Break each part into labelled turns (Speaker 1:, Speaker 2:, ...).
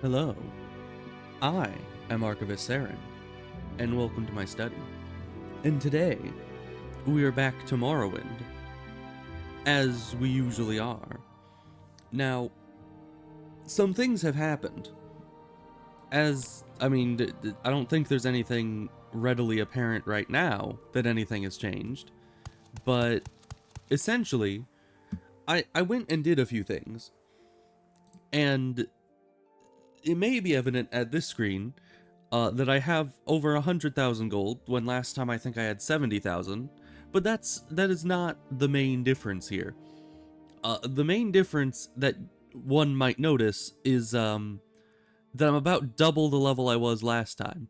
Speaker 1: Hello, I am Archivist Saren, and welcome to my study. And today, we are back to Morrowind, as we usually are. Now, some things have happened. I don't think there's anything readily apparent right now that anything has changed, but essentially, I went and did a few things, and it may be evident at this screen that I have over 100,000 gold, when last time I think I had 70,000, but that is not the main difference here. The main difference that one might notice is that I'm about double the level I was last time.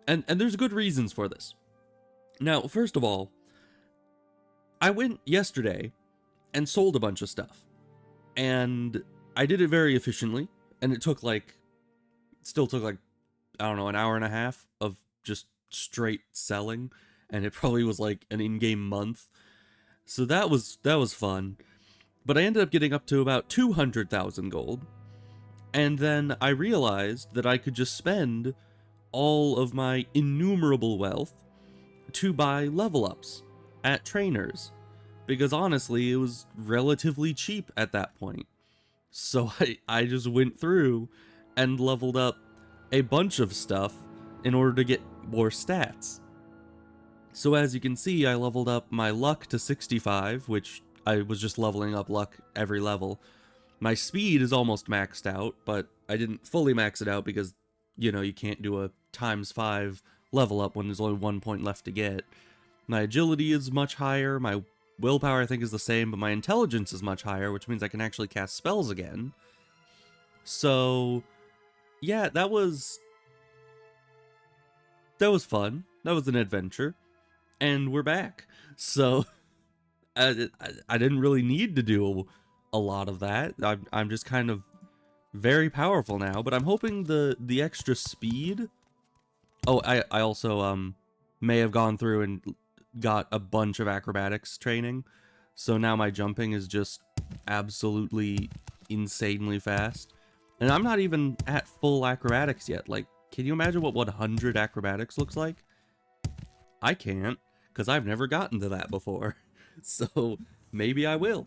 Speaker 1: And there's good reasons for this. Now, first of all, I went yesterday and sold a bunch of stuff. And I did it very efficiently, and it still took like, I don't know, an hour and a half of just straight selling, and it probably was like an in-game month. So that was fun. But I ended up getting up to about 200,000 gold, and then I realized that I could just spend all of my innumerable wealth to buy level ups at trainers, because honestly, it was relatively cheap at that point. So I just went through and leveled up a bunch of stuff in order to get more stats. So as you can see, I leveled up my luck to 65, which I was just leveling up luck every level. My speed is almost maxed out, but I didn't fully max it out because, you know, you can't do a ×5 level up when there's only 1 point left to get. My agility is much higher, my willpower I think is the same, but my intelligence is much higher, which means I can actually cast spells again. So yeah, that was fun. That was an adventure. And we're back. So I didn't really need to do a lot of that. I'm just kind of very powerful now, but I'm hoping the extra speed. Oh, I also may have gone through and got a bunch of acrobatics training. So now my jumping is just absolutely insanely fast. And I'm not even at full acrobatics yet. Like, can you imagine what 100 acrobatics looks like? I can't, because I've never gotten to that before. So maybe I will.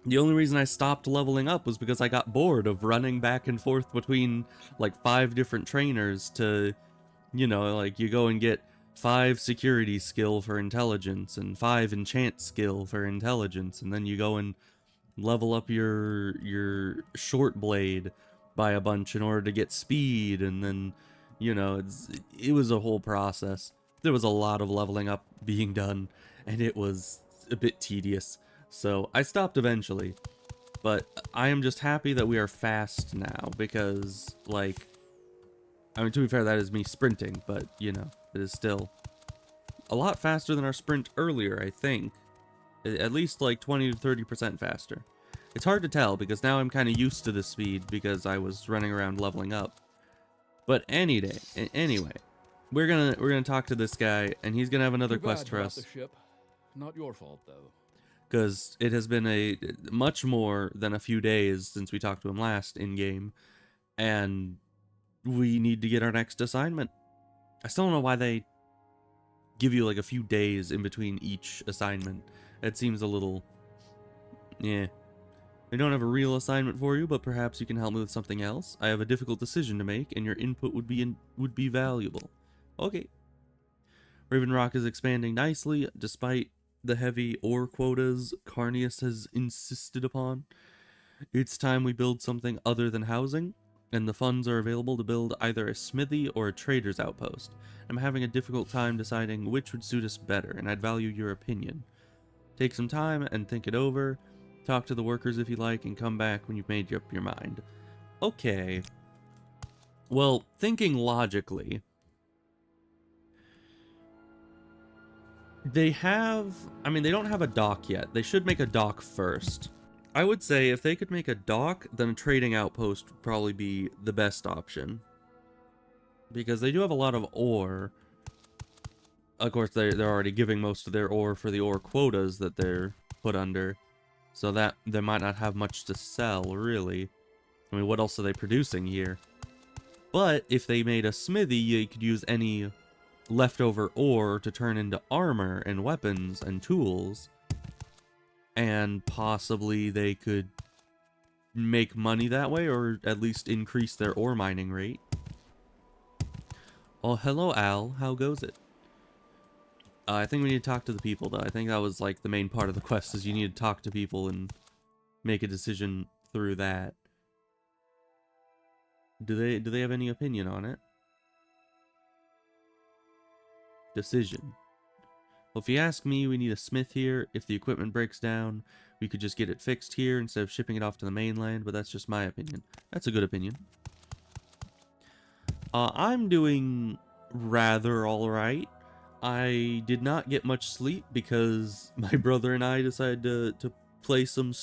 Speaker 1: The only reason I stopped leveling up was because I got bored of running back and forth between like 5 different trainers to, you know, like you go and get 5 security skill for intelligence and 5 enchant skill for intelligence, and then you go and level up your short blade by a bunch in order to get speed, and then, you know, it was a whole process. There was a lot of leveling up being done, and it was a bit tedious. So I stopped eventually, but I am just happy that we are fast now, because, like, I mean, to be fair, that is me sprinting, but, you know, it is still a lot faster than our sprint earlier, I think. At least, like, 20 to 30% faster. It's hard to tell, because now I'm kind of used to the speed, because I was running around leveling up. But anyway, we're gonna talk to this guy, and he's gonna have another quest for us.
Speaker 2: The ship. Not your fault, though.
Speaker 1: Because it has been a much more than a few days since we talked to him last in-game, and we need to get our next assignment. I still don't know why they give you like a few days in between each assignment. It seems a little... yeah. I don't have a real assignment for you, but perhaps you can help me with something else. I have a difficult decision to make, and your input would be valuable. Okay. Raven Rock is expanding nicely, despite the heavy ore quotas Carnius has insisted upon. It's time we build something other than housing, and the funds are available to build either a smithy or a trader's outpost. I'm having a difficult time deciding which would suit us better, and I'd value your opinion. Take some time and think it over. Talk to the workers if you like, and come back when you've made up your mind. Okay. Well, thinking logically, they don't have a dock yet. They should make a dock first. I would say if they could make a dock, then a trading outpost would probably be the best option. Because they do have a lot of ore. Of course, they're already giving most of their ore for the ore quotas that they're put under. So that they might not have much to sell, really. I mean, what else are they producing here? But if they made a smithy, you could use any leftover ore to turn into armor and weapons and tools. And possibly they could make money that way, or at least increase their ore mining rate. Oh, hello, Al. How goes it? I think we need to talk to the people, though. I think that was, like, the main part of the quest, is you need to talk to people and make a decision through that. Do they have any opinion on it? Decision. Well, if you ask me, we need a smith here. If the equipment breaks down, we could just get it fixed here instead of shipping it off to the mainland, but that's just my opinion. That's a good opinion. I'm doing rather alright. I did not get much sleep because my brother and I decided to play some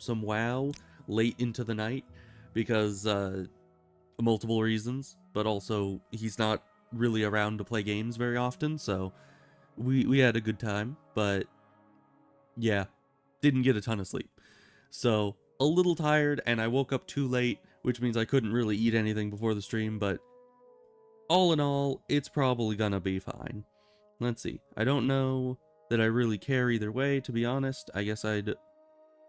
Speaker 1: WoW late into the night because multiple reasons, but also he's not really around to play games very often, so we had a good time, but yeah, didn't get a ton of sleep. So a little tired, and I woke up too late, which means I couldn't really eat anything before the stream, but all in all, it's probably gonna be fine. Let's see. I don't know that I really care either way, to be honest. I guess I'd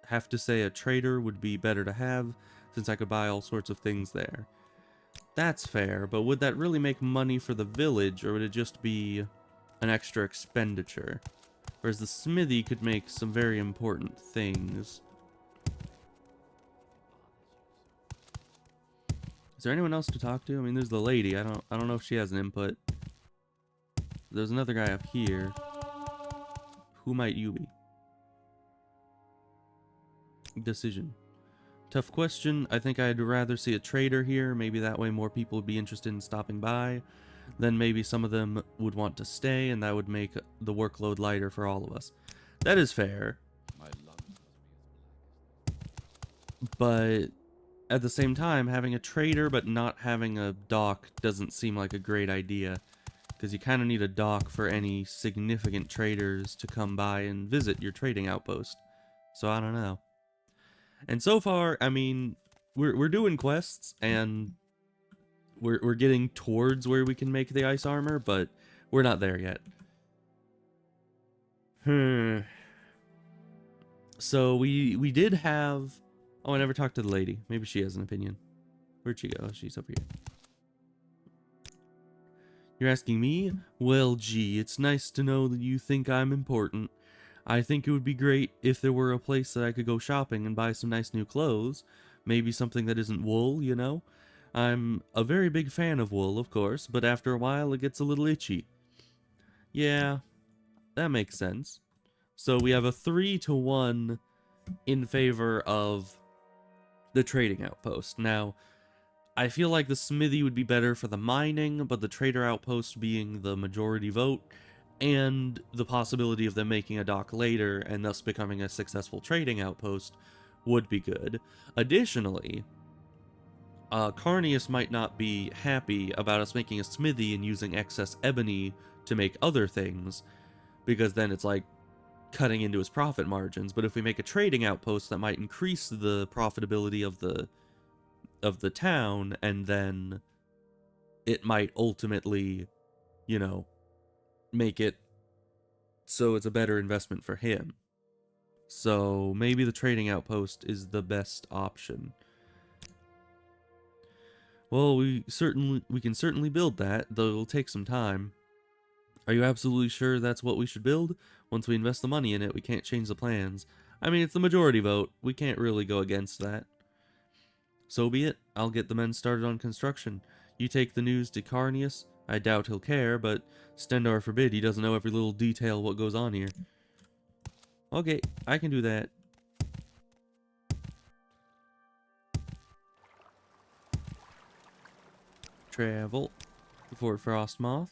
Speaker 1: have to say a trader would be better to have, since I could buy all sorts of things there. That's fair, but would that really make money for the village, or would it just be an extra expenditure? Whereas the smithy could make some very important things. Is there anyone else to talk to? I mean, there's the lady. I don't know if she has an input. There's another guy up here. Who might you be? Decision. Tough question. I think I'd rather see a trader here. Maybe that way more people would be interested in stopping by. Then maybe some of them would want to stay, and that would make the workload lighter for all of us. That is fair. But at the same time, having a trader but not having a dock doesn't seem like a great idea, because you kind of need a dock for any significant traders to come by and visit your trading outpost. So I don't know. And so far, I mean, we're doing quests, and we're getting towards where we can make the ice armor, but we're not there yet. So we did have... Oh, I never talked to the lady. Maybe she has an opinion. Where'd she go? She's up here. You're asking me? Well, gee, it's nice to know that you think I'm important. I think it would be great if there were a place that I could go shopping and buy some nice new clothes. Maybe something that isn't wool, you know? I'm a very big fan of wool, of course, but after a while it gets a little itchy. Yeah, that makes sense. So we have a 3-to-1 in favor of the trading outpost. Now, I feel like the smithy would be better for the mining, but the trader outpost being the majority vote, and the possibility of them making a dock later and thus becoming a successful trading outpost would be good. Additionally, Carnius might not be happy about us making a smithy and using excess ebony to make other things, because then it's like cutting into his profit margins. But if we make a trading outpost, that might increase the profitability of the town, and then it might ultimately, you know, make it so it's a better investment for him. So maybe the trading outpost is the best option. Well, we can certainly build that, though it'll take some time. Are you absolutely sure that's what we should build? Once we invest the money in it, we can't change the plans. I mean, it's the majority vote. We can't really go against that. So be it. I'll get the men started on construction. You take the news to Carnius. I doubt he'll care, but Stendar forbid, he doesn't know every little detail what goes on here. Okay, I can do that. Travel before Frostmoth.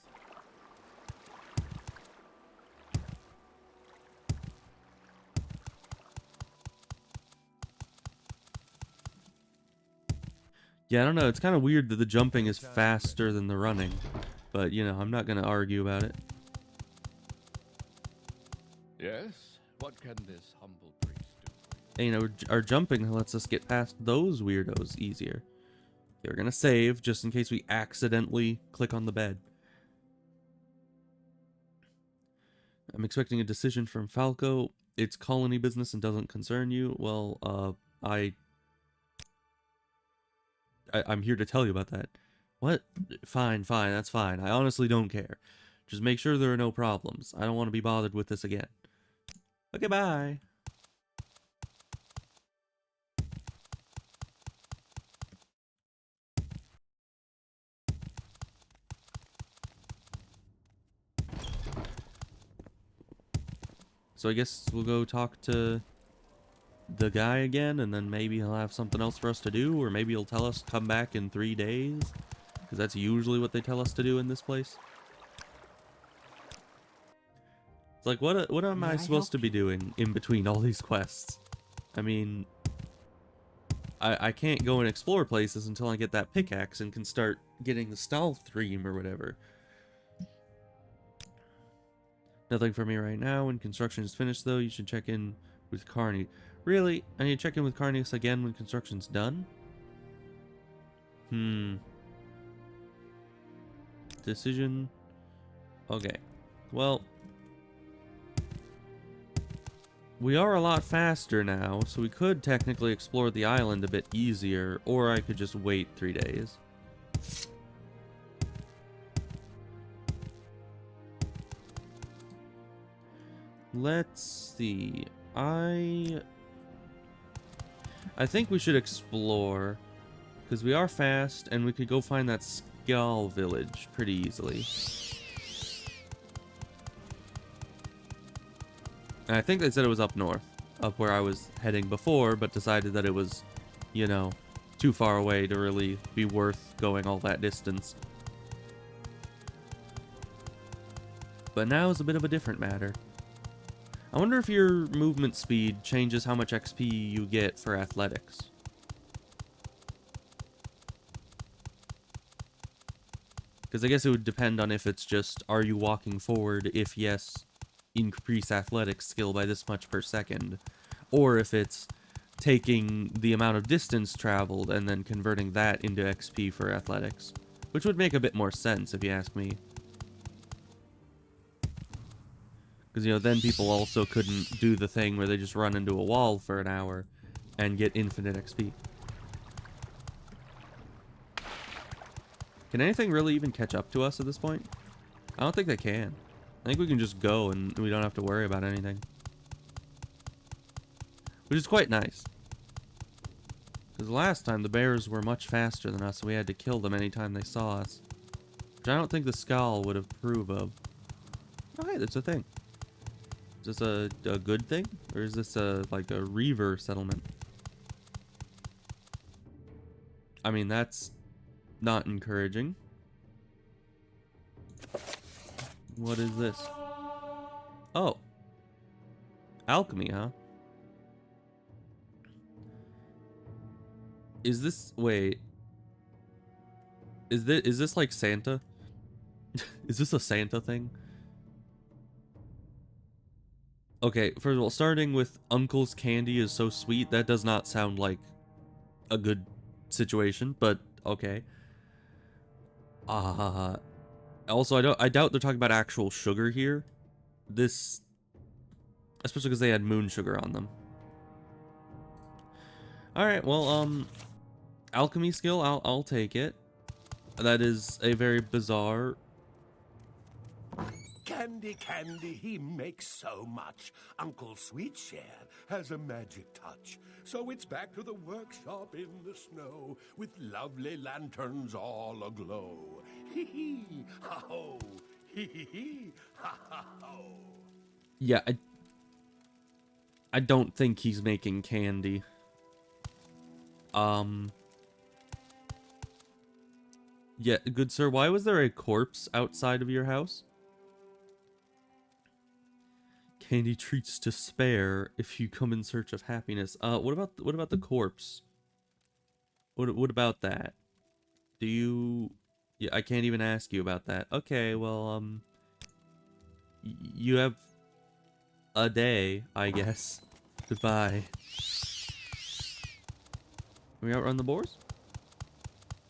Speaker 1: Yeah, I don't know. It's kind of weird that the jumping is faster than the running. But, you know, I'm not going to argue about it.
Speaker 2: Yes? What can this humble priest do for you?
Speaker 1: And, you know, our jumping lets us get past those weirdos easier. Okay, we're gonna save just in case we accidentally click on the bed. I'm expecting a decision from Falco. It's colony business and doesn't concern you. Well, I'm here to tell you about that. What? Fine, that's fine. I honestly don't care. Just make sure there are no problems. I don't want to be bothered with this again. Okay, bye. So I guess we'll go talk to the guy again, and then maybe he'll have something else for us to do, or maybe he'll tell us to come back in 3 days, because that's usually what they tell us to do in this place. It's like, what am I supposed to be doing in between all these quests? I mean, I can't go and explore places until I get that pickaxe and can start getting the stealth dream or whatever. Nothing for me right now. When construction is finished, though, you should check in with Carney. Really? I need to check in with Carnius again when construction's done? Decision. Okay. Well, we are a lot faster now, so we could technically explore the island a bit easier, or I could just wait 3 days. Let's see. I think we should explore, because we are fast, and we could go find that Skull village pretty easily. And I think they said it was up north, up where I was heading before, but decided that it was, you know, too far away to really be worth going all that distance. But now is a bit of a different matter. I wonder if your movement speed changes how much XP you get for athletics. Because I guess it would depend on if it's just, are you walking forward? If yes, increase athletics skill by this much per second. Or if it's taking the amount of distance traveled and then converting that into XP for athletics. Which would make a bit more sense if you ask me. Because, you know, then people also couldn't do the thing where they just run into a wall for an hour and get infinite XP. Can anything really even catch up to us at this point? I don't think they can. I think we can just go and we don't have to worry about anything. Which is quite nice. Because last time the bears were much faster than us, so we had to kill them anytime they saw us. Which I don't think the Skull would approve of. Oh, hey, that's a thing. Is this a good thing? Or is this like a Reaver settlement? I mean, that's not encouraging. What is this? Oh. Alchemy, huh? Is this... Wait. Is this like Santa? Is this a Santa thing? Okay, first of all, starting with Uncle's candy is so sweet, that does not sound like a good situation, but okay. Also, I doubt they're talking about actual sugar here. This, especially because they had moon sugar on them. Alright, well, alchemy skill, I'll take it. That is a very bizarre...
Speaker 3: Candy, candy, he makes so much. Uncle Sweetshare has a magic touch. So it's back to the workshop in the snow, with lovely lanterns all aglow. Hee-hee, ha-ho, hee-hee-hee, ha-ha-ho.
Speaker 1: Yeah, I don't think he's making candy. Yeah, good sir, why was there a corpse outside of your house? Candy treats to spare if you come in search of happiness. What about the corpse? What about that? Do you... Yeah, I can't even ask you about that. Okay, well, you have a day, I guess. Goodbye. Can we outrun the boars?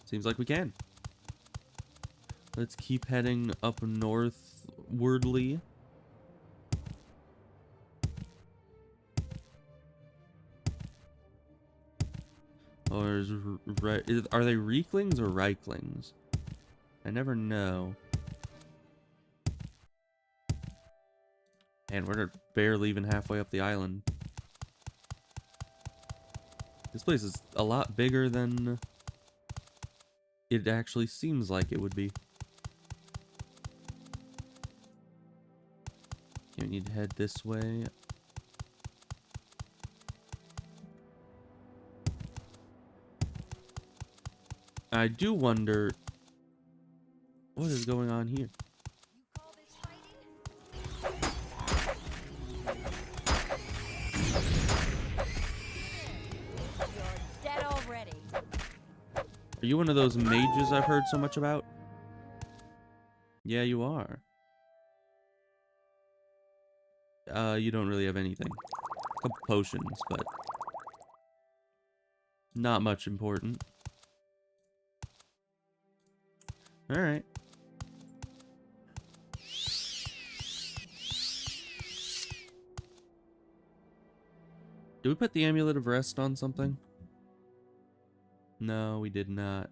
Speaker 1: Seems like we can. Let's keep heading up northwardly. Or are they Reiklings or Reiklings? I never know. And we're barely even halfway up the island. This place is a lot bigger than it actually seems like it would be. Okay, we need to head this way. I do wonder what is going on here.
Speaker 4: Dead already.
Speaker 1: Are you one of those mages I've heard so much about? Yeah, you are. You don't really have anything. A couple potions, but not much important. Alright. Did we put the Amulet of Rest on something? No, we did not.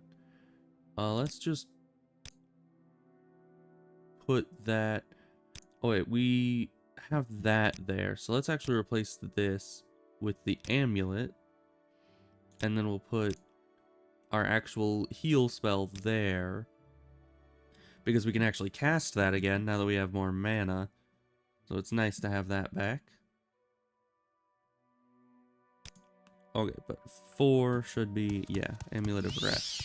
Speaker 1: Let's just put that... Oh wait, we have that there. So let's actually replace this with the amulet. And then we'll put our actual heal spell there. Because we can actually cast that again now that we have more mana. So it's nice to have that back. Okay, but 4 should be, yeah, Amulet of Rest.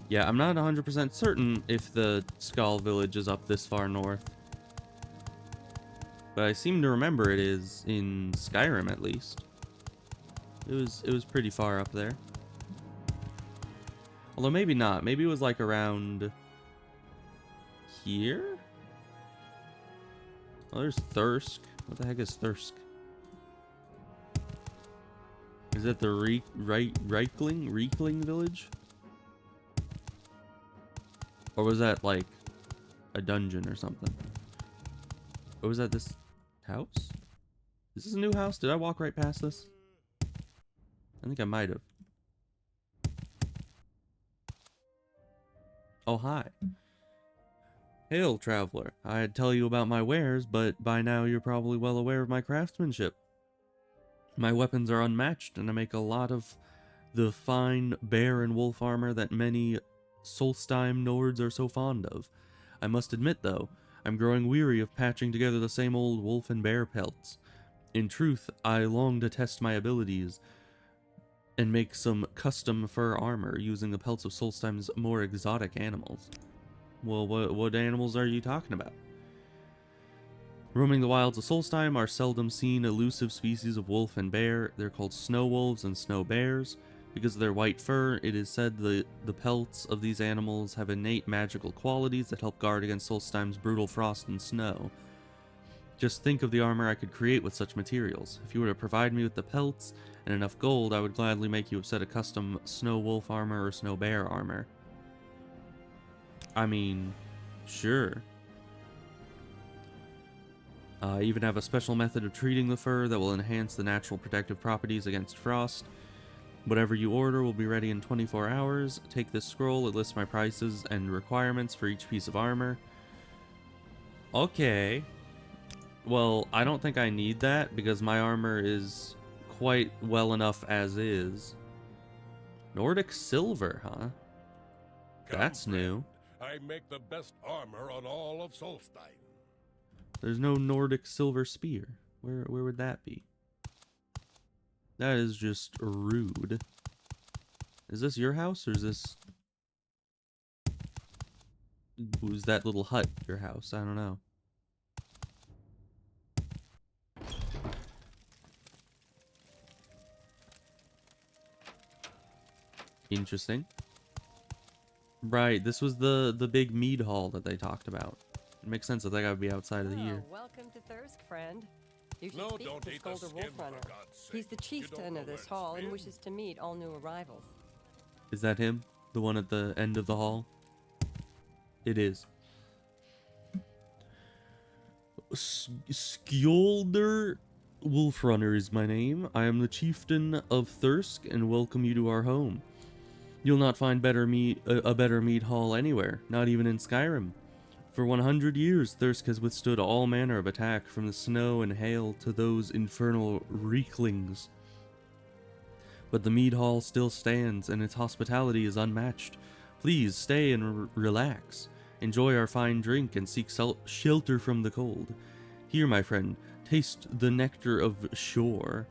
Speaker 1: Yeah, I'm not 100% certain if the Skull Village is up this far north. But I seem to remember it is in Skyrim at least. It was pretty far up there. Although maybe not. Maybe it was like around here? Oh, there's Thirsk. What the heck is Thirsk? Is it the Reikling village? Or was that like a dungeon or something? Or was that this house? Is this a new house? Did I walk right past this? I think I might have. Oh, hi. Hail, traveler. I'd tell you about my wares, but by now you're probably well aware of my craftsmanship. My weapons are unmatched, and I make a lot of the fine bear and wolf armor that many Solstheim Nords are so fond of. I must admit, though, I'm growing weary of patching together the same old wolf and bear pelts. In truth, I long to test my abilities and make some custom fur armor using the pelts of Solstheim's more exotic animals. Well, what animals are you talking about? Roaming the wilds of Solstheim are seldom seen elusive species of wolf and bear. They're called snow wolves and snow bears. Because of their white fur, it is said the pelts of these animals have innate magical qualities that help guard against Solstheim's brutal frost and snow. Just think of the armor I could create with such materials. If you were to provide me with the pelts and enough gold, I would gladly make you a set of custom snow wolf armor or snow bear armor. I mean, sure. I even have a special method of treating the fur that will enhance the natural protective properties against frost. Whatever you order will be ready in 24 hours. Take this scroll, it lists my prices and requirements for each piece of armor. Okay. Well, I don't think I need that because my armor is quite well enough as is. Nordic silver, huh? That's new.
Speaker 3: I make the best armor on all of Solstheim.
Speaker 1: There's no Nordic silver spear. Where would that be? That is just rude. Is this your house or is this... Was that little hut your house? I don't know. Interesting. Right, this was the big mead hall that they talked about. It makes sense that that guy would be outside of the year.
Speaker 4: Welcome to Thirsk, friend. You should
Speaker 3: No,
Speaker 4: speak
Speaker 3: don't
Speaker 4: to
Speaker 3: eat the
Speaker 4: Skolder
Speaker 3: skin, for
Speaker 4: Wolfrunner.
Speaker 3: God's sake.
Speaker 4: He's the
Speaker 3: You don't
Speaker 4: chieftain
Speaker 3: know
Speaker 4: of this
Speaker 3: where it's
Speaker 4: hall and
Speaker 3: been.
Speaker 4: wishes to meet all new arrivals.
Speaker 1: Is that him? The one at the end of the hall? It is. Skjolder Wolfrunner is my name. I am the chieftain of Thirsk and welcome you to our home. You'll not find a better meat hall anywhere, not even in Skyrim. For 100 years, Thirsk has withstood all manner of attack, from the snow and hail to those infernal reeklings. But the mead hall still stands, and its hospitality is unmatched. Please stay and relax. Enjoy our fine drink and seek shelter from the cold. Here, my friend, taste the nectar of shore.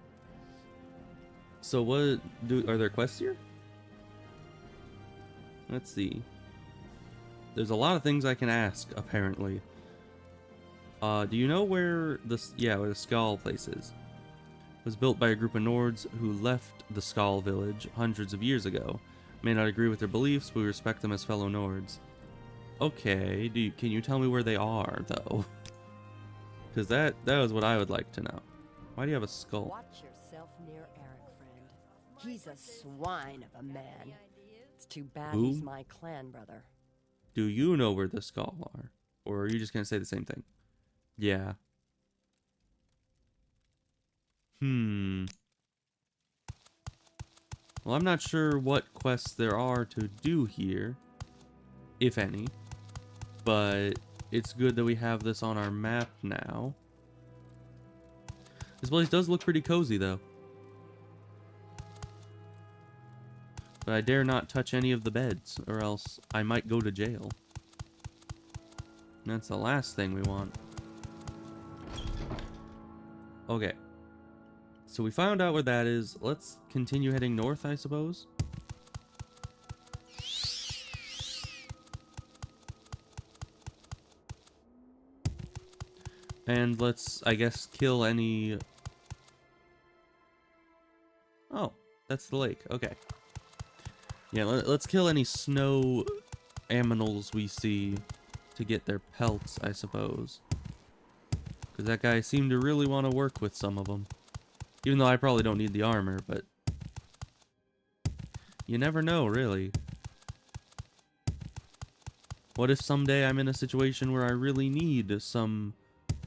Speaker 1: So are there quests here? Let's see. There's a lot of things I can ask, apparently. Do you know where the Skal place is? It was built by a group of Nords who left the Skal village hundreds of years ago. May not agree with their beliefs, but we respect them as fellow Nords. Okay, can you tell me where they are, though? Because that was what I would like to know. Why do you have a skull?
Speaker 4: Watch yourself near Eric, friend. He's a swine of a man. It's too bad
Speaker 1: Who?
Speaker 4: he's my clan brother.
Speaker 1: Do you know where the Skal are? Or are you just going to say the same thing? Yeah. Well, I'm not sure what quests there are to do here, if any. But it's good that we have this on our map now. This place does look pretty cozy, though. But I dare not touch any of the beds, or else I might go to jail. And that's the last thing we want. Okay. So we found out where that is. Let's continue heading north, I suppose. And let's, I guess, kill any... Oh, that's the lake. Okay. Yeah, let's kill any snow aminals we see to get their pelts, I suppose. Because that guy seemed to really want to work with some of them. Even though I probably don't need the armor, but... You never know, really. What if someday I'm in a situation where I really need some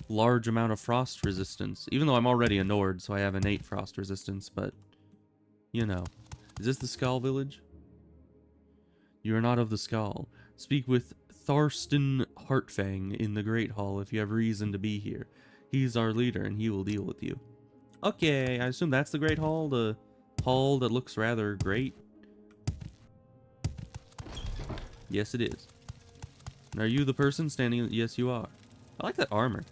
Speaker 1: large amount of frost resistance? Even though I'm already a Nord, so I have innate frost resistance, but... You know. Is this the Skal village? You are not of the Skal. Speak with Tharsten Heartfang in the Great Hall if you have reason to be here. He's our leader, and he will deal with you. Okay, I assume that's the Great Hall, the hall that looks rather great. Yes, it is. And are you the person standing? Yes, you are. I like that armor.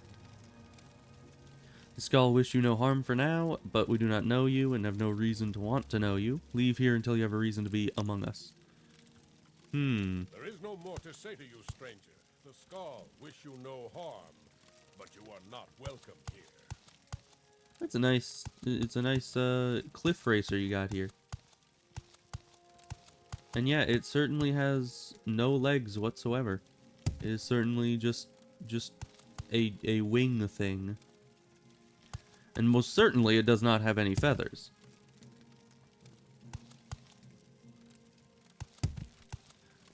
Speaker 1: The Skal wish you no harm for now, but we do not know you and have no reason to want to know you. Leave here until you have a reason to be among us.
Speaker 3: There is no more to say to you, stranger. The Skal wish you no harm, but you are not welcome here.
Speaker 1: It's a nice cliff racer you got here. And yeah, it certainly has no legs whatsoever. It is certainly just a wing thing. And most certainly it does not have any feathers.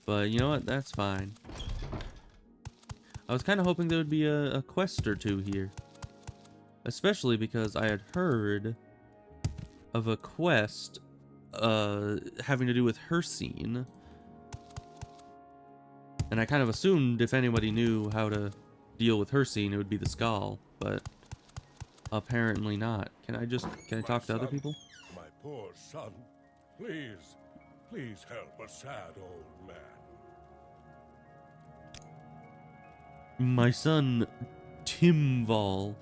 Speaker 1: But you know what? That's fine. I was kind of hoping there would be a quest or two here. Especially because I had heard of a quest having to do with Hircine. And I kind of assumed if anybody knew how to deal with Hircine, it would be the Skal, but apparently not. Can I talk to other people?
Speaker 3: My poor son. Please help a sad old man.
Speaker 1: My son, Timval,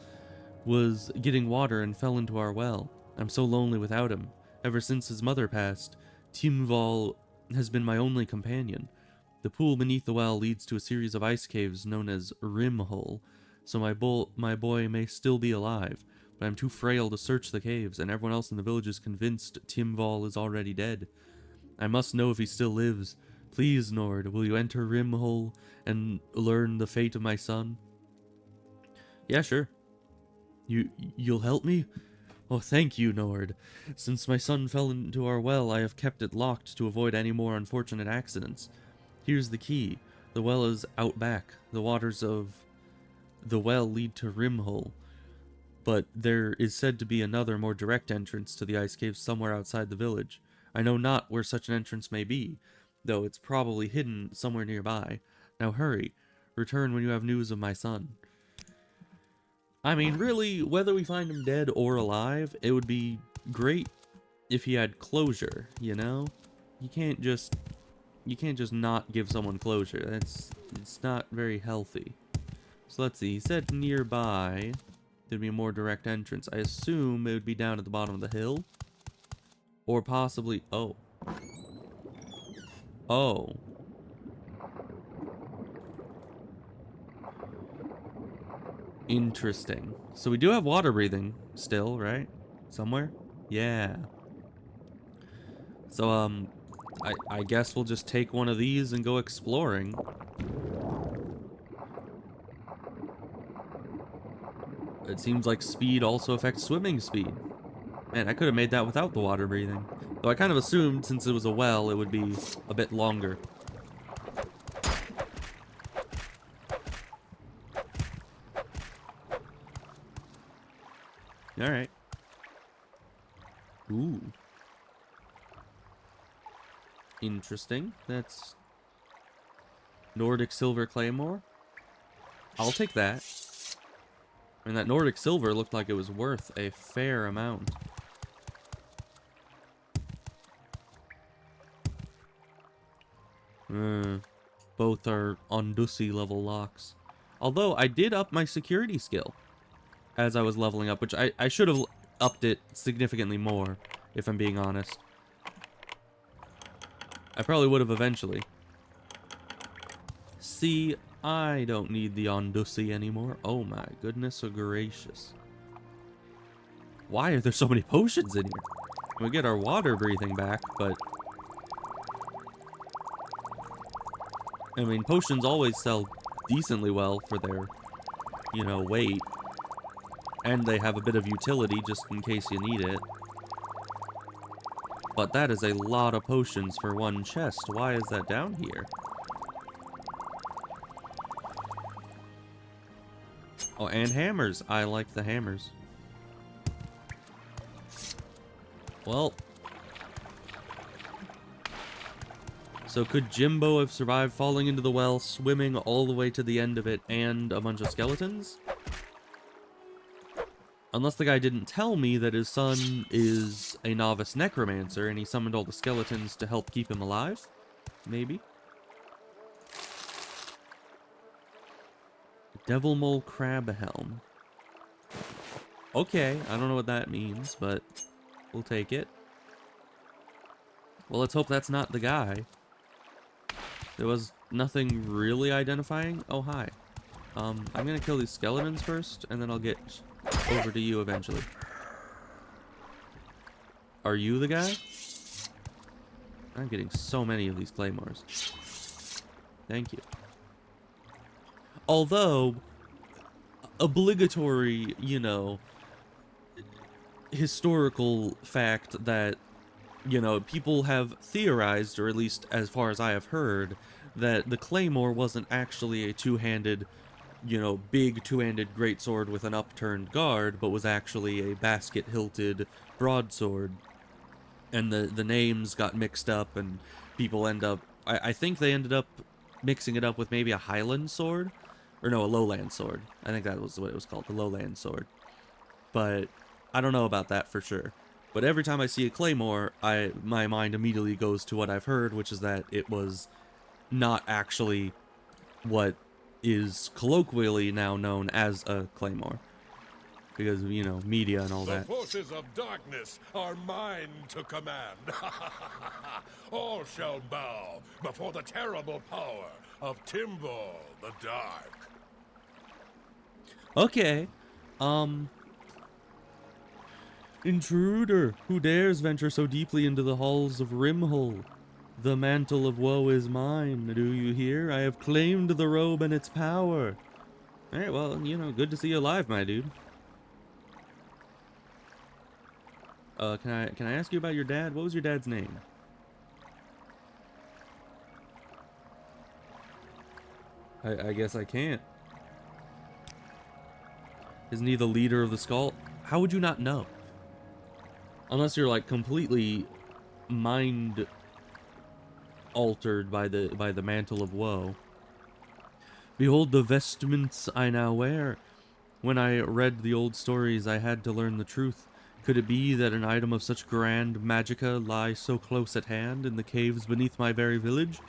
Speaker 1: was getting water and fell into our well. I'm so lonely without him. Ever since his mother passed, Timval has been my only companion. The pool beneath the well leads to a series of ice caves known as Rimhole, so my boy may still be alive, but I'm too frail to search the caves, and everyone else in the village is convinced Timval is already dead. I must know if he still lives, Please, Nord, will you enter Rimhole and learn the fate of my son? Yeah, sure. You'll help me? Oh, thank you, Nord. Since my son fell into our well, I have kept it locked to avoid any more unfortunate accidents. Here's the key. The well is out back. The waters of the well lead to Rimhole, but there is said to be another, more direct entrance to the ice cave somewhere outside the village. I know not where such an entrance may be, though it's probably hidden somewhere nearby. Now hurry. Return when you have news of my son. I mean, really, whether we find him dead or alive, it would be great if he had closure, you know? You can't just not give someone closure. It's not very healthy. So let's see, he said nearby there'd be a more direct entrance. I assume it would be down at the bottom of the hill. Or possibly, oh. Oh. Interesting. So we do have water breathing still, right? Somewhere? Yeah. So, I guess we'll just take one of these and go exploring. It seems like speed also affects swimming speed. Man, I could have made that without the water breathing. Though I kind of assumed, since it was a well, it would be a bit longer. Alright. Ooh. Interesting. That's Nordic Silver Claymore. I'll take that. I mean, that Nordic Silver looked like it was worth a fair amount. Both are Ondusi level locks. Although, I did up my security skill as I was leveling up, which I should have upped it significantly more, if I'm being honest. I probably would have eventually. See, I don't need the Ondusi anymore. Oh my goodness gracious. Why are there so many potions in here? We get our water breathing back, but... I mean, potions always sell decently well for their, you know, weight. And they have a bit of utility just in case you need it. But that is a lot of potions for one chest. Why is that down here? Oh, and hammers. I like the hammers. Well. So could Jimbo have survived falling into the well, swimming all the way to the end of it, and a bunch of skeletons? Unless the guy didn't tell me that his son is a novice necromancer and he summoned all the skeletons to help keep him alive? Maybe? Devil Mole Crab Helm. Okay, I don't know what that means, but we'll take it. Well, let's hope that's not the guy. There was nothing really identifying. Oh, hi. I'm gonna kill these skeletons first, and then I'll get over to you eventually. Are you the guy? I'm getting so many of these claymores. Thank you. Although, obligatory, you know, historical fact that, you know, people have theorized, or at least as far as I have heard, that the claymore wasn't actually a two-handed, you know, big two-handed greatsword with an upturned guard, but was actually a basket-hilted broadsword. And the names got mixed up, and people end up... I think they ended up mixing it up with maybe a Highland sword? Or no, a Lowland sword. I think that was what it was called, the Lowland sword. But I don't know about that for sure. But every time I see a claymore, my mind immediately goes to what I've heard, which is that it was not actually what is colloquially now known as a claymore. Because, you know, media and all that.
Speaker 3: The forces of darkness are mine to command. All shall bow before the terrible power of Timbal the Dark.
Speaker 1: Okay. Intruder, who dares venture so deeply into the halls of Rimhole? The mantle of woe is mine, do you hear? I have claimed the robe and its power. Alright, well, you know, good to see you alive, my dude. Can I ask you about your dad? What was your dad's name? I guess I can't. Isn't he the leader of the Skull? How would you not know? Unless you're like completely mind altered by the mantle of woe. Behold the vestments I now wear. When I read the old stories, I had to learn the truth. Could it be that an item of such grand magica lies so close at hand in the caves beneath my very village?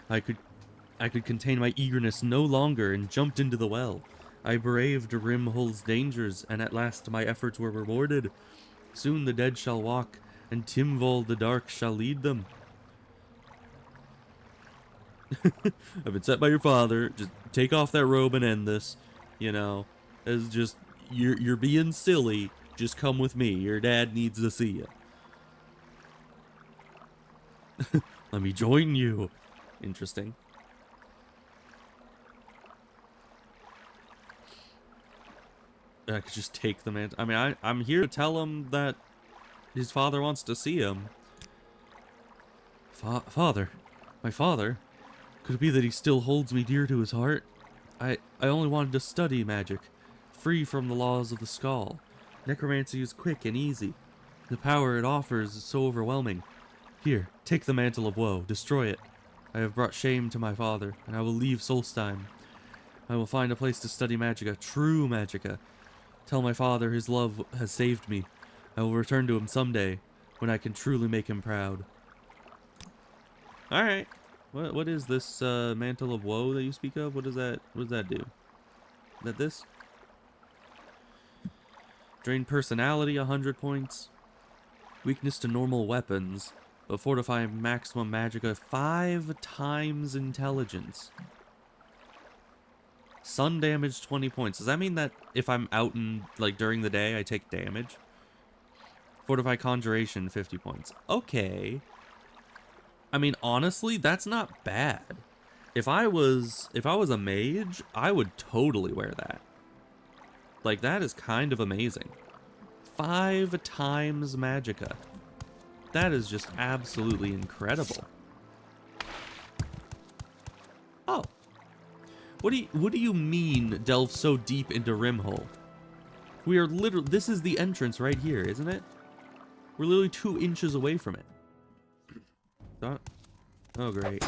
Speaker 1: I could contain my eagerness no longer and jumped into the well. I braved Rimhol's dangers, and at last my efforts were rewarded. Soon the dead shall walk, and Timval the Dark shall lead them. I've been set by your father. Just take off that robe and end this. You know, it's just you're being silly. Just come with me. Your dad needs to see you. Let me join you. Interesting. I could just take the man. I mean, I'm here to tell him that his father wants to see him. Father? My father? Could it be that he still holds me dear to his heart? I only wanted to study magic, free from the laws of the skull. Necromancy is quick and easy. The power it offers is so overwhelming. Here, take the mantle of woe, destroy it. I have brought shame to my father, and I will leave Solstheim. I will find a place to study magica, true magica. Tell my father his love has saved me. I will return to him someday, when I can truly make him proud. Alright. What is this mantle of woe that you speak of? What does that do? Is that this? Drain personality 100 points. Weakness to normal weapons, but fortify maximum magica 5 times intelligence. Sun damage 20 points. Does that mean that if I'm out in like during the day I take damage? Fortify conjuration 50 points. Okay. I mean, honestly, that's not bad. If I was a mage, I would totally wear that. Like, that is kind of amazing. 5 times magica. That is just absolutely incredible. Oh. What do you mean delve so deep into Rimhole? We are literally, this is the entrance right here, isn't it? We're literally 2 inches away from it. Oh, great.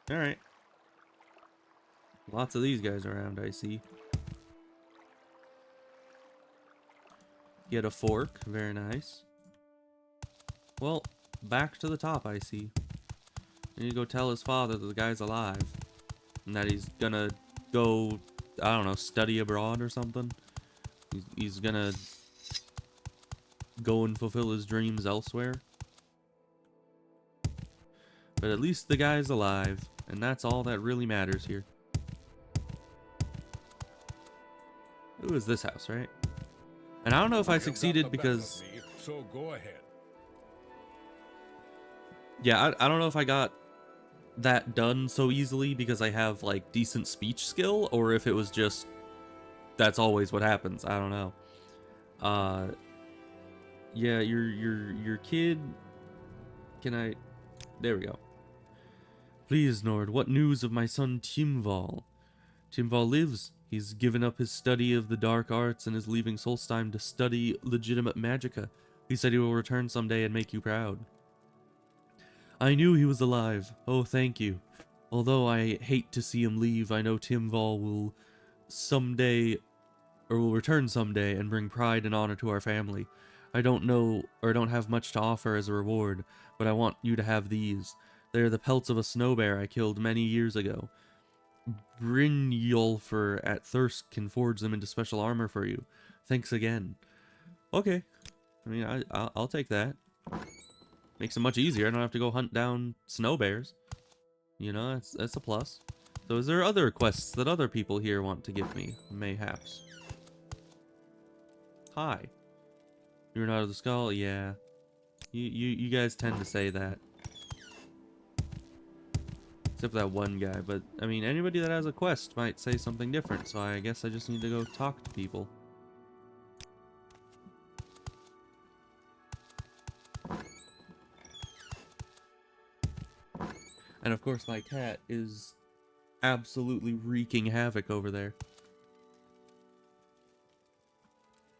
Speaker 1: Alright. Lots of these guys around, I see. Get a fork. Very nice. Well, back to the top, I see. I need to go tell his father that the guy's alive. And that he's gonna go, I don't know, study abroad or something. He's gonna go and fulfill his dreams elsewhere. But at least the guy's alive. And that's all that really matters here. Ooh, is this house, right? And I don't know if I succeeded because...
Speaker 3: So go ahead.
Speaker 1: Yeah, I don't know if I got that done so easily because I have, like, decent speech skill, or if it was just... That's always what happens. I don't know. Yeah, your kid... Can I... There we go. Please, Nord, what news of my son Timval? Timval lives. He's given up his study of the dark arts and is leaving Solstheim to study legitimate magica. He said he will return someday and make you proud. I knew he was alive. Oh, thank you. Although I hate to see him leave, I know Timval will return someday and bring pride and honor to our family. I don't know, or don't have much to offer as a reward, but I want you to have these. They are the pelts of a snow bear I killed many years ago. Brynjolfur at Thirsk can forge them into special armor for you. Thanks again. Okay. I mean, I'll take that. Makes it much easier. I don't have to go hunt down snow bears. You know, that's a plus. So is there other quests that other people here want to give me? Mayhaps. Hi. You're not of the skull? Yeah. You guys tend to say that. Except for that one guy. But, I mean, anybody that has a quest might say something different. So I guess I just need to go talk to people. And of course my cat is absolutely wreaking havoc over there.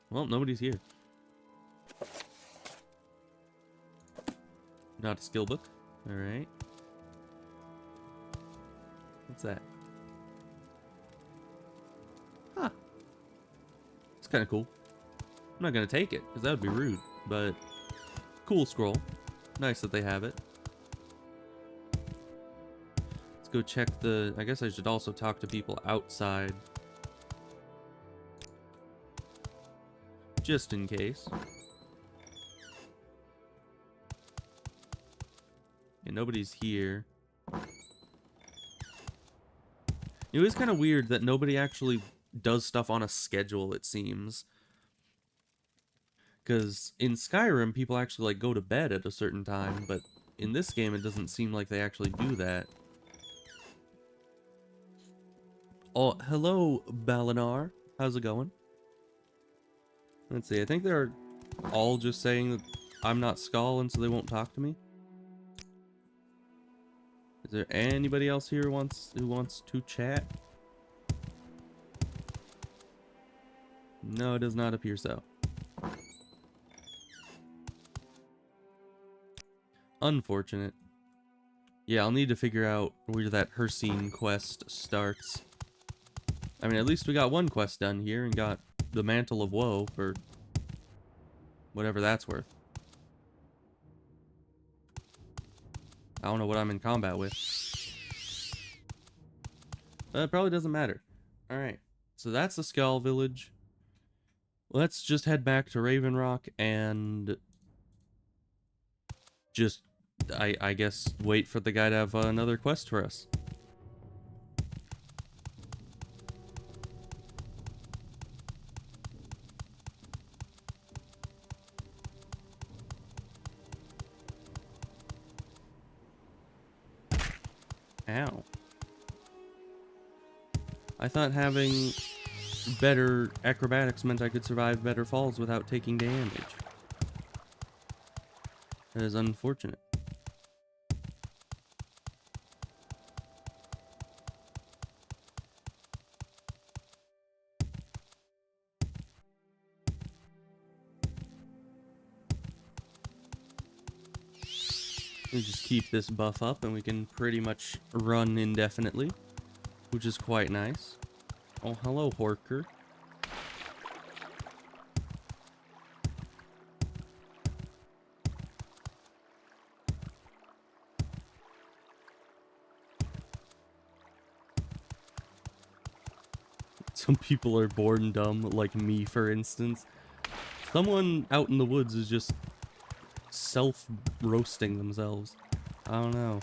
Speaker 1: Well, nobody's here. Not a skill book. Alright. What's that? Huh. It's kind of cool. I'm not going to take it, because that would be rude. But, cool scroll. Nice that they have it. Let's go check the... I guess I should also talk to people outside. Just in case. Yeah, nobody's here. It was kind of weird that nobody actually does stuff on a schedule, it seems. Because in Skyrim, people actually like go to bed at a certain time, but in this game, it doesn't seem like they actually do that. Oh, hello, Balinar. How's it going? Let's see, I think they're all just saying that I'm not Skull and so they won't talk to me. Is there anybody else here who wants to chat? No, it does not appear so. Unfortunate. Yeah, I'll need to figure out where that Hercene quest starts. I mean, at least we got one quest done here and got the Mantle of Woe for whatever that's worth. I don't know what I'm in combat with. But it probably doesn't matter. Alright, so that's the Skull Village. Let's just head back to Raven Rock and just, I guess, wait for the guy to have another quest for us. Ow. I thought having better acrobatics meant I could survive better falls without taking damage. That is unfortunate. We just keep this buff up and we can pretty much run indefinitely, which is quite nice. Oh, hello, Horker. Some people are born dumb, like me, for instance. Someone out in the woods is just self-roasting themselves. I don't know.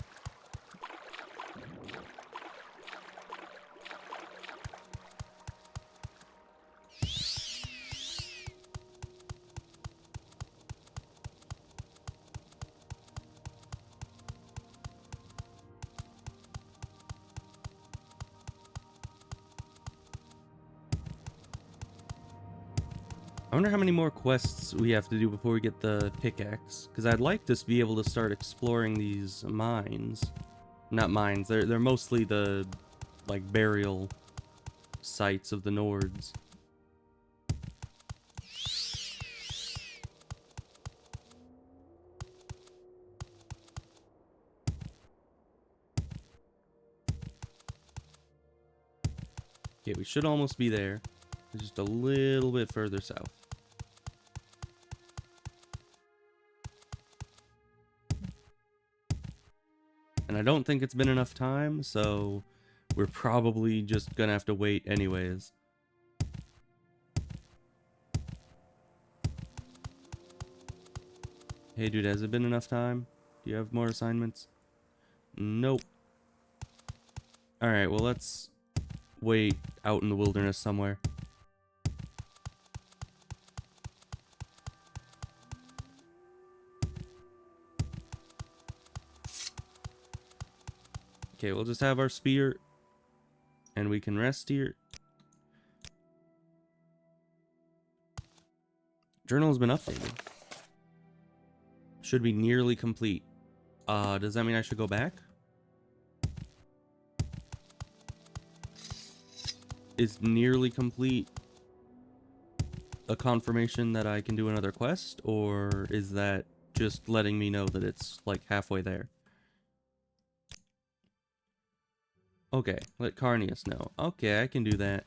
Speaker 1: I wonder how many more quests we have to do before we get the pickaxe. Because I'd like to be able to start exploring these mines. Not mines, they're mostly the, like, burial sites of the Nords. Okay, we should almost be there. Just a little bit further south. And I don't think it's been enough time, so we're probably just gonna have to wait anyways. Hey, dude, has it been enough time? Do you have more assignments? Nope. Alright, well, let's wait out in the wilderness somewhere. Okay, we'll just have our spear, and we can rest here. Journal has been updated. Should be nearly complete. Does that mean I should go back? Is nearly complete a confirmation that I can do another quest, or is that just letting me know that it's like halfway there? Okay, let Carnius know. Okay, I can do that.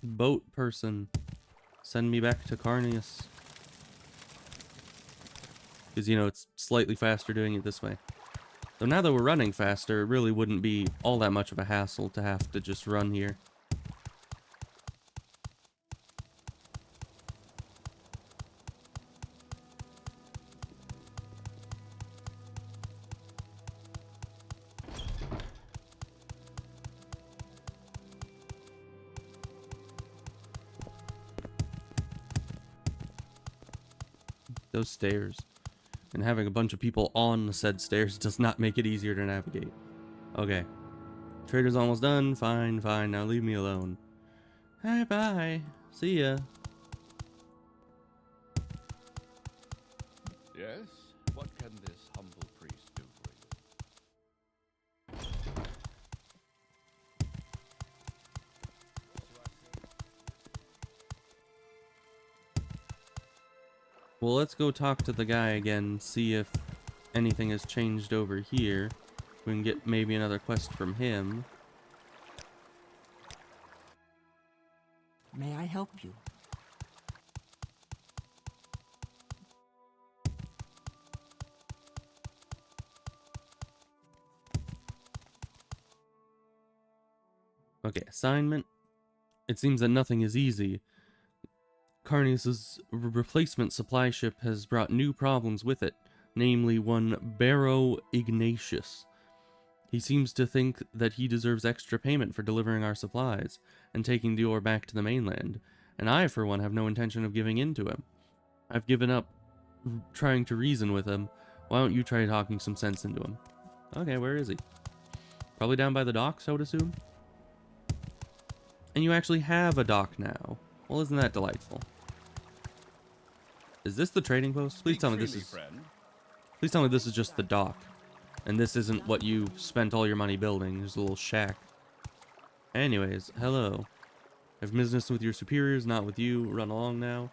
Speaker 1: Boat person, send me back to Carnius. Because, you know, it's slightly faster doing it this way. Though now that we're running faster, it really wouldn't be all that much of a hassle to have to just run here. Those stairs. And having a bunch of people on the said stairs does not make it easier to navigate. Okay. Trader's almost done. Fine, fine. Now leave me alone. Hi, bye. See ya.
Speaker 2: Yes? What can this humble priest do for you?
Speaker 1: Well, let's go talk to the guy again, see if anything has changed over here. We can get maybe another quest from him.
Speaker 5: May I help you?
Speaker 1: Okay, assignment. It seems that nothing is easy. Carnius's replacement supply ship has brought new problems with it, namely one Barrow Ignatius. He seems to think that he deserves extra payment for delivering our supplies and taking the ore back to the mainland, and I, for one, have no intention of giving in to him. I've given up trying to reason with him. Why don't you try talking some sense into him? Okay, where is he? Probably down by the docks, I would assume. And you actually have a dock now. Well, isn't that delightful? Is this the trading post? Please tell me this is... Please tell me this is just the dock. And this isn't what you spent all your money building. There's a little shack. Anyways, hello. I have business with your superiors, not with you. Run along now.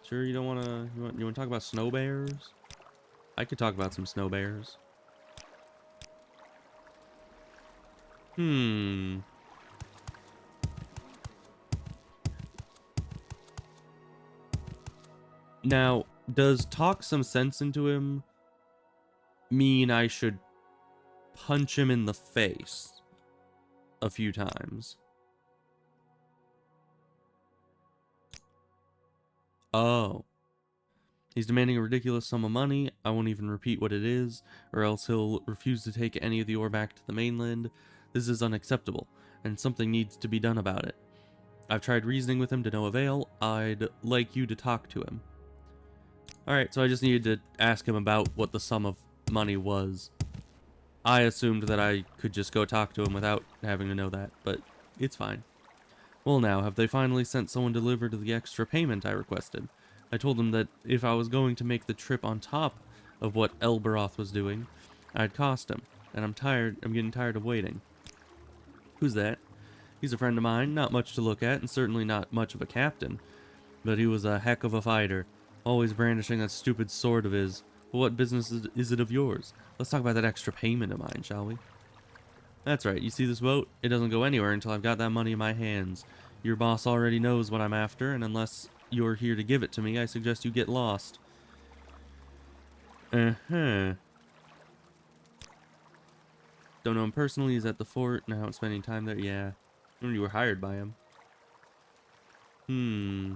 Speaker 1: Sure you don't wanna... You want to talk about snow bears? I could talk about some snow bears. Now, does talk some sense into him mean I should punch him in the face a few times? Oh. He's demanding a ridiculous sum of money. I won't even repeat what it is, or else he'll refuse to take any of the ore back to the mainland. This is unacceptable, and something needs to be done about it. I've tried reasoning with him to no avail. I'd like you to talk to him. Alright, so I just needed to ask him about what the sum of money was. I assumed that I could just go talk to him without having to know that, but it's fine. Well now, have they finally sent someone to deliver the extra payment I requested? I told them that if I was going to make the trip on top of what Elberoth was doing, I'd cost him, and I'm getting tired of waiting. Who's that? He's a friend of mine, not much to look at, and certainly not much of a captain. But he was a heck of a fighter, always brandishing that stupid sword of his. But what business is it of yours? Let's talk about that extra payment of mine, shall we? That's right, you see this boat? It doesn't go anywhere until I've got that money in my hands. Your boss already knows what I'm after, and unless you're here to give it to me, I suggest you get lost. Uh-huh. Don't know him personally, he's at the fort, and I haven't spending time there. Yeah. Remember you were hired by him. Hmm.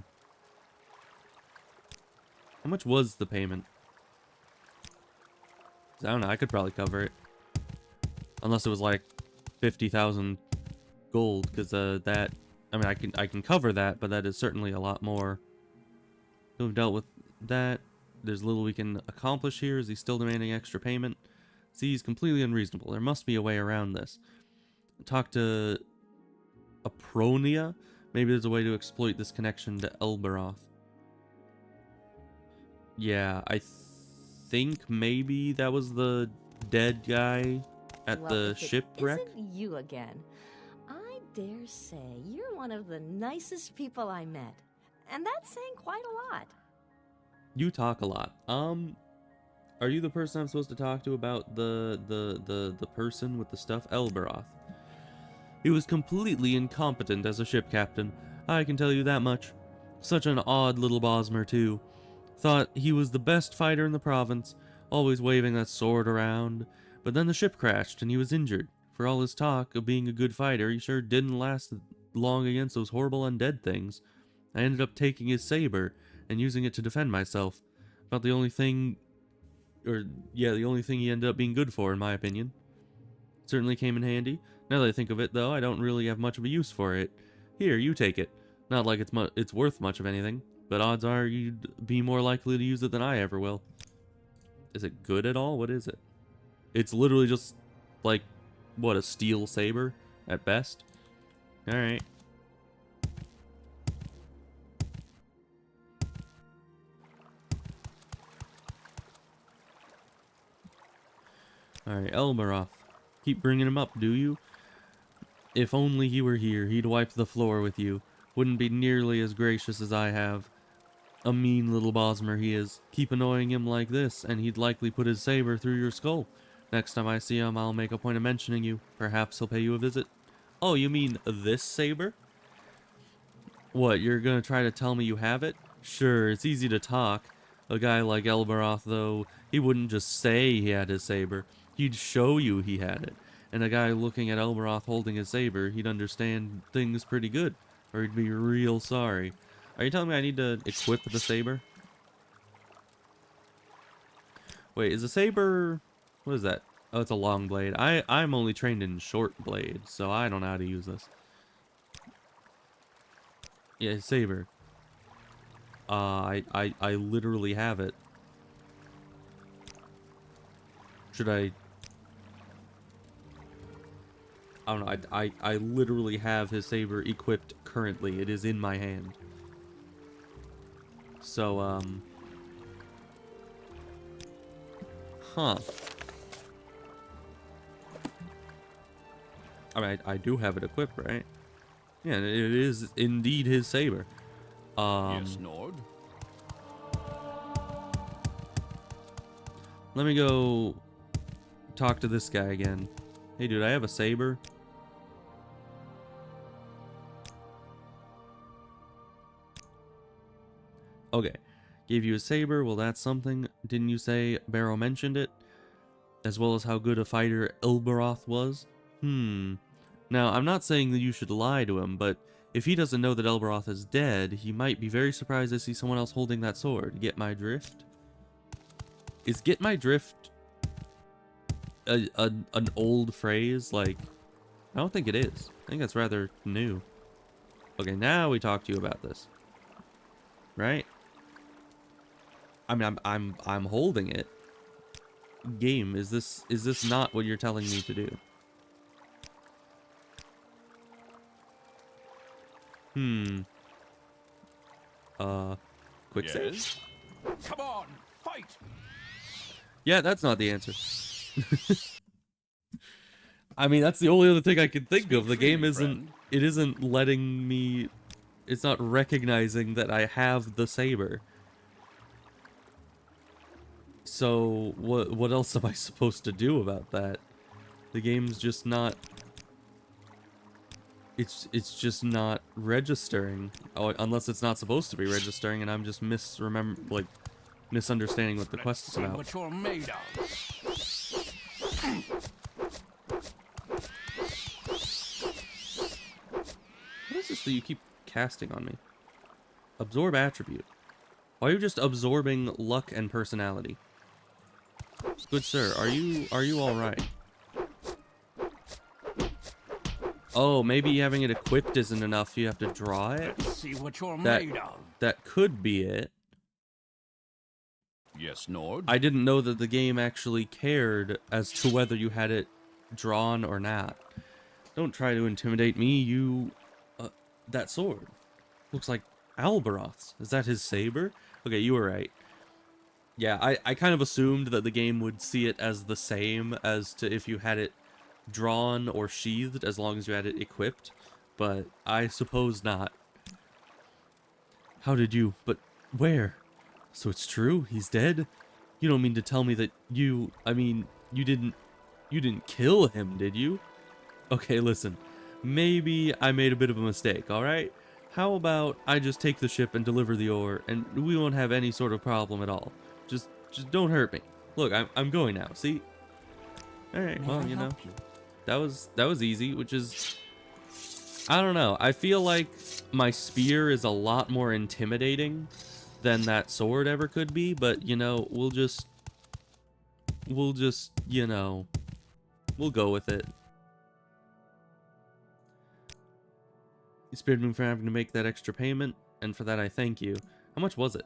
Speaker 1: How much was the payment? I don't know. I could probably cover it. Unless it was like 50,000 gold, because that, I mean, I can cover that, but that is certainly a lot more. We've dealt with that. There's little we can accomplish here. Is he still demanding extra payment? See, he's completely unreasonable. There must be a way around this. Talk to Apronia. Maybe there's a way to exploit this connection to Elberoth. Yeah, I think maybe that was the dead guy at
Speaker 5: Well,
Speaker 1: the
Speaker 5: if it
Speaker 1: shipwreck.
Speaker 5: isn't you again, I dare say you're one of the nicest people I met. And that's saying quite a lot.
Speaker 1: You talk a lot. Are you the person I'm supposed to talk to about the person with the stuff? Elberoth. He was completely incompetent as a ship captain. I can tell you that much. Such an odd little Bosmer, too. Thought he was the best fighter in the province, always waving that sword around. But then the ship crashed and he was injured. For all his talk of being a good fighter, he sure didn't last long against those horrible undead things. I ended up taking his saber and using it to defend myself. About the only thing, the only thing he ended up being good for, in my opinion. Certainly came in handy. Now that I think of it, though, I don't really have much of a use for it. Here, you take it. Not like it's worth much of anything, but odds are you'd be more likely to use it than I ever will. Is it good at all? What is it? It's literally just, like, what, a steel saber at best? Alright. Alright, Elberoth. Keep bringing him up, do you? If only he were here, he'd wipe the floor with you. Wouldn't be nearly as gracious as I have. A mean little Bosmer he is. Keep annoying him like this, and he'd likely put his saber through your skull. Next time I see him, I'll make a point of mentioning you. Perhaps he'll pay you a visit. Oh, you mean this saber? What, you're gonna try to tell me you have it? Sure, it's easy to talk. A guy like Elberoth, though, he wouldn't just say he had his saber. He'd show you he had it. And a guy looking at Elberoth holding his saber, he'd understand things pretty good. Or he'd be real sorry. Are you telling me I need to equip the saber? Wait, is a saber... What is that? Oh, it's a long blade. I'm only trained in short blade, so I don't know how to use this. Yeah, saber. I literally have it. Should I don't know. I literally have his saber equipped currently. It is in my hand. So, huh. Alright, I do have it equipped, right? Yeah, it is indeed his saber.
Speaker 2: Yes, Nord.
Speaker 1: Let me go talk to this guy again. Hey, dude, I have a saber. Okay. Gave you a saber. Well, that's something. Didn't you say Barrow mentioned it? As well as how good a fighter Elberoth was? Now, I'm not saying that you should lie to him, but if he doesn't know that Elberoth is dead, he might be very surprised to see someone else holding that sword. Get my drift? Is get my drift an old phrase? Like, I don't think it is. I think that's rather new. Okay, now we talk to you about this. Right? I mean, I'm holding it. Game, is this not what you're telling me to do? Quick save.
Speaker 2: Yes? Come on, fight!
Speaker 1: Yeah, that's not the answer. I mean, that's the only other thing I can think of. The game isn't letting me, it's not recognizing that I have the saber. So what else am I supposed to do about that? The game's just not, it's just not registering. Oh, unless it's not supposed to be registering and I'm just misunderstanding what the quest is about.
Speaker 2: What you're made of.
Speaker 1: What is this that you keep casting on me? Absorb attribute. Why are you just absorbing luck and personality? Good sir, are you all right? Oh, maybe having it equipped isn't enough. You have to draw it.
Speaker 2: Let's see what you're
Speaker 1: That
Speaker 2: made of.
Speaker 1: that could be it.
Speaker 2: Yes, Nord.
Speaker 1: I didn't know that the game actually cared as to whether you had it drawn or not. Don't try to intimidate me, you... that sword. Looks like Alberoth's. Is that his saber? Okay, you were right. Yeah, I kind of assumed that the game would see it as the same as to if you had it drawn or sheathed, as long as you had it equipped. But I suppose not. How did you... But where? So it's true? He's dead? You don't mean to tell me that you... I mean, you didn't kill him, did you? Okay, listen. Maybe I made a bit of a mistake, alright? How about I just take the ship and deliver the ore, and we won't have any sort of problem at all. Just don't hurt me. Look, I'm going now, see? Alright, well, you know. That was easy, which is... I don't know. I feel like my spear is a lot more intimidating than that sword ever could be, but, you know, we'll just, you know, we'll go with it. You spared me from having to make that extra payment, and for that I thank you. How much was it?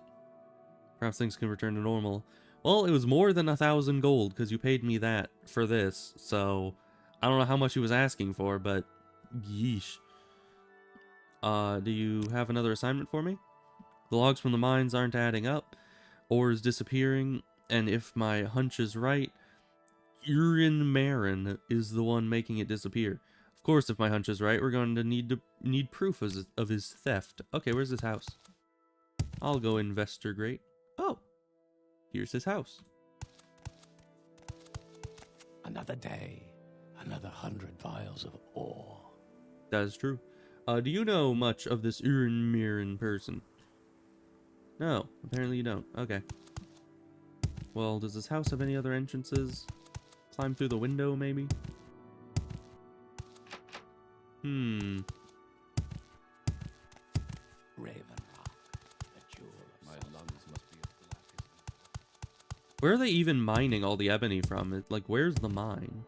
Speaker 1: Perhaps things can return to normal. Well, it was more than 1,000 gold, because you paid me that for this, so I don't know how much he was asking for, but yeesh. Do you have another assignment for me? The logs from the mines aren't adding up, ore is disappearing, and if my hunch is right, Urin Marin is the one making it disappear. Of course, if my hunch is right, we're going to need proof of his theft. Okay, where's his house? I'll go investigate. Oh, here's his house.
Speaker 2: Another day, another 100 vials of ore.
Speaker 1: That is true. Do you know much of this Urin Marin person? No, apparently you don't. Okay. Well, does this house have any other entrances? Climb through the window, maybe?
Speaker 2: Raven Rock, the jewel of my lungs must be as black as...
Speaker 1: Where are they even mining all the ebony from? Like, where's the mine?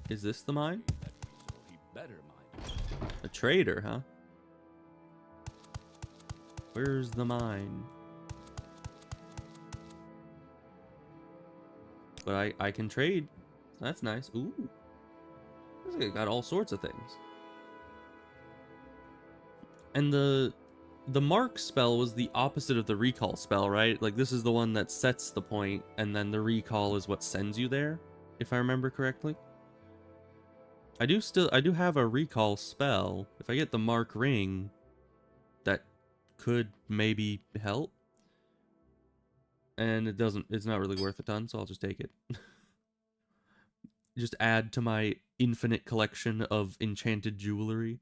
Speaker 1: Is this the mine?
Speaker 2: So he better mind.
Speaker 1: A trader, huh? Where's the mine? But I can trade. That's nice. Ooh. This guy got all sorts of things. And the mark spell was the opposite of the recall spell, right? Like, this is the one that sets the point, and then the recall is what sends you there, if I remember correctly. I do have a recall spell. If I get the mark ring, that could maybe help. And it's not really worth a ton, so I'll just take it. Just add to my infinite collection of enchanted jewelry.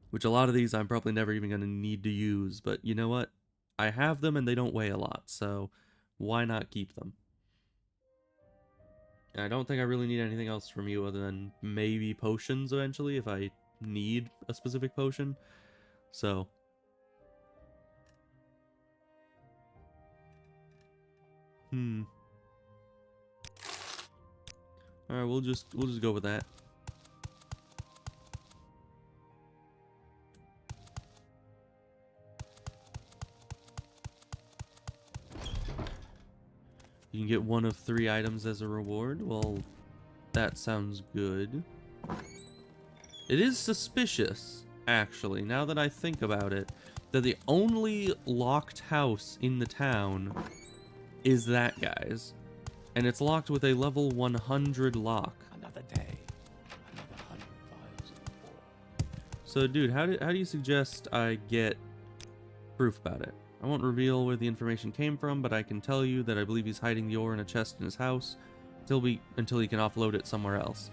Speaker 1: Which a lot of these I'm probably never even going to need to use, but you know what? I have them and they don't weigh a lot, so why not keep them? And I don't think I really need anything else from you other than maybe potions eventually if I need a specific potion. So Alright, we'll just go with that. You can get one of 3 items as a reward. Well, that sounds good. It is suspicious, actually, now that I think about it, that the only locked house in the town is that guy's. And it's locked with a level 100 lock.
Speaker 2: Another day, another 100 vials of ore.
Speaker 1: So, dude, how do you suggest I get proof about it? I won't reveal where the information came from, but I can tell you that I believe he's hiding the ore in a chest in his house until he can offload it somewhere else.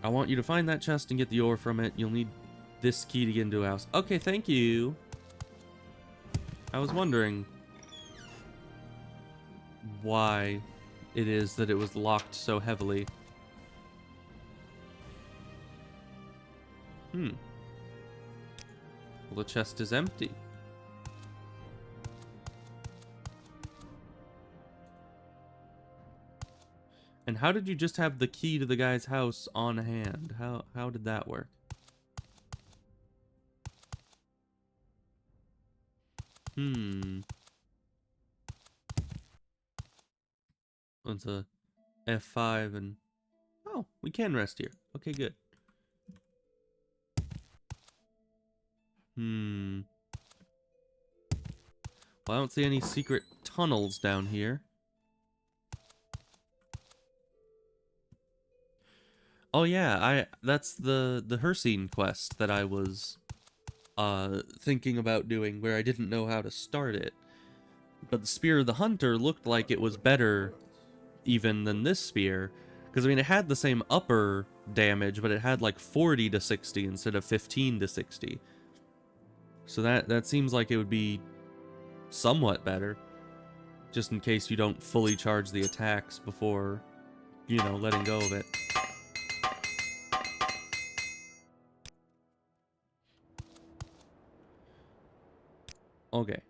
Speaker 1: I want you to find that chest and get the ore from it. You'll need this key to get into a house. Okay, thank you. I was wondering why it is that it was locked so heavily. Hmm. Well, the chest is empty. And how did you just have the key to the guy's house on hand? How did that work? Hmm. It's a F5 and... Oh, we can rest here. Okay, good. Hmm. Well, I don't see any secret tunnels down here. Oh yeah, that's the Hercene quest that I was thinking about doing, where I didn't know how to start it. But the Spear of the Hunter looked like it was better even than this spear, because I mean it had the same upper damage, but it had like 40 to 60 instead of 15 to 60. So that seems like it would be somewhat better, just in case you don't fully charge the attacks before, you know, letting go of it. Okay.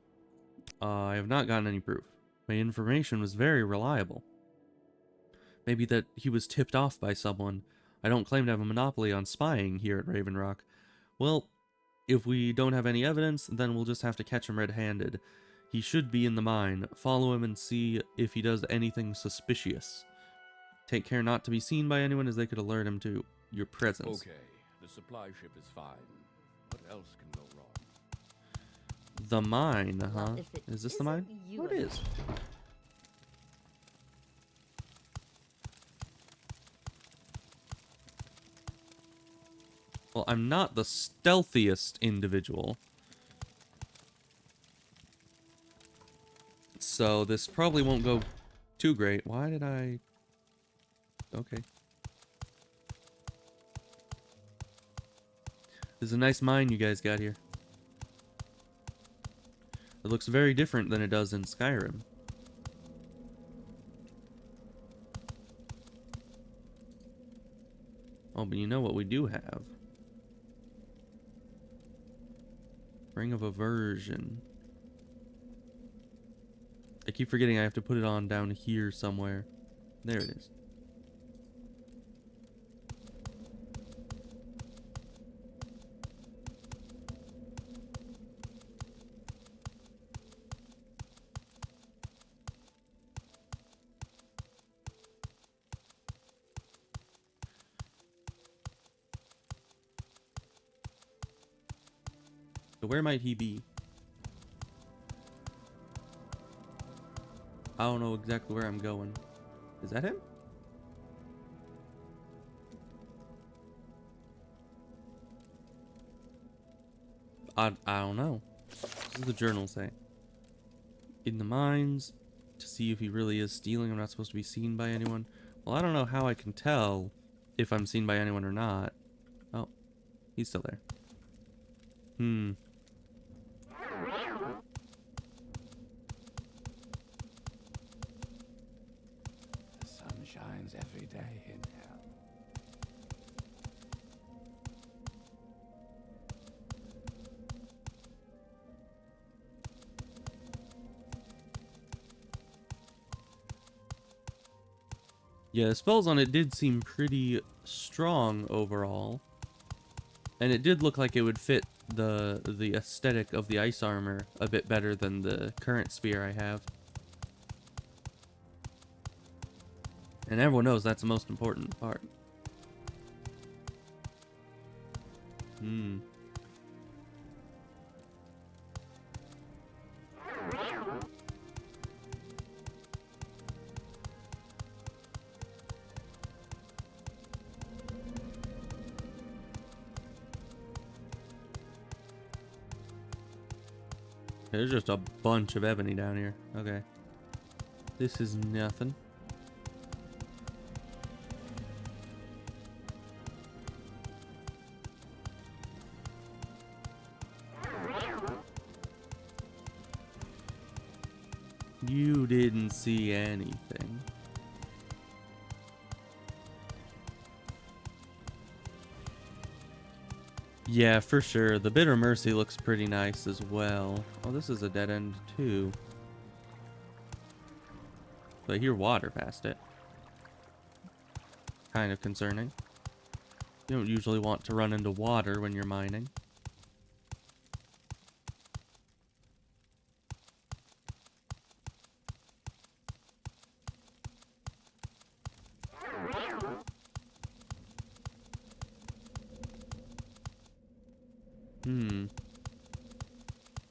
Speaker 1: I have not gotten any proof. My information was very reliable. Maybe that he was tipped off by someone. I don't claim to have a monopoly on spying here at Raven Rock. Well, if we don't have any evidence, then we'll just have to catch him red-handed. He should be in the mine. Follow him and see if he does anything suspicious. Take care not to be seen by anyone, as they could alert him to your presence.
Speaker 2: Okay, the supply ship is fine. What else can go wrong?
Speaker 1: The mine, huh?
Speaker 5: Well, if it
Speaker 1: Is this the
Speaker 5: isn't
Speaker 1: mine?
Speaker 5: you
Speaker 1: Oh, it is. Well, I'm not the stealthiest individual. So this probably won't go too great. Why did I... Okay. This is a nice mine you guys got here. It looks very different than it does in Skyrim. Oh, but you know what we do have? Ring of Aversion. I keep forgetting I have to put it on down here somewhere. There it is. So where might he be? I don't know exactly where I'm going. Is that him? I don't know. What does the journal say? In the mines, to see if he really is stealing. I'm not supposed to be seen by anyone. Well, I don't know how I can tell if I'm seen by anyone or not. Oh, he's still there. Hmm.
Speaker 2: The sun shines every day in hell.
Speaker 1: Yeah, the spells on it did seem pretty strong overall. And it did look like it would fit the aesthetic of the ice armor a bit better than the current spear I have. And everyone knows that's the most important part. Hmm. There's just a bunch of ebony down here. Okay. This is nothing. You didn't see anything. Yeah, for sure. The Bitter Mercy looks pretty nice as well. Oh, this is a dead end too. But I hear water past it. Kind of concerning. You don't usually want to run into water when you're mining.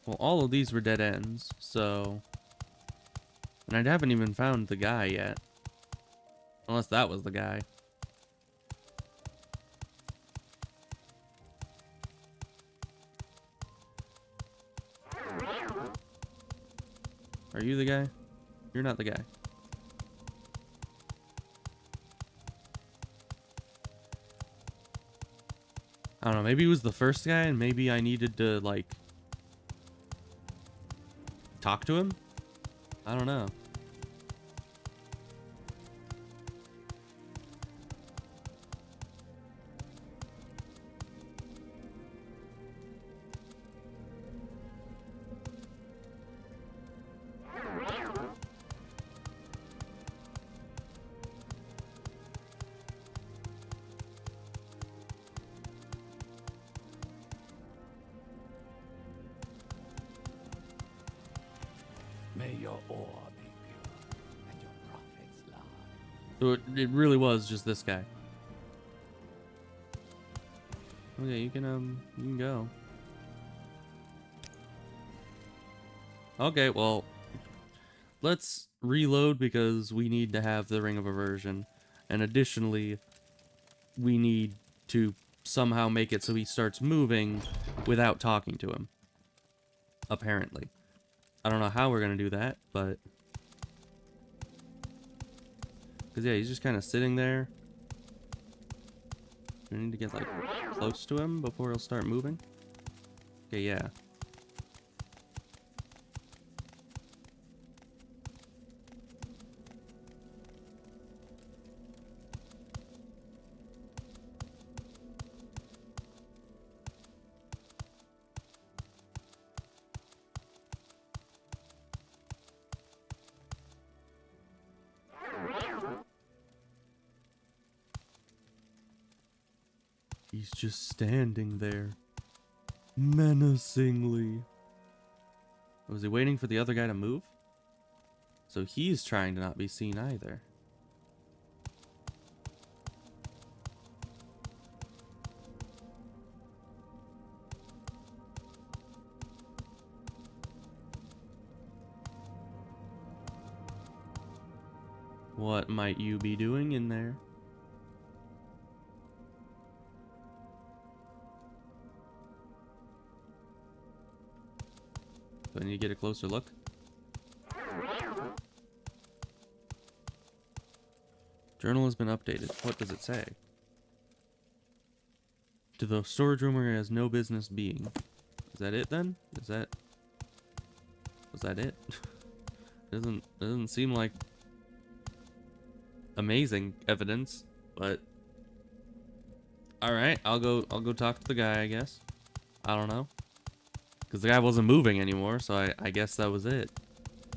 Speaker 1: Well, all of these were dead ends, so... And I haven't even found the guy yet. Unless that was the guy. Are you the guy? You're not the guy. I don't know, maybe he was the first guy and maybe I needed to, like... talk to him? I don't know.
Speaker 2: May your ore be pure, and your profits large.
Speaker 1: So it really was just this guy. Okay, you can go. Okay, well, let's reload because we need to have the Ring of Aversion. And additionally, we need to somehow make it so he starts moving without talking to him. Apparently. I don't know how we're gonna do that, but... Because, yeah, he's just kind of sitting there. We need to get, like, close to him before he'll start moving. Okay, yeah. He's just standing there, menacingly. Was he waiting for the other guy to move? So he's trying to not be seen either. What might you be doing in there? Do I need to get a closer look? Journal has been updated. What does it say? To the storage room where it has no business being. Is that it then? Was that it? doesn't seem like amazing evidence, but alright, I'll go talk to the guy, I guess. I don't know. Because the guy wasn't moving anymore, so I guess that was it.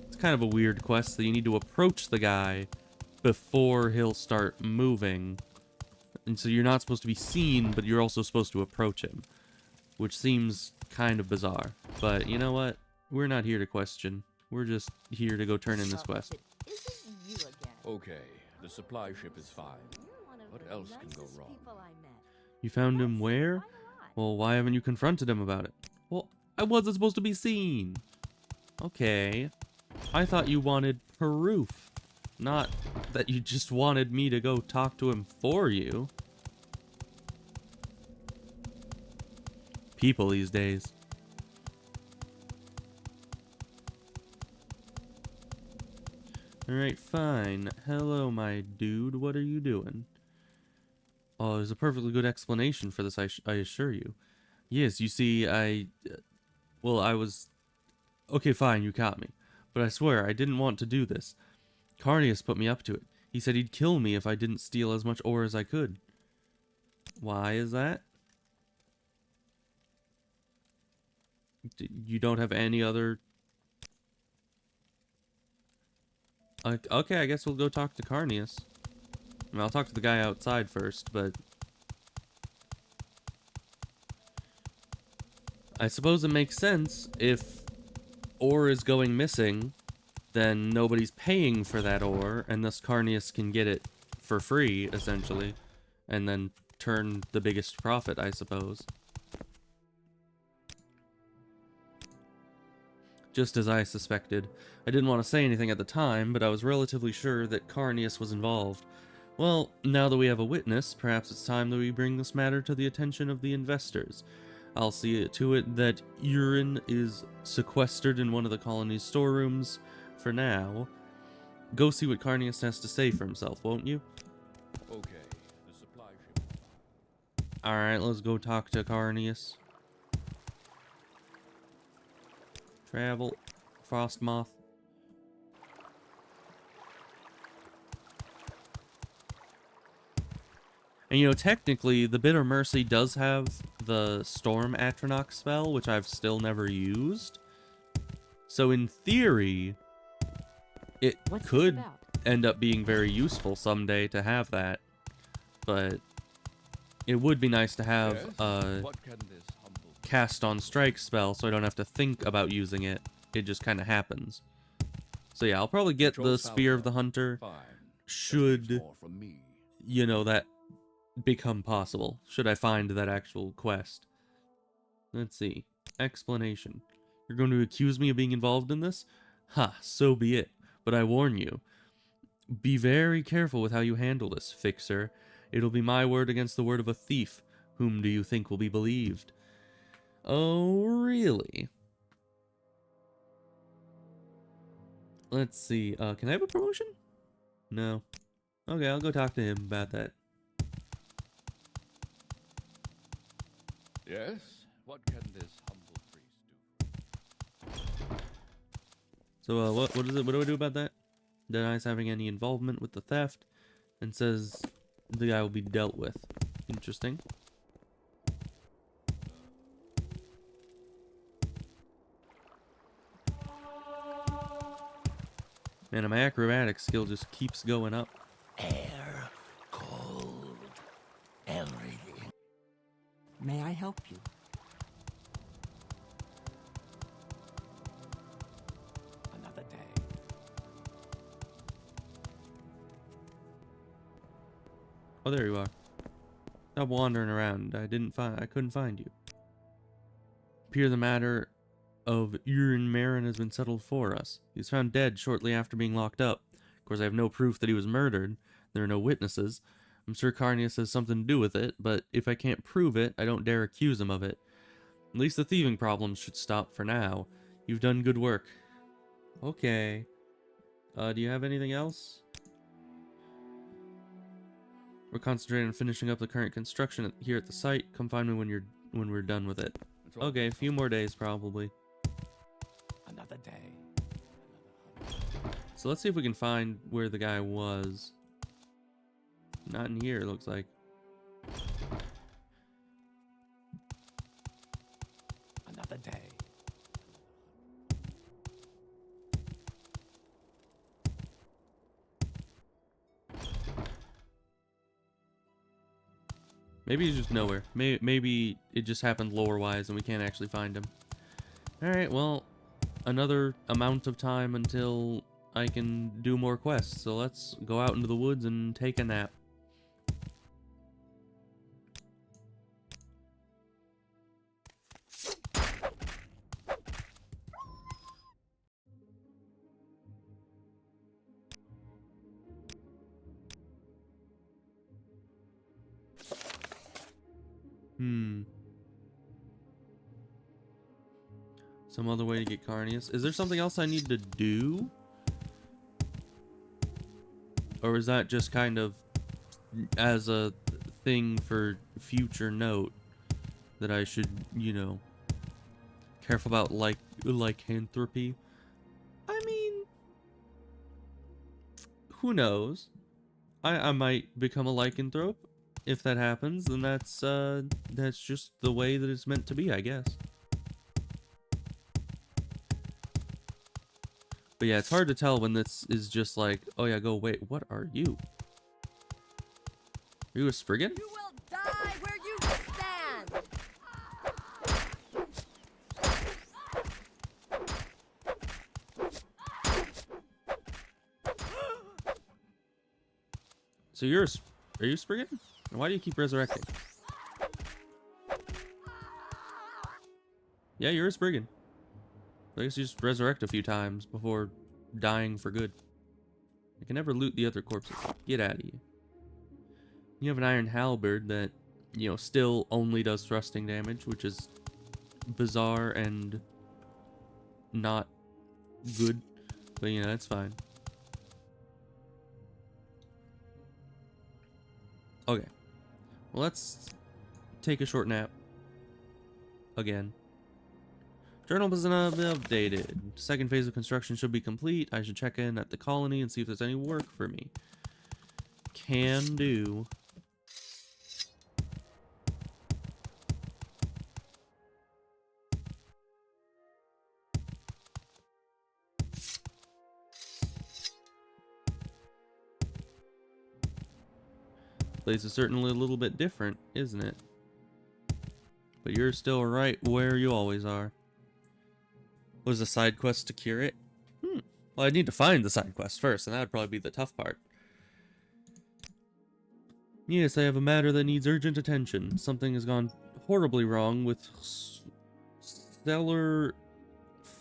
Speaker 1: It's kind of a weird quest that you need to approach the guy before he'll start moving. And so you're not supposed to be seen, but you're also supposed to approach him. Which seems kind of bizarre. But you know what? We're not here to question. We're just here to go turn in this quest.
Speaker 5: It isn't you again.
Speaker 2: Okay, the supply ship is fine.
Speaker 5: You're one of
Speaker 2: What
Speaker 5: the
Speaker 2: else can go
Speaker 5: nicest
Speaker 2: wrong?
Speaker 5: people I met.
Speaker 1: You found him
Speaker 5: That's
Speaker 1: where?
Speaker 5: quite a lot.
Speaker 1: Well, why haven't you confronted him about it? Well, I wasn't supposed to be seen. Okay. I thought you wanted proof. Not that you just wanted me to go talk to him for you. People these days. Alright, fine. Hello, my dude. What are you doing? Oh, there's a perfectly good explanation for this, I assure you. Yes, you see, well, I was... Okay, fine, you caught me. But I swear, I didn't want to do this. Carnius put me up to it. He said he'd kill me if I didn't steal as much ore as I could. Why is that? You don't have any other... okay, I guess we'll go talk to Carnius. I mean, I'll talk to the guy outside first, but... I suppose it makes sense. If ore is going missing, then nobody's paying for that ore, and thus Carnius can get it for free, essentially, and then turn the biggest profit, I suppose. Just as I suspected. I didn't want to say anything at the time, but I was relatively sure that Carnius was involved. Well, now that we have a witness, perhaps it's time that we bring this matter to the attention of the investors. I'll see to it that urine is sequestered in one of the colony's storerooms for now. Go see what Carnius has to say for himself, won't you?
Speaker 2: Okay, the supply ship.
Speaker 1: Alright, let's go talk to Carnius. Travel. Frostmoth. And you know, technically, the Bitter Mercy does have the Storm Atronach spell, which I've still never used. So in theory, it could end up being very useful someday to have that. But it would be nice to have a cast on strike spell so I don't have to think about using it. It just kind of happens. So yeah, I'll probably get the Spear of the Hunter. Should, you know, that become possible. Should I find that actual quest. Let's see. Explanation. You're going to accuse me of being involved in this? Ha, so be it. But I warn you. Be very careful with how you handle this, Fixer. It'll be my word against the word of a thief. Whom do you think will be believed? Oh, really? Let's see. Can I have a promotion? No. Okay, I'll go talk to him about that.
Speaker 2: Yes? What can this humble priest do?
Speaker 1: So, what is it? What do I do about that? Denies having any involvement with the theft, and says the guy will be dealt with. Interesting. Man, my acrobatic skill just keeps going up.
Speaker 3: Air, cold, everything.
Speaker 4: May I help you?
Speaker 2: Another day.
Speaker 1: Oh, there you are. Stop wandering around. I couldn't find you. Appear the matter of Urin Marin has been settled for us. He was found dead shortly after being locked up. Of course, I have no proof that he was murdered. There are no witnesses. I'm sure Carnius has something to do with it, but if I can't prove it, I don't dare accuse him of it. At least the thieving problems should stop for now. You've done good work. Okay. Do you have anything else? We're concentrating on finishing up the current construction here at the site. Come find me when we're done with it. Okay, a few more days probably.
Speaker 2: Another day.
Speaker 1: So let's see if we can find where the guy was. Not in here, it looks like.
Speaker 2: Another day.
Speaker 1: Maybe he's just nowhere. Maybe it just happened lore-wise and we can't actually find him. Alright, well, another amount of time until I can do more quests. So let's go out into the woods and take a nap. Some other way to get Carnius. Is there something else I need to do? Or is that just kind of as a thing for future note that I should, you know, careful about lycanthropy? I mean, who knows? I might become a lycanthrope. If that happens, then that's just the way that it's meant to be, I guess. But yeah, it's hard to tell when this is just like, oh yeah, go away. What are you? Are you a Spriggan?
Speaker 4: You will die where you stand!
Speaker 1: So you're a, are you a Spriggan? And why do you keep resurrecting? Yeah, you're a Spriggan. I guess you just resurrect a few times before dying for good. I can never loot the other corpses. Get out of here. You have an iron halberd that, you know, still only does thrusting damage, which is bizarre and not good. But, you know, that's fine. Okay. Well, let's take a short nap. Again. Journal has been updated. Second phase of construction should be complete. I should check in at the colony and see if there's any work for me. Can do. Place is certainly a little bit different, isn't it? But you're still right where you always are. Was a side quest to cure it? Well, I'd need to find the side quest first, and that would probably be the tough part. Yes, I have a matter that needs urgent attention. Something has gone horribly wrong with Stellar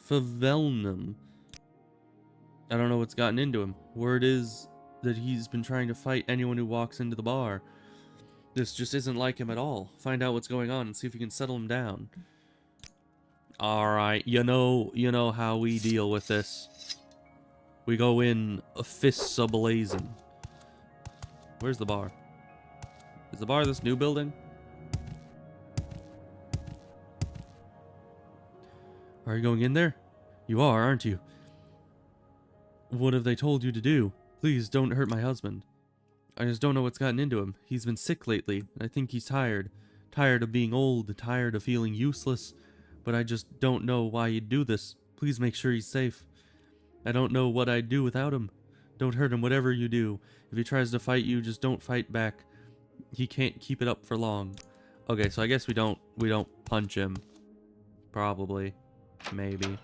Speaker 1: Favelnum. I don't know what's gotten into him. Word is that he's been trying to fight anyone who walks into the bar. This just isn't like him at all. Find out what's going on and see if you can settle him down. Alright, you know how we deal with this. We go in fists a-blazing. Where's the bar? Is the bar this new building? Are you going in there? You are, aren't you? What have they told you to do? Please don't hurt my husband. I just don't know what's gotten into him. He's been sick lately, and I think he's tired. Tired of being old, tired of feeling useless. But I just don't know why you'd do this. Please make sure he's safe. I don't know what I'd do without him. Don't hurt him, whatever you do. If he tries to fight you, just don't fight back. He can't keep it up for long. Okay, so I guess we don't punch him. Probably. Maybe.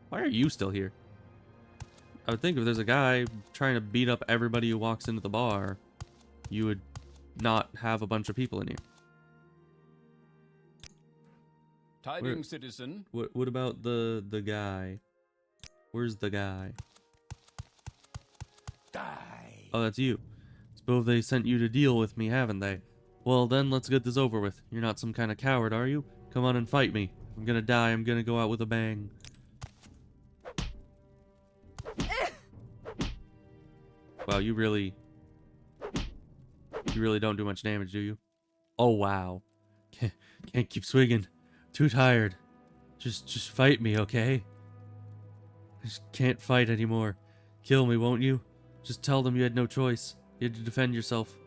Speaker 1: Why are you still here? I would think if there's a guy trying to beat up everybody who walks into the bar, you would not have a bunch of people in here.
Speaker 2: Tidings, citizen.
Speaker 1: What about the guy? Where's the guy?
Speaker 3: Die.
Speaker 1: Oh, that's you. Suppose they sent you to deal with me, haven't they? Well then, let's get this over with. You're not some kind of coward, are you? Come on and fight me. I'm gonna die, I'm gonna go out with a bang. Wow, you really don't do much damage, do you? Oh wow. Can't keep swinging. Too tired. Just fight me, okay? I just can't fight anymore. Kill me, won't you? Just tell them you had no choice. You had to defend yourself.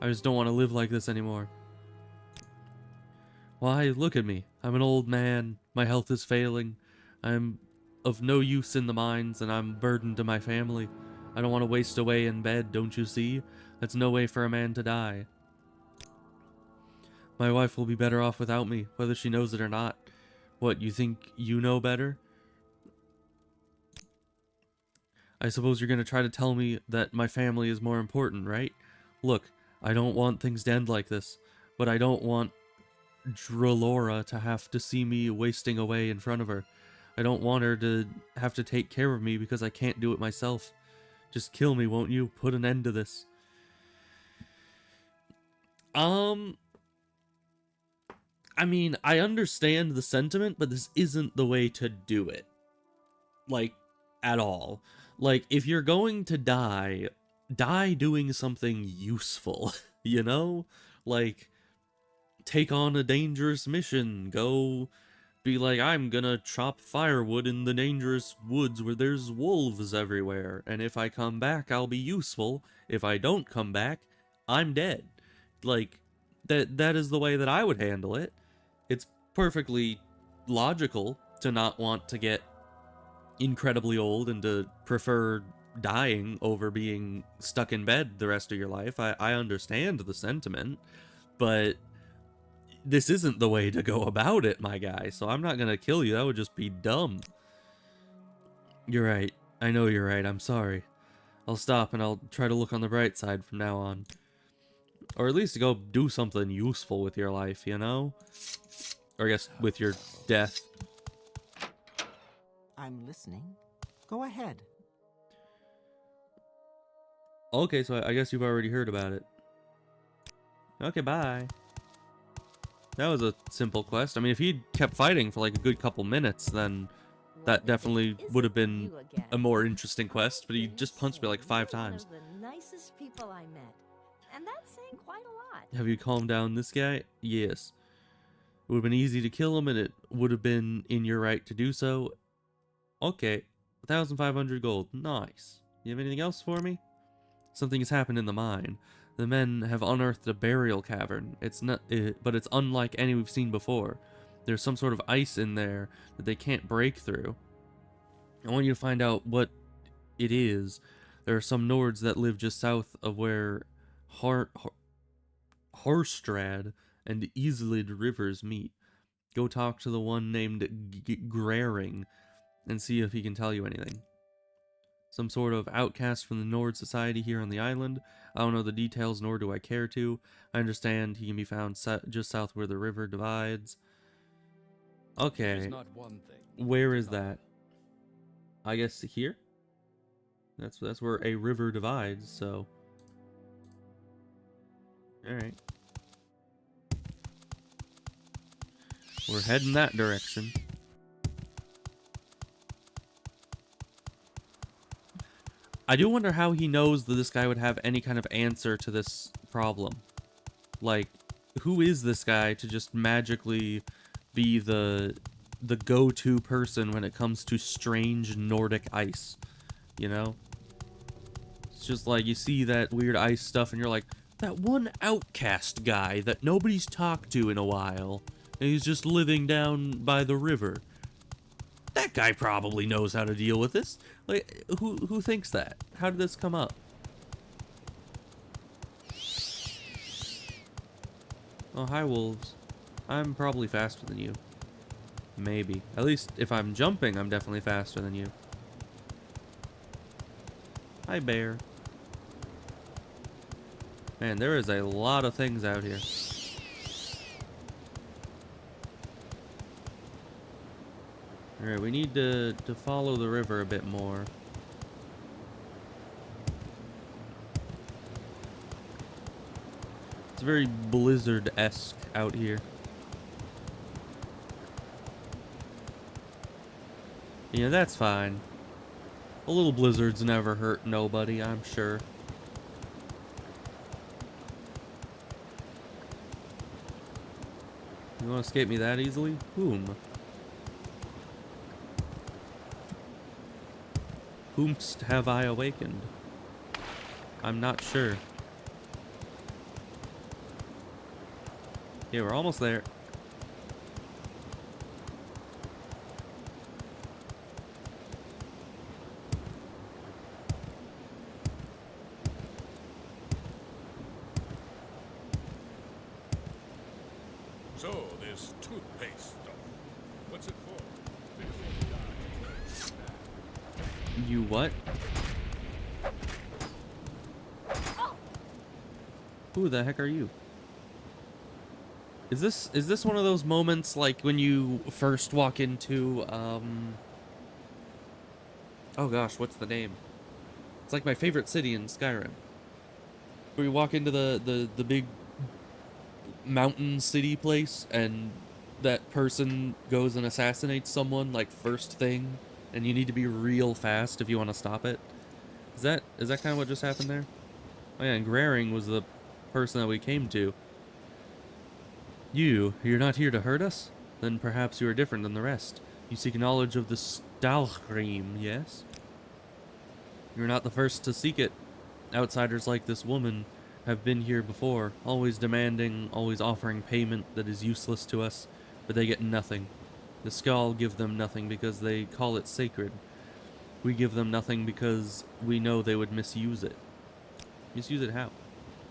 Speaker 1: I just don't want to live like this anymore. Why, look at me. I'm an old man. My health is failing. I'm of no use in the mines, and I'm a burden to my family. I don't want to waste away in bed, don't you see? That's no way for a man to die. My wife will be better off without me, whether she knows it or not. What, you think you know better? I suppose you're gonna try to tell me that my family is more important, right? Look, I don't want things to end like this, but I don't want Dralora to have to see me wasting away in front of her. I don't want her to have to take care of me because I can't do it myself. Just kill me, won't you? Put an end to this. I mean, I understand the sentiment, but this isn't the way to do it. Like, at all. Like, if you're going to die, die doing something useful, you know? Like, take on a dangerous mission, go be like, I'm gonna chop firewood in the dangerous woods where there's wolves everywhere, and if I come back, I'll be useful. If I don't come back, I'm dead. Like, that is the way that I would handle it. It's perfectly logical to not want to get incredibly old and to prefer dying over being stuck in bed the rest of your life. I understand the sentiment, but this isn't the way to go about it, my guy. So I'm not gonna kill you. That would just be dumb. You're right. I know you're right. I'm sorry. I'll stop and I'll try to look on the bright side from now on. Or at least go do something useful with your life, you know? Or I guess with your death.
Speaker 6: I'm listening. Go ahead.
Speaker 1: Okay, so I guess you've already heard about it. Okay, bye. That was a simple quest. I mean, if he'd kept fighting for like a good couple minutes, then that definitely would have been a more interesting quest, but he just punched me like 5 times.
Speaker 5: One of the nicest people I met. And that's saying quite a lot.
Speaker 1: Have you calmed down this guy? Yes. It would have been easy to kill him, and it would have been in your right to do so. Okay. 1,500 gold. Nice. You have anything else for me? Something has happened in the mine. The men have unearthed a burial cavern. But it's unlike any we've seen before. There's some sort of ice in there that they can't break through. I want you to find out what it is. There are some Nords that live just south of where Harstrad and Islid rivers meet. Go talk to the one named Graring and see if he can tell you anything. Some sort of outcast from the Nord society here on the island. I don't know the details, nor do I care to. I understand he can be found just south where the river divides. Okay, where is that? I guess here? That's where a river divides, so... Alright. We're heading that direction. I do wonder how he knows that this guy would have any kind of answer to this problem. Like, who is this guy to just magically be the go-to person when it comes to strange Nordic ice? You know? It's just like, you see that weird ice stuff and you're like, that one outcast guy that nobody's talked to in a while, and he's just living down by the river. That guy probably knows how to deal with this. Like, who thinks that? How did this come up? Oh, hi, wolves. I'm probably faster than you. Maybe. At least, if I'm jumping, I'm definitely faster than you. Hi, bear. Man, there is a lot of things out here. Alright, we need to follow the river a bit more. It's very Blizzard-esque out here. Yeah, that's fine. A little blizzards never hurt nobody, I'm sure. You want to escape me that easily? Whom? Whomst have I awakened? I'm not sure. Yeah, we're almost there.
Speaker 3: So, this toothpaste stuff, what's it for?
Speaker 1: You what? Who the heck are you? Is this one of those moments like when you first walk into oh gosh, what's the name? It's like my favorite city in Skyrim. Where you walk into the big mountain city place and that person goes and assassinates someone like first thing, and you need to be real fast if you want to stop it. Is that kind of what just happened there? Oh yeah, and Graring was the person that we came to. You're not here to hurt us? Then perhaps you are different than the rest. You seek knowledge of the Stalhrim, yes? You're not the first to seek it. Outsiders like this woman have been here before, always demanding, always offering payment that is useless to us, but they get nothing. The Skull give them nothing because they call it sacred. We give them nothing because we know they would misuse it. Misuse it how?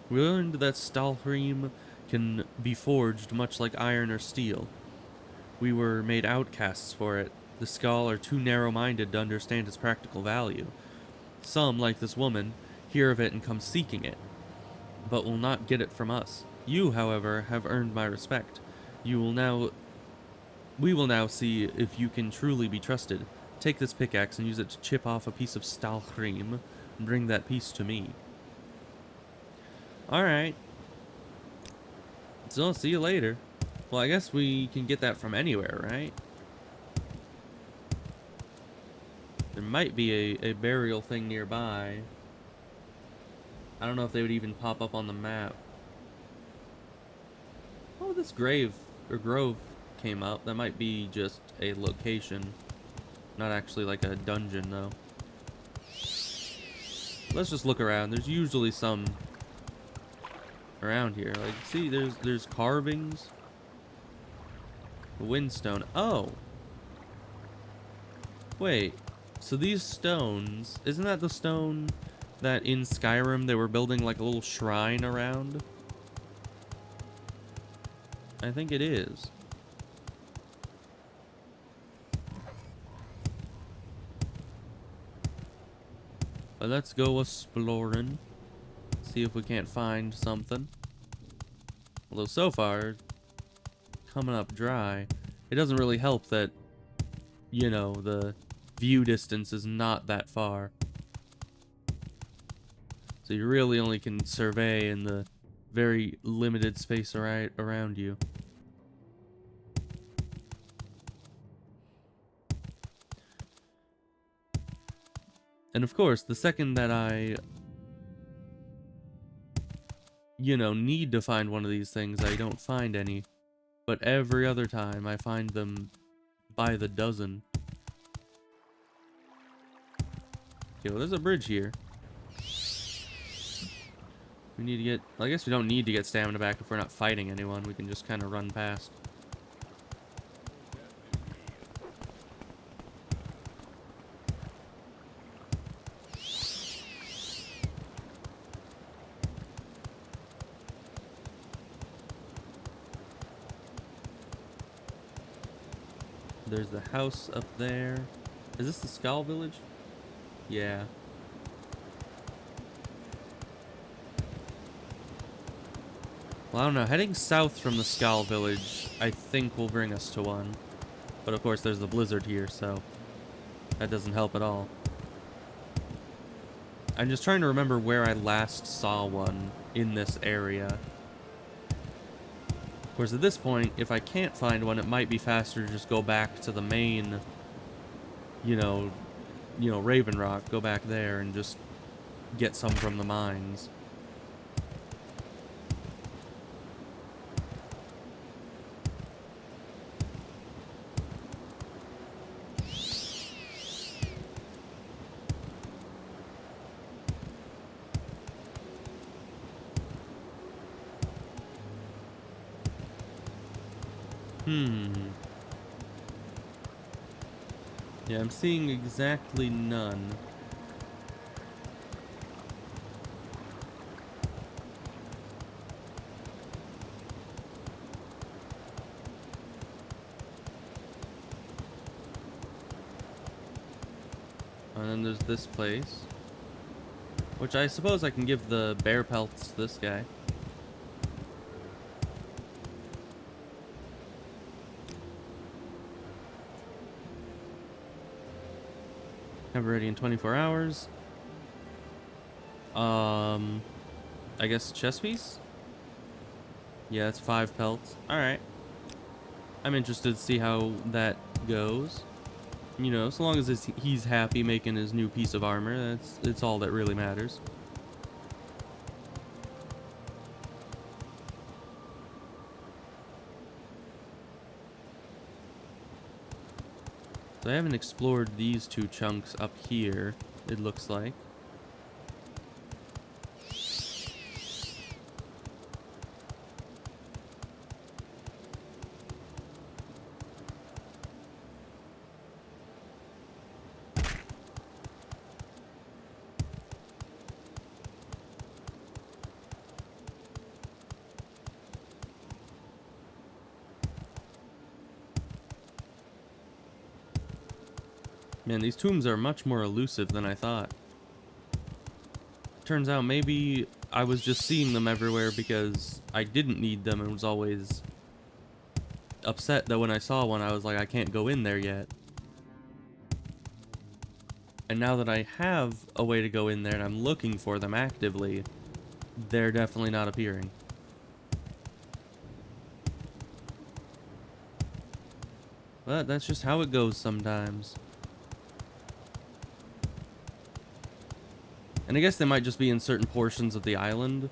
Speaker 1: We learned that Stalhrim can be forged much like iron or steel. We were made outcasts for it. The Skull are too narrow-minded to understand its practical value. Some, like this woman, hear of it and come seeking it, but will not get it from us. You, however, have earned my respect. We will now see if you can truly be trusted. Take this pickaxe and use it to chip off a piece of Stalhrim and bring that piece to me. Alright. So, see you later. Well, I guess we can get that from anywhere, right? There might be a burial thing nearby. I don't know if they would even pop up on the map. Oh, this grave or grove came up. That might be just a location. Not actually like a dungeon, though. Let's just look around. There's usually some around here. Like, see, there's carvings. The windstone. Oh. Wait. So these stones, isn't that the stone that in Skyrim they were building like a little shrine around? I think it is. But let's go exploring. See if we can't find something. Although so far, coming up dry. It doesn't really help that, you know, the view distance is not that far. So you really only can survey in the very limited space around you. And of course, the second that I, you know, need to find one of these things, I don't find any. But every other time, I find them by the dozen. Okay, well, there's a bridge here. We need to get... I guess we don't need to get stamina back if we're not fighting anyone. We can just kind of run past. There's the house up there. Is this the Skull Village? Yeah. Well, I don't know. Heading south from the Skull Village, I think will bring us to one. But of course, there's the blizzard here, so that doesn't help at all. I'm just trying to remember where I last saw one in this area. Of course, at this point, if I can't find one, it might be faster to just go back to the main, you know, Raven Rock, go back there and just get some from the mines. Yeah, I'm seeing exactly none. And then there's this place, which I suppose I can give the bear pelts to this guy. Have it ready in 24 hours. I guess chest piece? Yeah, it's 5 pelts. Alright. I'm interested to see how that goes. You know, so long as he's happy making his new piece of armor, it's all that really matters. So I haven't explored these 2 chunks up here, it looks like. Man, these tombs are much more elusive than I thought. Turns out maybe I was just seeing them everywhere because I didn't need them and was always upset that when I saw one, I was like, I can't go in there yet. And now that I have a way to go in there and I'm looking for them actively, they're definitely not appearing. But that's just how it goes sometimes. And I guess they might just be in certain portions of the island.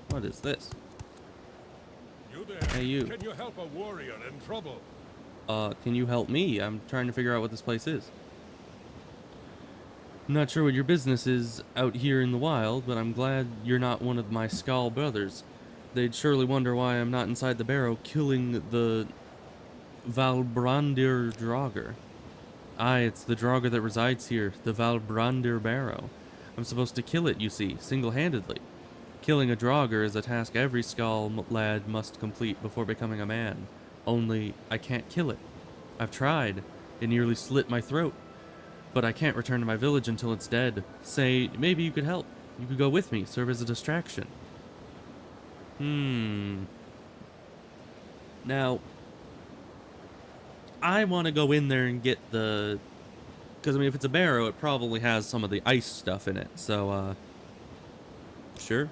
Speaker 1: What is this?
Speaker 3: You there?
Speaker 1: Hey, you.
Speaker 3: Can you help a warrior in trouble?
Speaker 1: Can you help me? I'm trying to figure out what this place is. I'm not sure what your business is out here in the wild, but I'm glad you're not one of my Skull brothers. They'd surely wonder why I'm not inside the barrow killing the Valbrandir Draugr. Aye, it's the Draugr that resides here, the Valbrandir Barrow. I'm supposed to kill it, you see, single-handedly. Killing a Draugr is a task every Skull lad must complete before becoming a man. Only, I can't kill it. I've tried. It nearly slit my throat. But I can't return to my village until it's dead. Say, maybe you could help. You could go with me, serve as a distraction. Now, I want to go in there and get the... Because, I mean, if it's a barrow, it probably has some of the ice stuff in it. So, sure.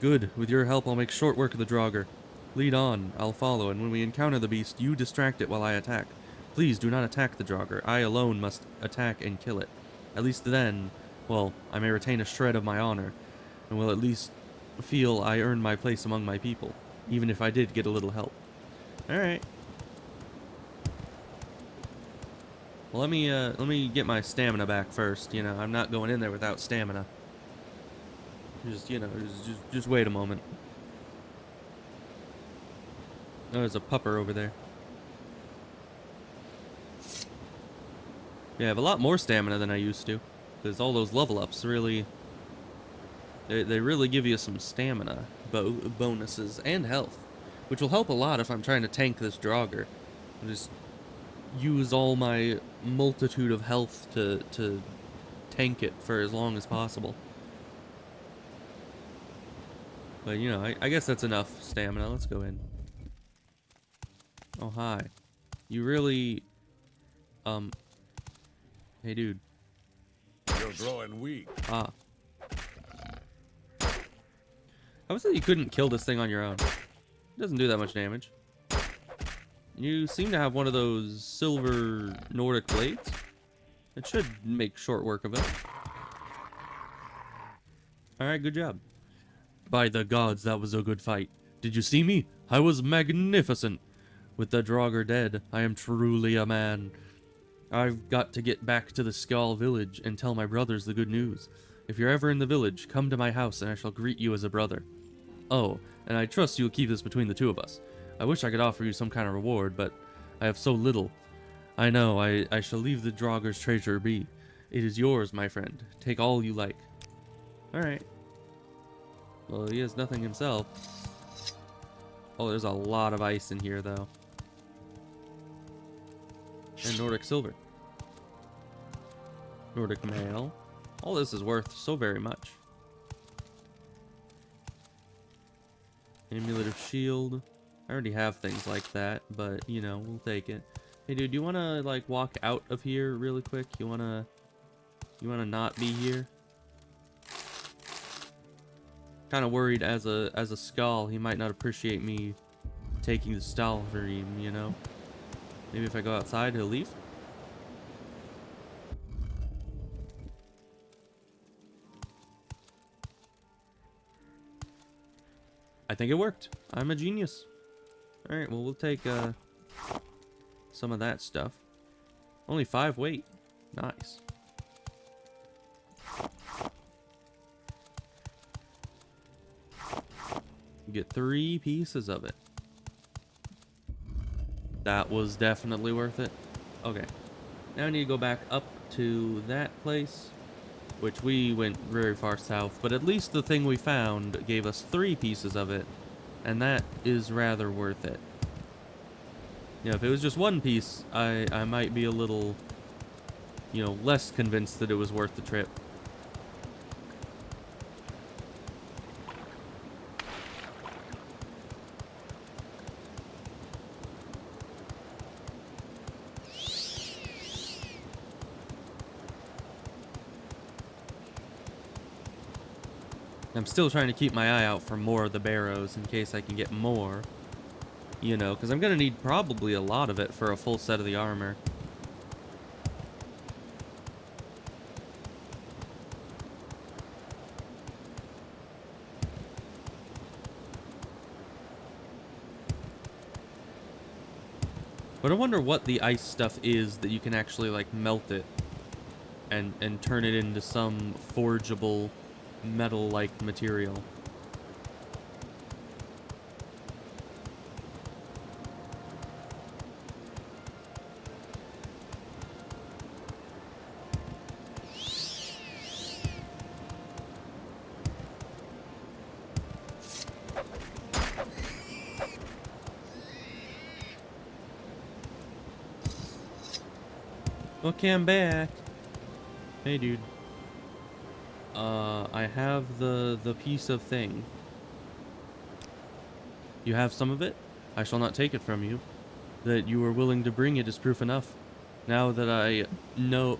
Speaker 1: Good. With your help, I'll make short work of the Draugr. Lead on. I'll follow, and when we encounter the beast, you distract it while I attack. Please do not attack the Draugr. I alone must attack and kill it. At least then, well, I may retain a shred of my honor, and will at least feel I earned my place among my people, even if I did get a little help. Alright. Well, let me get my stamina back first. You know, I'm not going in there without stamina. Just, you know, just wait a moment. Oh, there's a pupper over there. Yeah, I have a lot more stamina than I used to. Because all those level ups really... They really give you some stamina bonuses and health. Which will help a lot if I'm trying to tank this Draugr. Just use all my multitude of health to tank it for as long as possible. But, you know, I guess that's enough stamina. Let's go in. Oh, hi. You really... Hey, dude.
Speaker 3: You're growing weak.
Speaker 1: Ah. How was it you couldn't kill this thing on your own? It doesn't do that much damage. You seem to have one of those silver Nordic blades. It should make short work of it. Alright, good job. By the gods, that was a good fight. Did you see me? I was magnificent. With the Draugr dead, I am truly a man. I've got to get back to the Skull village and tell my brothers the good news. If you're ever in the village, come to my house and I shall greet you as a brother. Oh, and I trust you'll keep this between the two of us. I wish I could offer you some kind of reward, but I have so little. I know, I shall leave the Draugr's treasure be. It is yours, my friend. Take all you like. Alright. Well, he has nothing himself. Oh, there's a lot of ice in here, though. And Nordic silver. Nordic mail. All this is worth so very much. Amulet of shield. I already have things like that, but, you know, we'll take it. Hey, dude, you wanna, like, walk out of here really quick? You wanna not be here? Kind of worried as a Skull, he might not appreciate me taking the stall for him, you know? Maybe if I go outside, he'll leave? I think it worked. I'm a genius. Alright, well, we'll take some of that stuff. Only 5 weight. Nice. You get 3 pieces of it. That was definitely worth it. Okay. Now I need to go back up to that place, which we went very far south, but at least the thing we found gave us 3 pieces of it, and that is rather worth it. You know, if it was just one piece, I might be a little, you know, less convinced that it was worth the trip. I'm still trying to keep my eye out for more of the barrows in case I can get more. You know, because I'm going to need probably a lot of it for a full set of the armor. But I wonder what the ice stuff is that you can actually, like, melt it and turn it into some forgeable metal-like material. Okay, I'm back. Hey, dude. I have the piece of thing. You have some of it? I shall not take it from you. That you were willing to bring it is proof enough. Now that I know...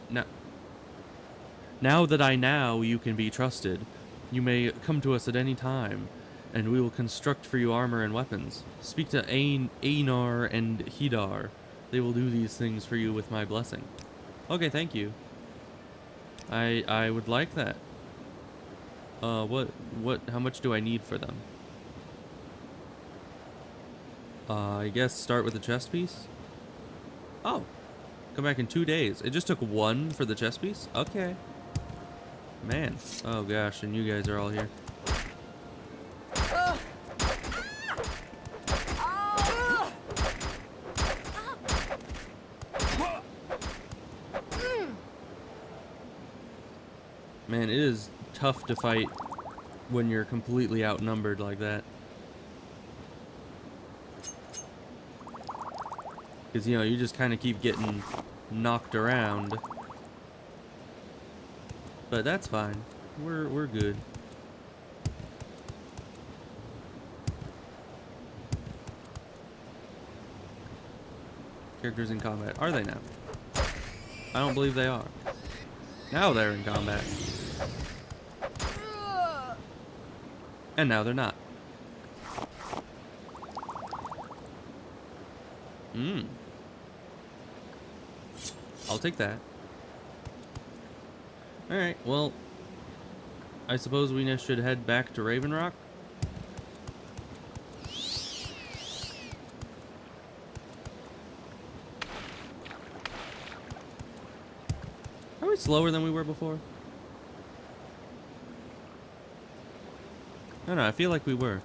Speaker 1: Now that I know you can be trusted, you may come to us at any time, and we will construct for you armor and weapons. Speak to Einar and Hidar. They will do these things for you with my blessing. Okay, thank you. I would like that. How much do I need for them? I guess start with the chest piece? Oh, come back in 2 days. It just took 1 for the chest piece? Okay. Man. Oh gosh, and you guys are all here. Man, it is tough to fight when you're completely outnumbered like that. Because, you know, you just kind of keep getting knocked around. But that's fine. We're good. Characters in combat. Are they now? I don't believe they are. Now they're in combat. And now they're not. I'll take that. Alright, well, I suppose we should head back to Raven Rock. Are we slower than we were before? I don't know, I feel like we were.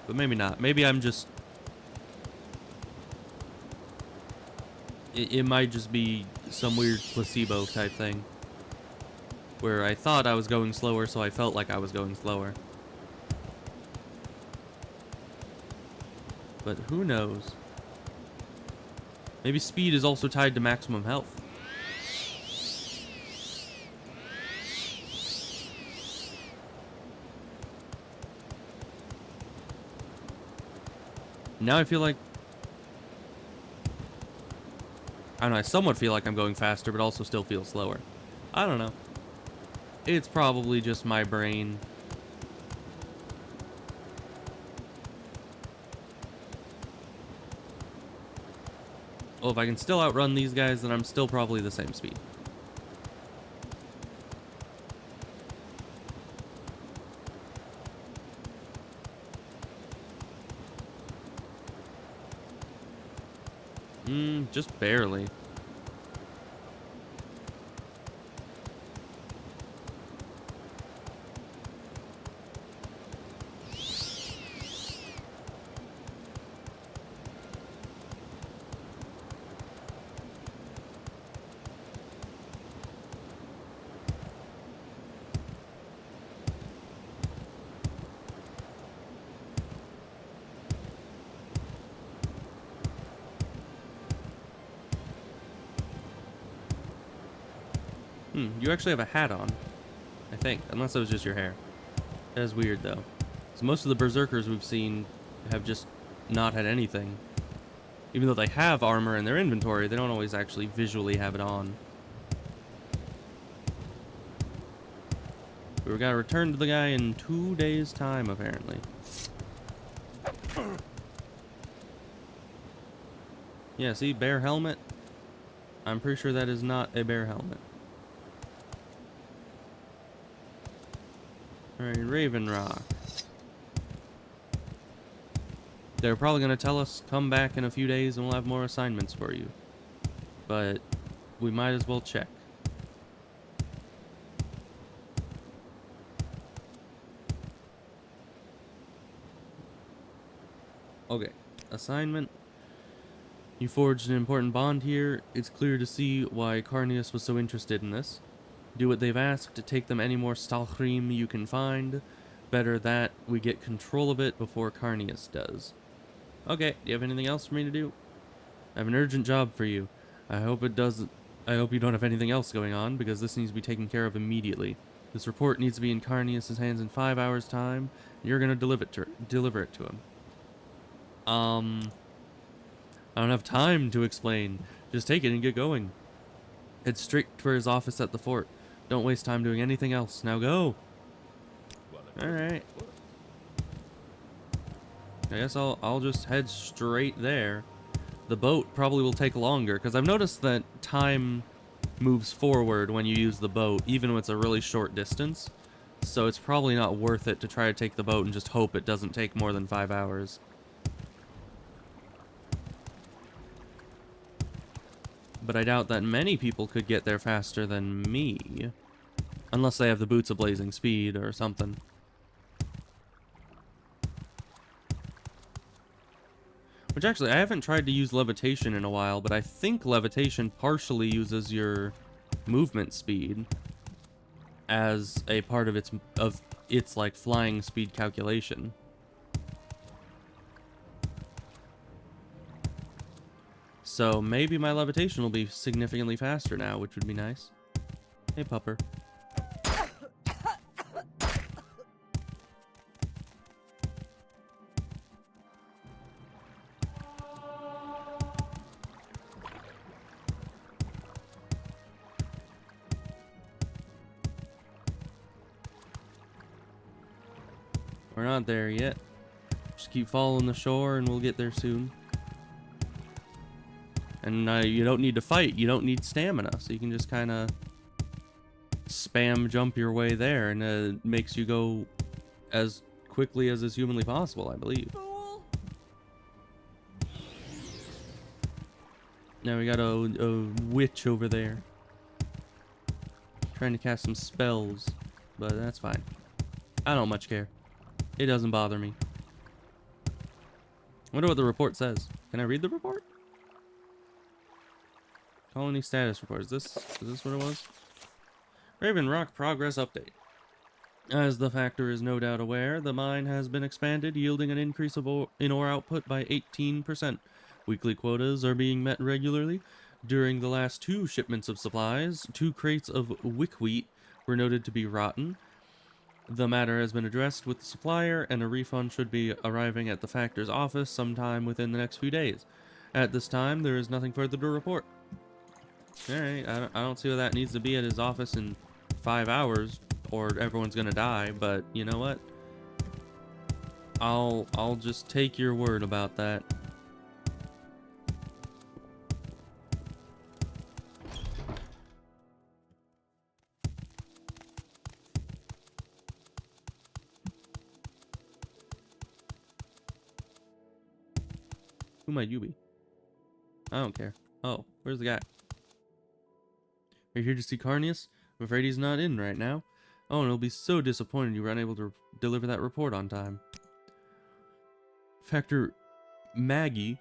Speaker 1: But maybe not. Maybe I'm just... It might just be some weird placebo type thing. Where I thought I was going slower, so I felt like I was going slower. But who knows? Maybe speed is also tied to maximum health. Now I feel like... I don't know, I somewhat feel like I'm going faster, but also still feel slower. I don't know. It's probably just my brain. Well, if I can still outrun these guys, then I'm still probably the same speed. Just barely. You actually have a hat on, I think, unless it was just your hair. That is weird, though. So most of the berserkers we've seen have just not had anything. Even though they have armor in their inventory, they don't always actually visually have it on. We've got to return to the guy in 2 days' time, apparently. Yeah, see, bear helmet. I'm pretty sure that is not a bear helmet. Alright, Raven Rock. They're probably going to tell us, come back in a few days and we'll have more assignments for you. But we might as well check. Okay, assignment. You forged an important bond here. It's clear to see why Carnius was so interested in this. Do what they've asked to take them any more Stalhrim you can find. Better that we get control of it before Carnius does. Okay, do you have anything else for me to do? I have an urgent job for you. I hope you don't have anything else going on, because this needs to be taken care of immediately. This report needs to be in Carnius' hands in 5 hours' time. You're gonna deliver it to him. I don't have time to explain. Just take it and get going. Head straight for his office at the fort. Don't waste time doing anything else. Now go. Alright. I guess I'll just head straight there. The boat probably will take longer, because I've noticed that time moves forward when you use the boat, even when it's a really short distance. So it's probably not worth it to try to take the boat and just hope it doesn't take more than 5 hours. But I doubt that many people could get there faster than me. Unless they have the boots of blazing speed or something. Which actually, I haven't tried to use levitation in a while, but I think levitation partially uses your movement speed as a part of its like flying speed calculation. So maybe my levitation will be significantly faster now, which would be nice. Hey, pupper. We're not there yet. Just keep following the shore and we'll get there soon. And you don't need to fight. You don't need stamina. So you can just kind of spam jump your way there. And it makes you go as quickly as is humanly possible, I believe. Now we got a witch over there. Trying to cast some spells. But that's fine. I don't much care. It doesn't bother me. Wonder what the report says. Can I read the report? Colony status report. Is this what it was? Raven Rock progress update. As the factor is no doubt aware, the mine has been expanded, yielding an increase in ore output by 18%. Weekly quotas are being met regularly. During the last 2 shipments of supplies, 2 crates of wickwheat were noted to be rotten. The matter has been addressed with the supplier, and a refund should be arriving at the factor's office sometime within the next few days. At this time, there is nothing further to report. Alright, I don't see why that needs to be at his office in 5 hours, or everyone's gonna die, but you know what? I'll just take your word about that. Who might you be? I don't care. Oh, where's the guy? Are you here to see Carnius? I'm afraid he's not in right now. Oh, and he'll be so disappointed you were unable to deliver that report on time. Factor Maggie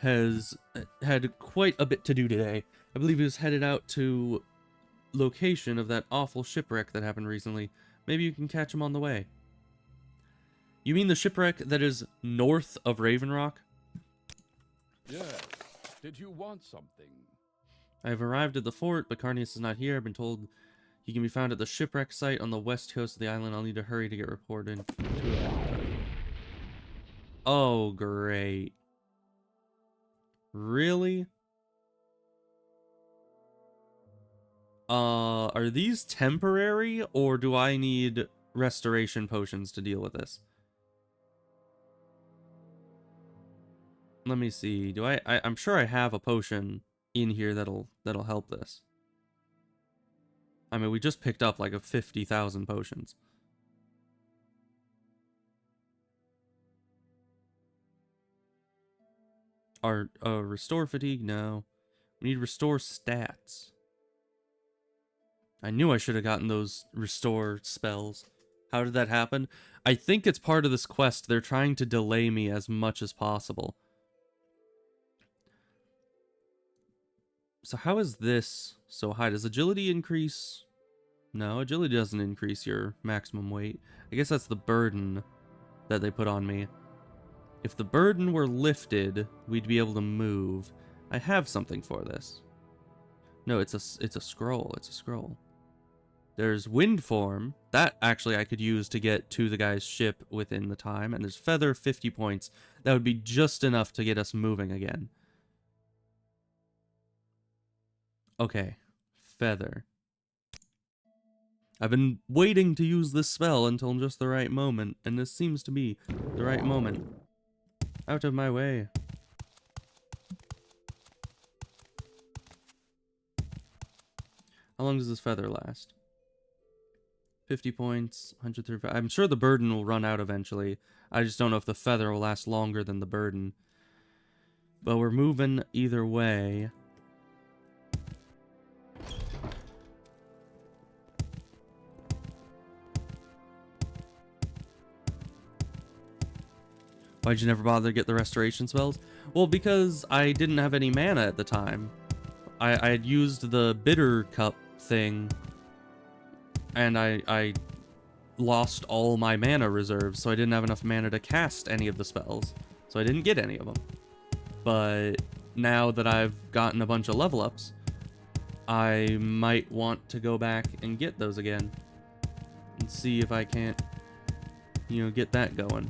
Speaker 1: has had quite a bit to do today. I believe he was headed out to location of that awful shipwreck that happened recently. Maybe you can catch him on the way. You mean the shipwreck that is north of Raven Rock?
Speaker 2: Yes. Did you want something?
Speaker 1: I have arrived at the fort, but Carnius is not here. I've been told He can be found at the shipwreck site on the west coast of the island. I'll need to hurry to get reported to it. Oh, great. Really? Are these temporary, or do I need restoration potions to deal with this? Let me see. Do I'm sure I have a potion in here that'll help this. I mean, we just picked up like 50,000 potions. Restore fatigue? No. We need restore stats. I knew I should have gotten those restore spells. How did that happen? I think it's part of this quest. They're trying to delay me as much as possible. So how is this so high? Does agility increase? No, agility doesn't increase your maximum weight. I guess that's the burden that they put on me. If the burden were lifted, we'd be able to move. I have something for this. No, it's a scroll. It's a scroll. There's wind form. That actually I could use to get to the guy's ship within the time. And there's feather, 50 points. That would be just enough to get us moving again. Okay, feather. I've been waiting to use this spell until just the right moment, and this seems to be the right moment. Out of my way. How long does this feather last? 50 points, 135. I'm sure the burden will run out eventually. I just don't know if the feather will last longer than the burden. But we're moving either way. Why'd you never bother to get the restoration spells? Well, because I didn't have any mana at the time. I had used the bitter cup thing, and I lost all my mana reserves, so I didn't have enough mana to cast any of the spells. So I didn't get any of them. But now that I've gotten a bunch of level ups, I might want to go back and get those again. And see if I can't, get that going.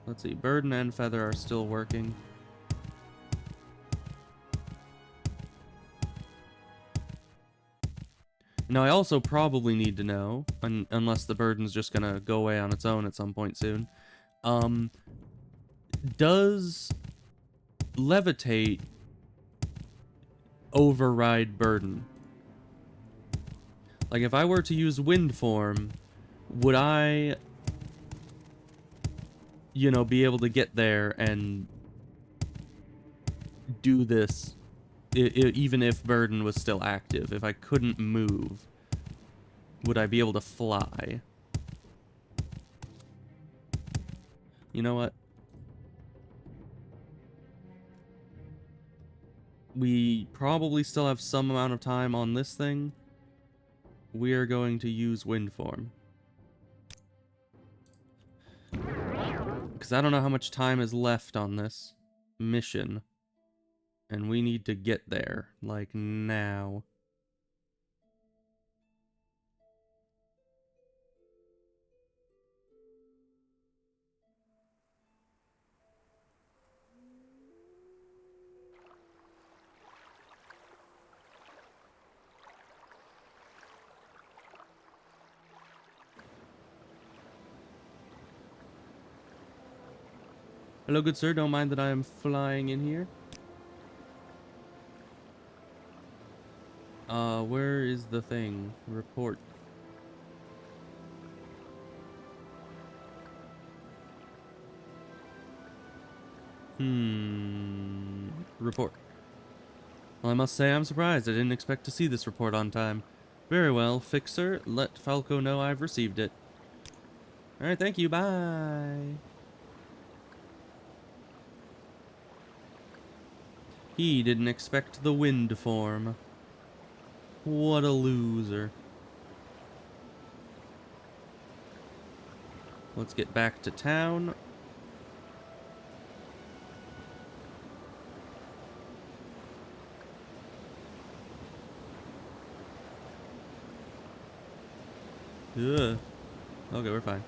Speaker 1: Let's see, burden and feather are still working. Now I also probably need to know, unless the burden's just gonna go away on its own at some point soon, does levitate override burden? Like if I were to use wind form, would I be able to get there and do this even if burden was still active? If I couldn't move, would I be able to fly? You know what? We probably still have some amount of time on this thing. We are going to use wind form. Because I don't know how much time is left on this mission. And we need to get there, like, now. Hello, good sir. Don't mind that I am flying in here. Where is the thing? Report. Report. Well, I must say I'm surprised. I didn't expect to see this report on time. Very well, Fixer. Let Falco know I've received it. Alright, thank you. Bye. He didn't expect the wind form. What a loser. Let's get back to town. Ugh. Okay, we're fine.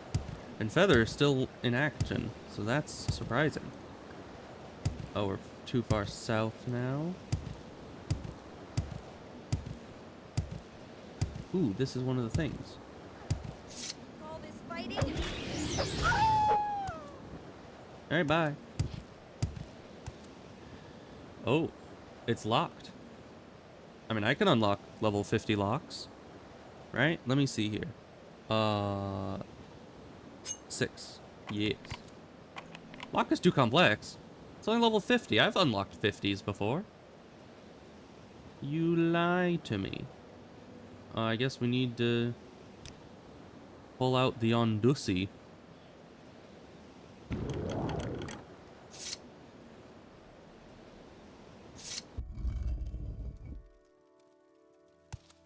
Speaker 1: And Feather is still in action, so that's surprising. Oh, we're too far south now. Ooh, this is one of the things.
Speaker 4: All this fighting?
Speaker 1: Alright, bye. Oh, it's locked. I mean, I can unlock level 50 locks. Right? Let me see here. 6. Yes. Lock is too complex. It's only level 50. I've unlocked 50s before. You lie to me. I guess we need to pull out the Ondusi.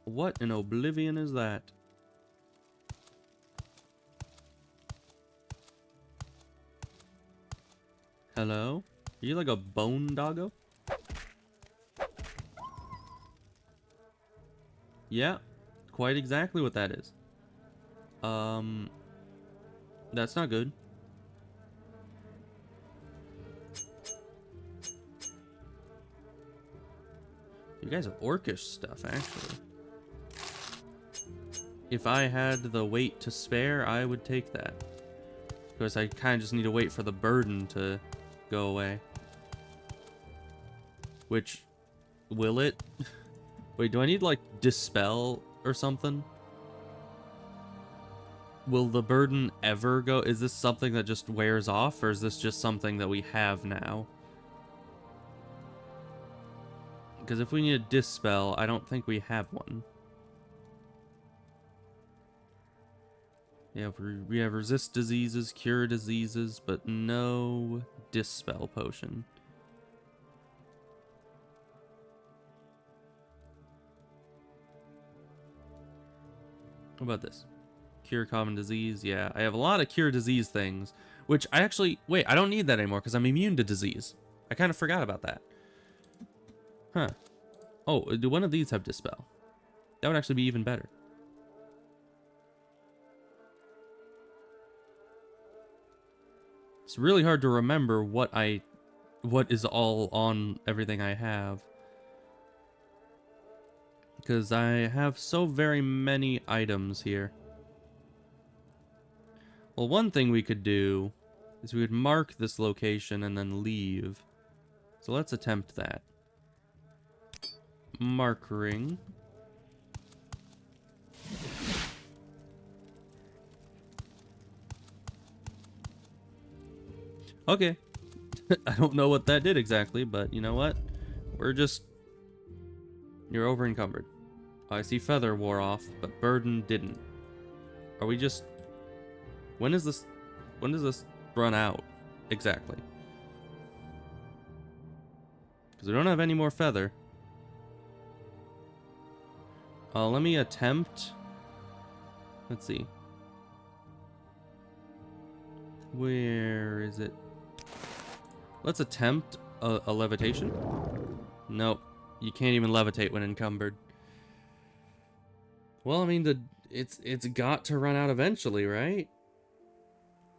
Speaker 1: What in oblivion is that? Hello? Are you like a bone doggo? Yeah, quite exactly what that is. That's not good. You guys have orcish stuff, actually. If I had the weight to spare, I would take that. Because I kind of just need to wait for the burden to go away. Which, will it? Wait, do I need, like, dispel or something? Will the burden ever go? Is this something that just wears off, or is this just something that we have now? Because if we need a dispel, I don't think we have one. Yeah, we have resist diseases, cure diseases, but no dispel potion. What about this? Cure common disease. Yeah, I have a lot of cure disease things, which I actually... Wait, I don't need that anymore because I'm immune to disease. I kind of forgot about that. Huh. Oh, do one of these have dispel? That would actually be even better. It's really hard to remember what is all on everything I have. Because I have so very many items here. Well, one thing we could do is we would mark this location and then leave. So let's attempt that. Markering. Okay. I don't know what that did exactly, but you know what? You're over encumbered. I see Feather wore off, but Burden didn't. Are we just... when does this run out exactly? Because we don't have any more Feather. Let me attempt... let's see. Where is it? Let's attempt a levitation. Nope. You can't even levitate when encumbered. Well, I mean, it's got to run out eventually, right?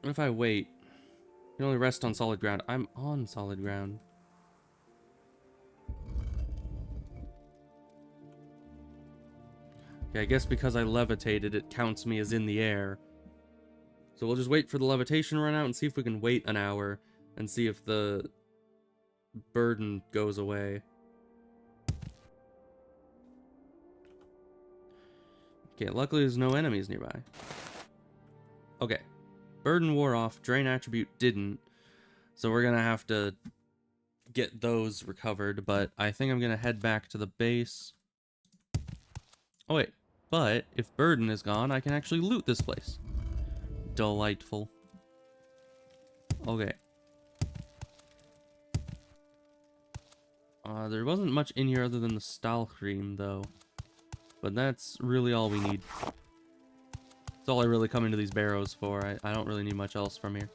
Speaker 1: What if I wait? You can only rest on solid ground. I'm on solid ground. Okay, I guess because I levitated, it counts me as in the air. So we'll just wait for the levitation to run out and see if we can wait an hour and see if the burden goes away. Okay, luckily there's no enemies nearby. Okay. Burden wore off, drain attribute didn't. So we're gonna have to get those recovered, but I think I'm gonna head back to the base. Oh wait, but if burden is gone, I can actually loot this place. Delightful. Okay. There wasn't much in here other than the Stahl cream, though. But that's really all we need. That's all I really come into these barrows for. I don't really need much else from here.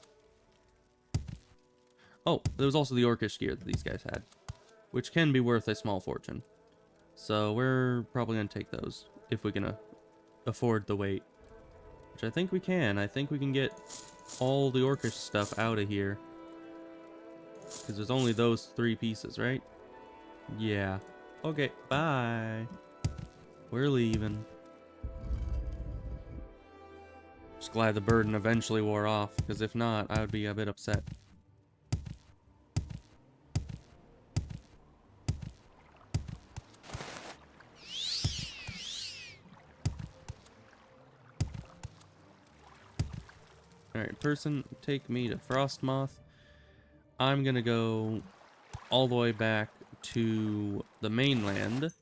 Speaker 1: Oh, there was also the orcish gear that these guys had, which can be worth a small fortune. So we're probably going to take those, if we can afford the wait. Which I think we can. I think we can get all the orcish stuff out of here. Because there's only those 3 pieces, right? Yeah. Okay, bye. We're leaving. Just glad the burden eventually wore off, because if not, I would be a bit upset. Alright, person, take me to Frostmoth. I'm gonna go all the way back to the mainland,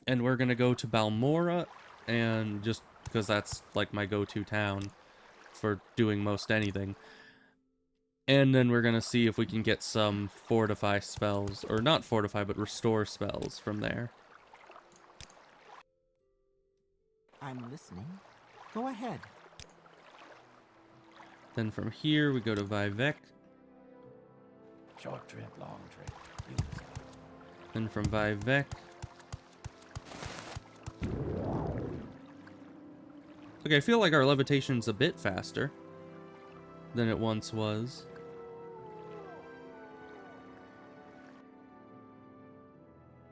Speaker 1: and we're gonna go to Balmora, and just because that's like my go-to town for doing most anything. And then we're gonna see if we can get some fortify spells, or not fortify, but restore spells from there.
Speaker 6: I'm listening. Go ahead.
Speaker 1: Then from here, we go to Vivek.
Speaker 2: Short trip, long trip. You decide.
Speaker 1: Then from Vivek. Okay, I feel like our levitation's a bit faster than it once was.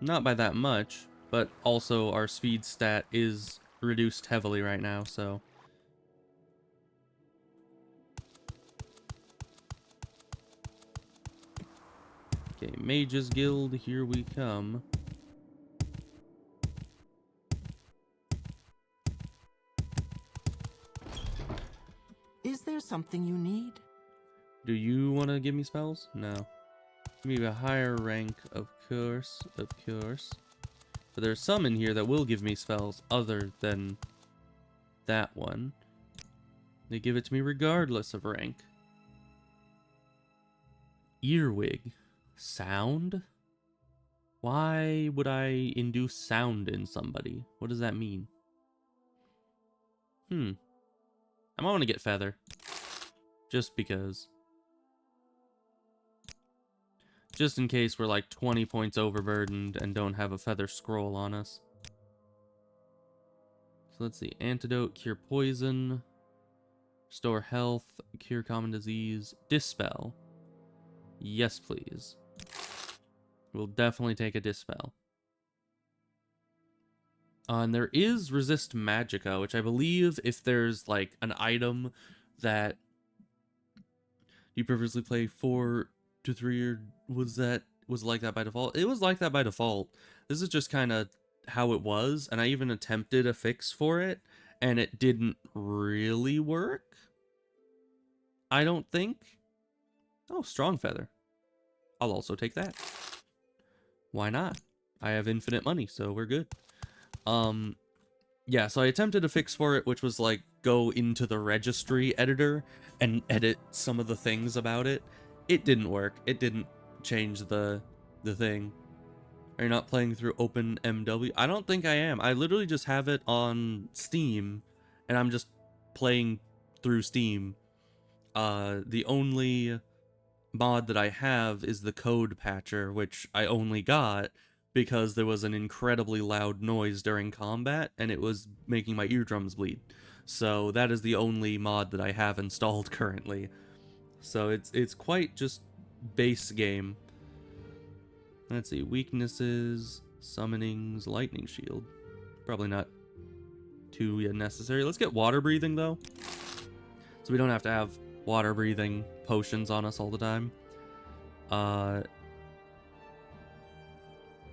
Speaker 1: Not by that much, but also our speed stat is reduced heavily right now, so... Okay, Mages Guild, here we come.
Speaker 6: Is there something you need?
Speaker 1: Do you want to give me spells? No. Give me a higher rank, of course, of course. But there's some in here that will give me spells other than that one. They give it to me regardless of rank. Earwig. Sound? Why would I induce sound in somebody? What does that mean? I might want to get Feather. Just because. Just in case we're like 20 points overburdened and don't have a Feather scroll on us. So let's see. Antidote, cure poison, restore health, cure common disease, dispel. Yes, please. We'll definitely take a dispel. And there is resist magicka, which I believe if there's like an item that you previously play 4 to 3, or was like that by default? It was like that by default. This is just kind of how it was, and I even attempted a fix for it, and it didn't really work. I don't think. Oh, strong feather. I'll also take that. Why not? I have infinite money, so we're good. Yeah, so I attempted a fix for it, which was like go into the registry editor and edit some of the things about it. It didn't work. It didn't change the thing. Are you not playing through OpenMW? I don't think I am. I literally just have it on Steam, and I'm just playing through Steam. The only mod that I have is the code patcher, which I only got because there was an incredibly loud noise during combat, and it was making my eardrums bleed. So that is the only mod that I have installed currently. So it's quite just base game. Let's see, weaknesses, summonings, lightning shield. Probably not too necessary. Let's get water breathing though, so we don't have to have water breathing potions on us all the time.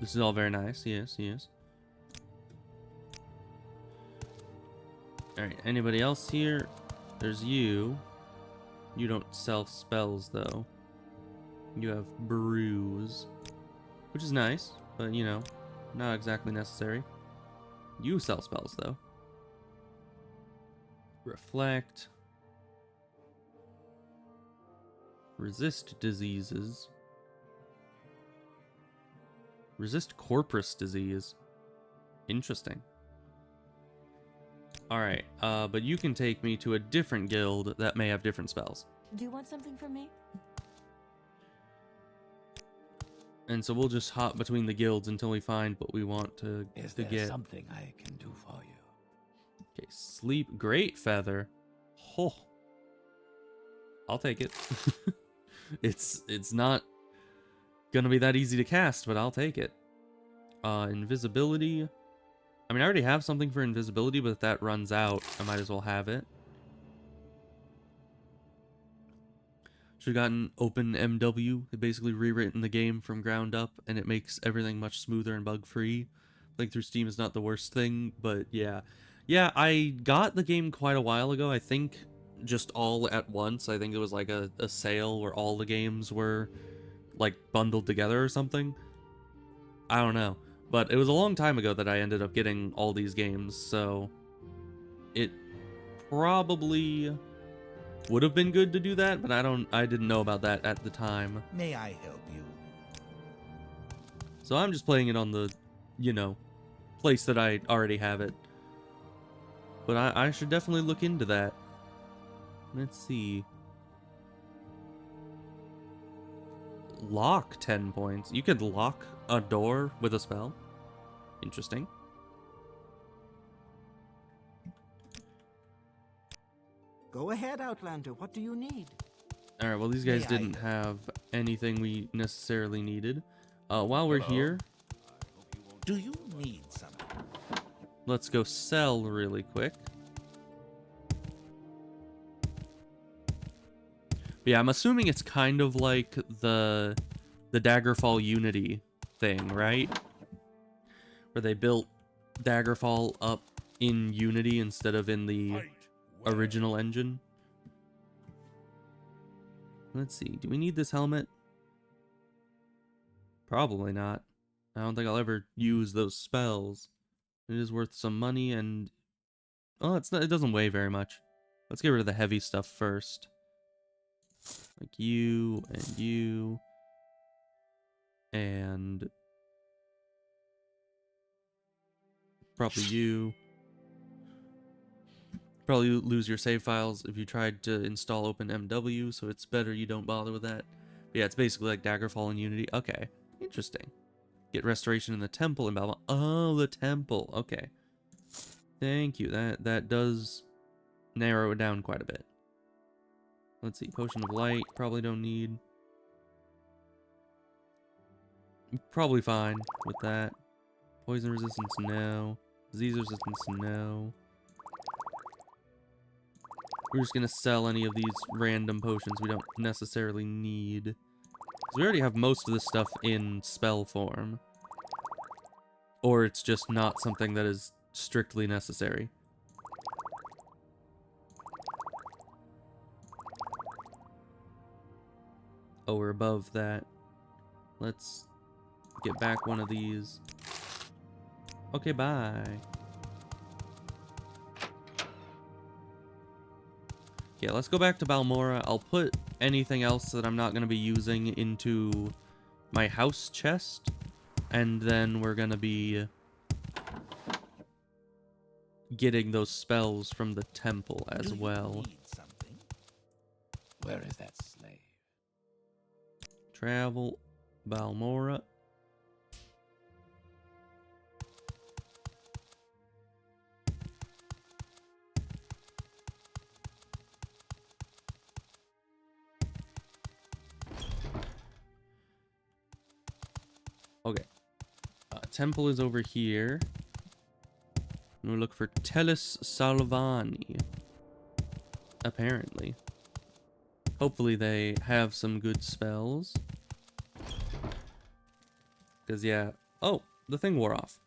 Speaker 1: This is all very nice. Yes, yes. Alright, anybody else here? There's you. You don't sell spells though. You have bruise, which is nice, but you know, not exactly necessary. You sell spells though. Reflect. Resist diseases. Resist corpus disease. Interesting. Alright, but you can take me to a different guild that may have different spells.
Speaker 5: Do you want something from me?
Speaker 1: And so we'll just hop between the guilds until we find what we want to
Speaker 2: Is there
Speaker 1: get.
Speaker 2: something I can do for you?
Speaker 1: Okay, sleep. Great feather. Oh. I'll take it. It's not gonna be that easy to cast, but I'll take it. Invisibility. I mean, I already have something for invisibility, but if that runs out, I might as well have it. Should have gotten open MW. It basically rewritten the game from ground up, and it makes everything much smoother and bug-free. Playing through Steam is not the worst thing, but yeah. Yeah, I got the game quite a while ago. I think just all at once. I think it was like a sale where all the games were like bundled together or something. I don't know. But it was a long time ago that I ended up getting all these games, so it probably would have been good to do that, but I didn't know about that at the time.
Speaker 6: May I help you?
Speaker 1: So I'm just playing it on the, place that I already have it. But I should definitely look into that. Let's see. Lock 10 points. You could lock a door with a spell. Interesting.
Speaker 6: Go ahead, Outlander. What do you need?
Speaker 1: Alright, well, these guys
Speaker 6: May I-
Speaker 1: didn't have anything we necessarily needed. While we're here,
Speaker 6: Do you need something?
Speaker 1: let's go sell really quick. But yeah, I'm assuming it's kind of like the Daggerfall Unity thing, right? Where they built Daggerfall up in Unity instead of in the original engine. Let's see. Do we need this helmet? Probably not. I don't think I'll ever use those spells. It is worth some money and... Oh, it's not, it doesn't weigh very much. Let's get rid of the heavy stuff first. Like you, and you. And... probably you. Probably lose your save files if you tried to install OpenMW, so it's better you don't bother with that. But yeah, it's basically like Daggerfall in Unity. Okay, interesting. Get restoration in the temple in Balmora. Oh, the temple. Okay. Thank you. That does narrow it down quite a bit. Let's see. Potion of Light. Probably don't need. Probably fine with that. Poison resistance, no. Disease resistance, no. We're just gonna sell any of these random potions we don't necessarily need. 'Cause we already have most of this stuff in spell form. Or it's just not something that is strictly necessary. Oh, we're above that. Let's get back one of these. Okay, bye. Yeah, let's go back to Balmora. I'll put anything else that I'm not going to be using into my house chest. And then we're going to be getting those spells from the temple as
Speaker 6: Do you
Speaker 1: well.
Speaker 6: need something?
Speaker 2: Where is that slave?
Speaker 1: Travel, Balmora. Okay. Temple is over here. And we'll look for Tellus Salvani. Apparently. Hopefully they have some good spells. Because, yeah. Oh, the thing wore off.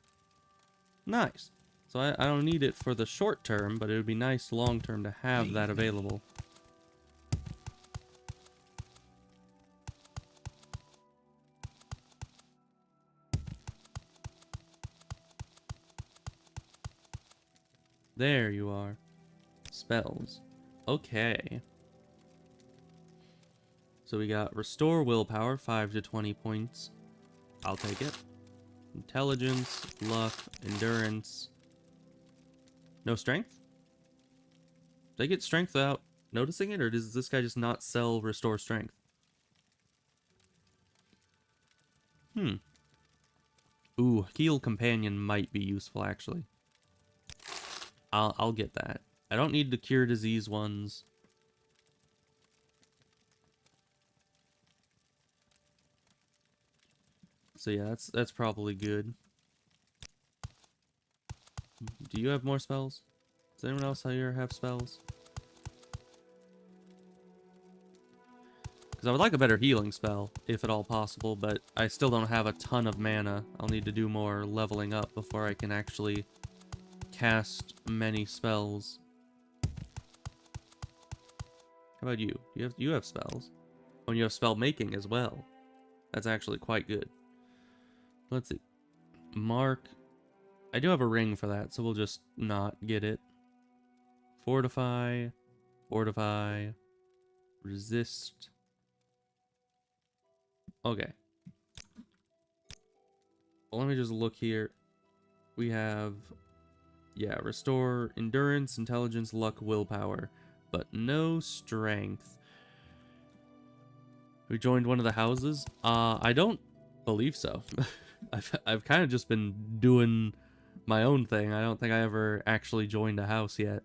Speaker 1: Nice. So I don't need it for the short term, but it would be nice long term to have that available. There you are. Spells. Okay. So we got Restore Willpower, 5 to 20 points. I'll take it. Intelligence, Luck, Endurance. No Strength? Did I get Strength without noticing it, or does this guy just not sell Restore Strength? Ooh, Heal Companion might be useful, actually. I'll get that. I don't need the cure disease ones. So yeah, that's probably good. Do you have more spells? Does anyone else here have spells? Because I would like a better healing spell, if at all possible, but I still don't have a ton of mana. I'll need to do more leveling up before I can actually cast many spells. How about you? You have spells. Oh, and you have spell making as well. That's actually quite good. Let's see. Mark. I do have a ring for that, so we'll just not get it. Fortify. Fortify. Resist. Okay. Well, let me just look here. We have, yeah, restore endurance, intelligence, luck, willpower, but no strength. We joined one of the houses. I don't believe so. I've kind of just been doing my own thing. I don't think I ever actually joined a house yet.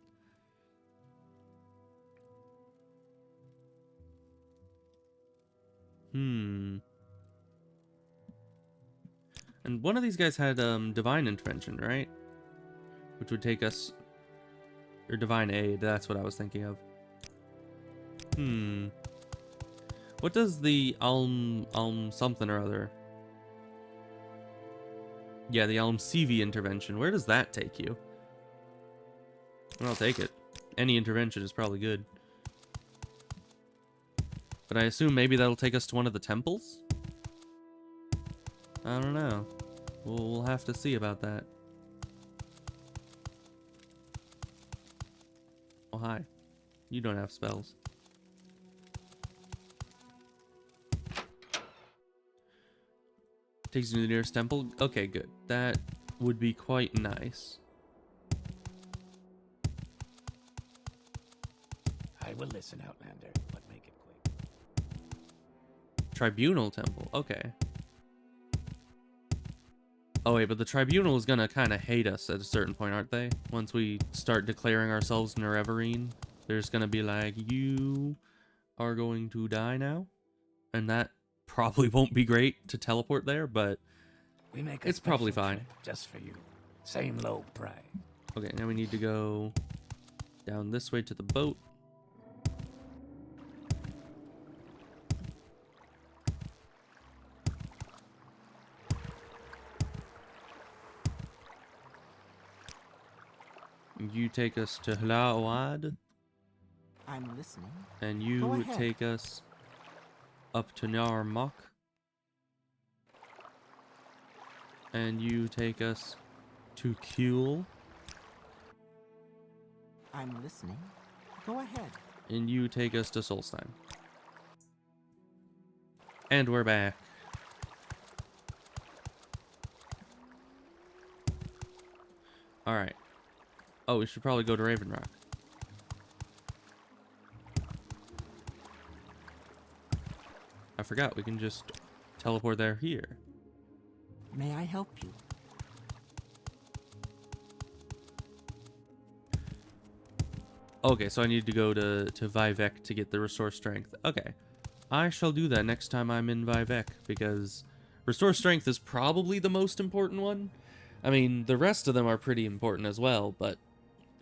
Speaker 1: And one of these guys had divine intervention, right? Which would take us, or divine aid. That's what I was thinking of. What does the Alm something or other? Yeah, the Alm CV intervention. Where does that take you? Well, I'll take it. Any intervention is probably good. But I assume maybe that'll take us to one of the temples? I don't know. We'll have to see about that. Oh, hi. You don't have spells. Takes you to the nearest temple? Okay, good. That would be quite nice.
Speaker 2: I will listen, Outlander, but make it quick.
Speaker 1: Tribunal temple. Okay. Oh wait, but the tribunal is gonna kind of hate us at a certain point, aren't they? Once we start declaring ourselves Nerevarine, there's gonna be like, you are going to die now, and that probably won't be great to teleport there, but
Speaker 2: We make
Speaker 1: it's probably
Speaker 2: special
Speaker 1: fine.
Speaker 2: trip just for you. Same low price.
Speaker 1: Okay, now we need to go down this way to the boat. You take us to Hlaawad,
Speaker 6: I'm listening.
Speaker 1: and
Speaker 6: Go
Speaker 1: you
Speaker 6: ahead.
Speaker 1: take us up to Narmok, and you take us to Kuel,
Speaker 6: I'm listening. Go ahead.
Speaker 1: and you take us to Solstheim. And we're back. Alright. Oh, we should probably go to Raven Rock. I forgot, we can just teleport there here.
Speaker 6: May I help you?
Speaker 1: Okay, so I need to go to Vivek to get the Restore Strength. Okay. I shall do that next time I'm in Vivek, because Restore Strength is probably the most important one. I mean, the rest of them are pretty important as well, but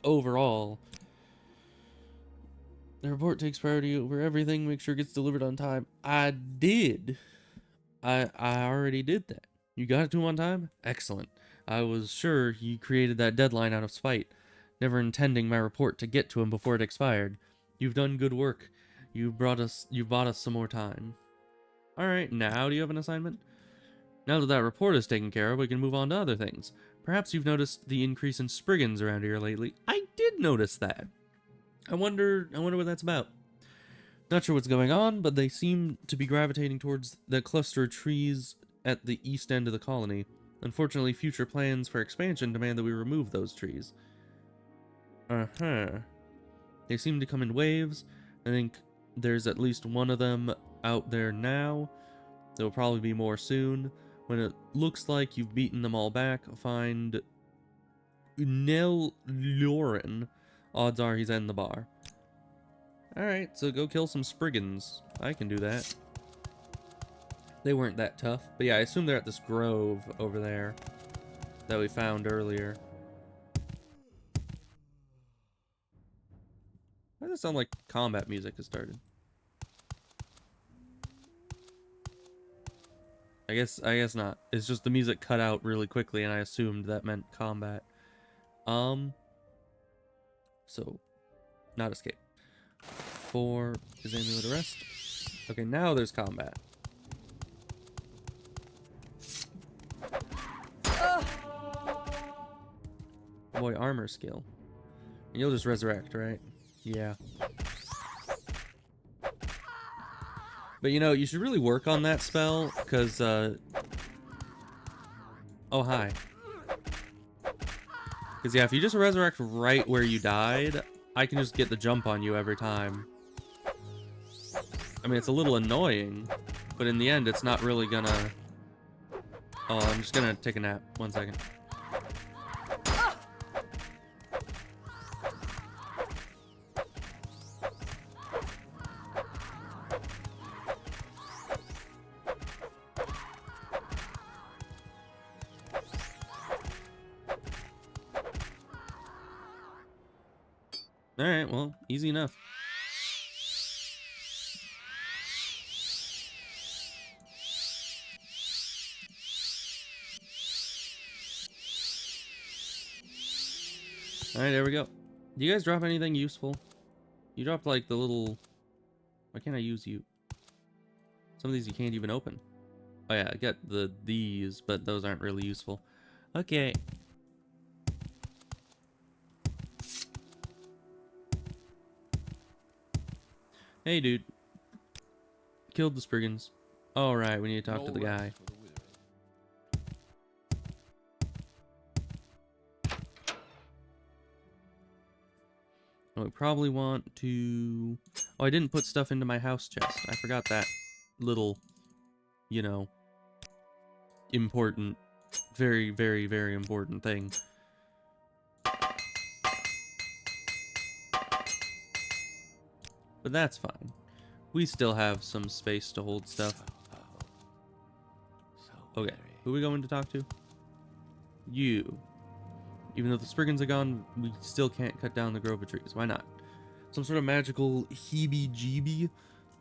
Speaker 1: overall, the report takes priority over everything, make sure it gets delivered on time. I did. I already did that. You got it to him on time? Excellent. I was sure you created that deadline out of spite, never intending my report to get to him before it expired. You've done good work. You bought us some more time. Alright, now do you have an assignment? Now that that report is taken care of, we can move on to other things. Perhaps you've noticed the increase in Spriggans around here lately. I did notice that. I wonder what that's about. Not sure what's going on, but they seem to be gravitating towards the cluster of trees at the east end of the colony. Unfortunately, future plans for expansion demand that we remove those trees. They seem to come in waves. I think there's at least one of them out there now. There will probably be more soon. When it looks like you've beaten them all back, find Nil Lauren. Odds are he's in the bar. Alright, so go kill some Spriggans. I can do that. They weren't that tough. But yeah, I assume they're at this grove over there that we found earlier. Why does it sound like combat music has started? I guess not. It's just the music cut out really quickly and I assumed that meant combat. So not escape. 4 is amulet arrest. Okay, now there's combat. Boy, armor skill. And you'll just resurrect, right? Yeah. But you know, you should really work on that spell, because, oh, hi. Because, yeah, if you just resurrect right where you died, I can just get the jump on you every time. I mean, it's a little annoying, but in the end, it's not really gonna... Oh, I'm just gonna take a nap. 1 second. Alright, well, easy enough. Alright, there we go. Do you guys drop anything useful? You dropped like the little... Why can't I use you? Some of these you can't even open. Oh yeah, I got these, but those aren't really useful. Okay. Hey, dude. Killed the Spriggans. Alright, we need to talk to the guy. Oh, we probably want to... Oh, I didn't put stuff into my house chest. I forgot that little, you know, important, very, very, very important thing. But that's fine. We still have some space to hold stuff. Okay, who are we going to talk to? You. Even though the Spriggans are gone, we still can't cut down the grove of trees. Why not? Some sort of magical heebie-jeebie?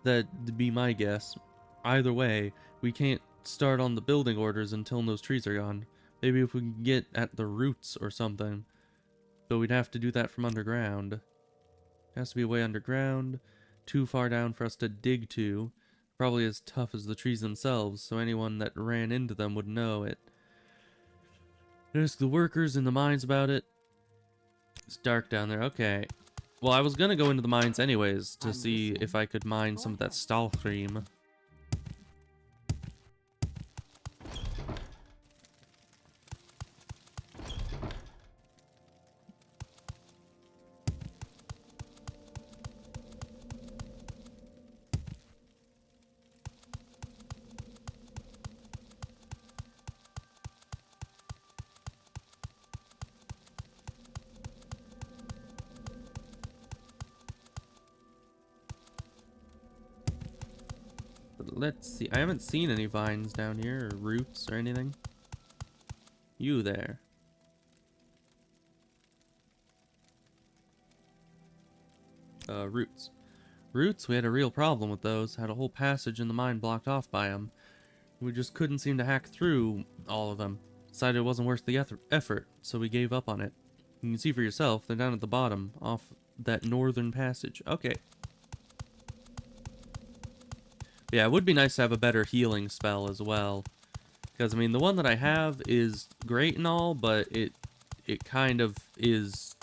Speaker 1: That'd be my guess. Either way, we can't start on the building orders until those trees are gone. Maybe if we can get at the roots or something. But we'd have to do that from underground. It has to be way underground. Too far down for us to dig to. Probably as tough as the trees themselves, so anyone that ran into them would know it. Ask the workers in the mines about it. It's dark down there. Okay. Well, I was gonna go into the mines anyways to see if I could mine some of that Stahlcream. Let's see. I haven't seen any vines down here, or roots, or anything. You there. Roots. Roots, we had a real problem with those. Had a whole passage in the mine blocked off by them. We just couldn't seem to hack through all of them. Decided it wasn't worth the effort, so we gave up on it. You can see for yourself, they're down at the bottom, off that northern passage. Okay. Yeah, it would be nice to have a better healing spell as well. Because, I mean, the one that I have is great and all, but it kind of is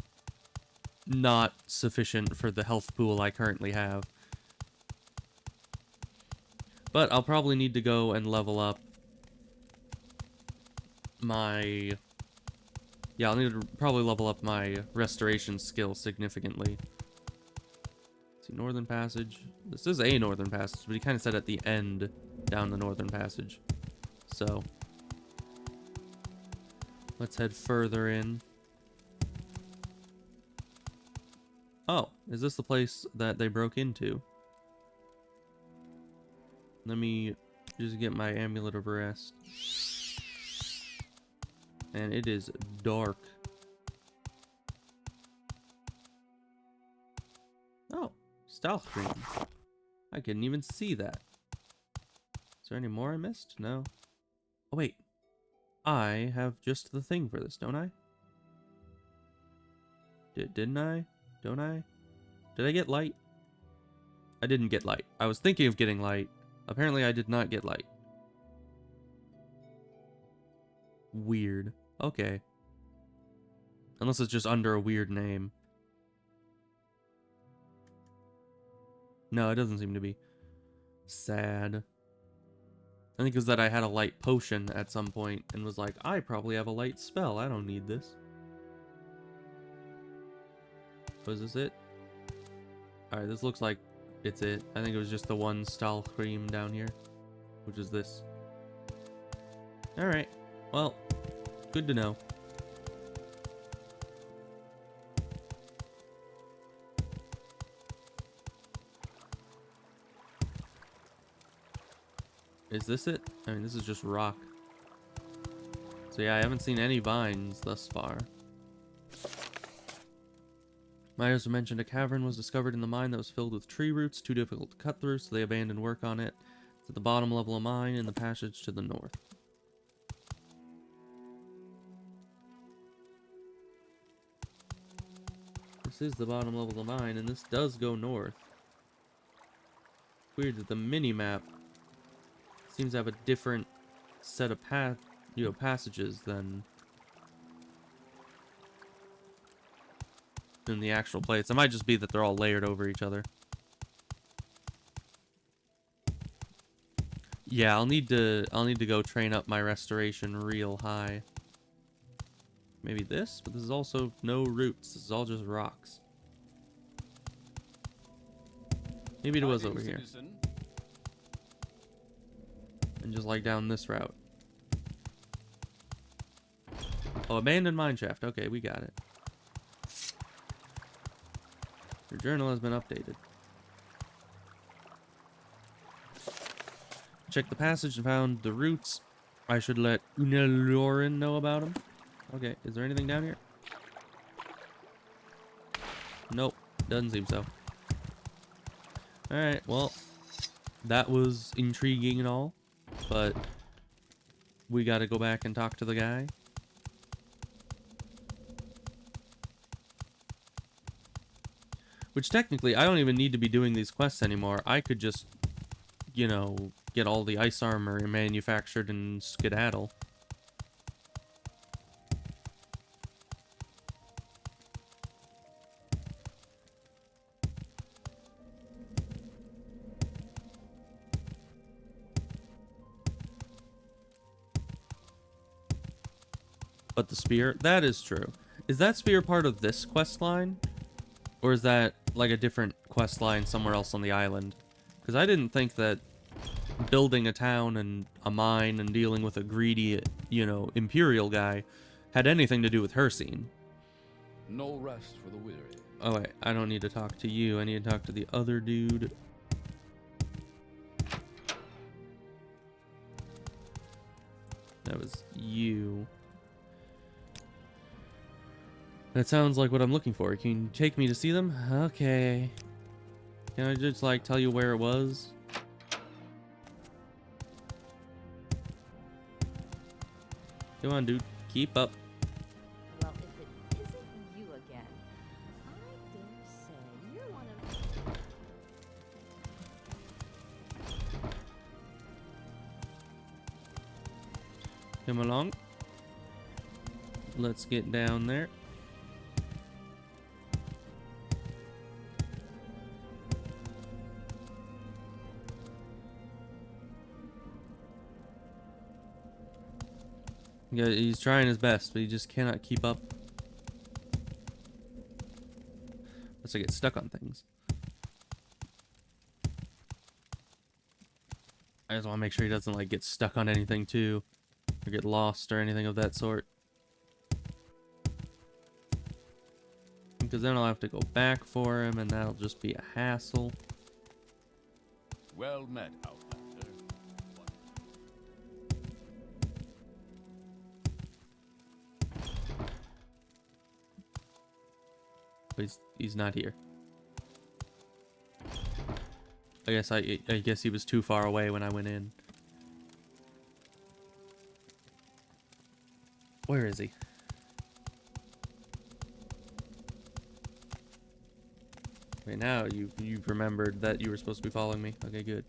Speaker 1: not sufficient for the health pool I currently have. But I'll probably need to go and level up my... Yeah, I'll need to probably level up my restoration skill significantly. See, Northern Passage. This is a Northern Passage, but he kind of said at the end down the Northern Passage. So, let's head further in. Oh, is this the place that they broke into? Let me just get my amulet of rest. And it is dark. Oh, stealth cream. I couldn't even see that. Is there any more I missed? No. Oh, wait. I have just the thing for this, don't I? Didn't I? Don't I? Did I get light? I didn't get light. I was thinking of getting light. Apparently I did not get light. Weird. Okay. Unless it's just under a weird name. No, it doesn't seem to be. Sad. I think it was that I had a light potion at some point and was like, I probably have a light spell. I don't need this. Was this it? Alright, this looks like it's it. I think it was just the one stall cream down here, which is this. Alright. Well, good to know. Is this it? I mean, this is just rock. So yeah, I haven't seen any vines thus far. Miners mentioned a cavern was discovered in the mine that was filled with tree roots, too difficult to cut through, so they abandoned work on it. It's at the bottom level of mine in the passage to the north. This is the bottom level of mine, and this does go north. Weird that the mini-map seems to have a different set of passages than in the actual plates. It might just be that they're all layered over each other. Yeah, I'll need to go train up my restoration real high. Maybe this, but this is also no roots. This is all just rocks. Maybe it was over here. And just like down this route. Oh, abandoned mineshaft. Okay, we got it. Your journal has been updated. Checked the passage and found the roots. I should let Unelorin know about them. Okay, is there anything down here? Nope, doesn't seem so. Alright, well, that was intriguing and all, but we gotta go back and talk to the guy. Which technically, I don't even need to be doing these quests anymore. I could just, you know, get all the ice armor manufactured and skedaddle. But the spear, that is true. Is that spear part of this quest line? Or is that like a different quest line somewhere else on the island? Because I didn't think that building a town and a mine and dealing with a greedy, you know, imperial guy had anything to do with her scene.
Speaker 2: No rest for the weary.
Speaker 1: Oh wait, I don't need to talk to you. I need to talk to the other dude. That was you. That sounds like what I'm looking for. Can you take me to see them? Okay. Can I just, like, tell you where it was? Come on, dude. Keep up.
Speaker 5: Well, if it isn't you again, I dare say you're one of...
Speaker 1: Come along. Let's get down there. Yeah, he's trying his best, but he just cannot keep up. Unless I get stuck on things. I just want to make sure he doesn't like get stuck on anything too, or get lost or anything of that sort. because then I'll have to go back for him, and that'll just be a hassle.
Speaker 2: Well met, Outlander.
Speaker 1: He's not here. I guess he was too far away when I went in. Where is he? Okay, now you've remembered that you were supposed to be following me. Okay, good.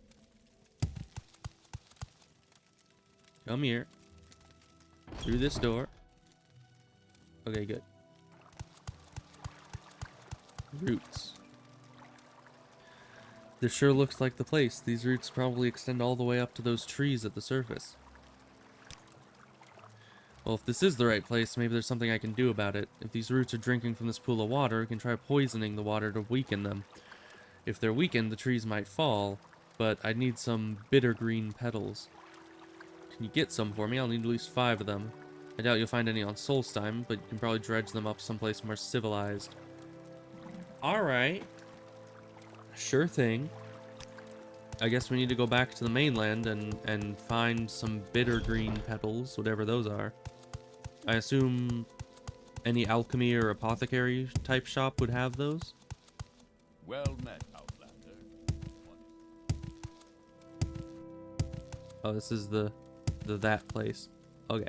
Speaker 1: Come here. Through this door. Okay, good. Roots. This sure looks like the place. These roots probably extend all the way up to those trees at the surface. Well, if this is the right place, maybe there's something I can do about it. If these roots are drinking from this pool of water, we can try poisoning the water to weaken them. If they're weakened, the trees might fall, but I'd need some bitter green petals. Can you get some for me? I'll need at least 5 of them. I doubt you'll find any on Solstheim, but you can probably dredge them up someplace more civilized. Alright. Sure thing. I guess we need to go back to the mainland and find some bitter green petals, whatever those are. I assume any alchemy or apothecary type shop would have those.
Speaker 2: Well met, Outlander.
Speaker 1: Oh, this is that place. Okay.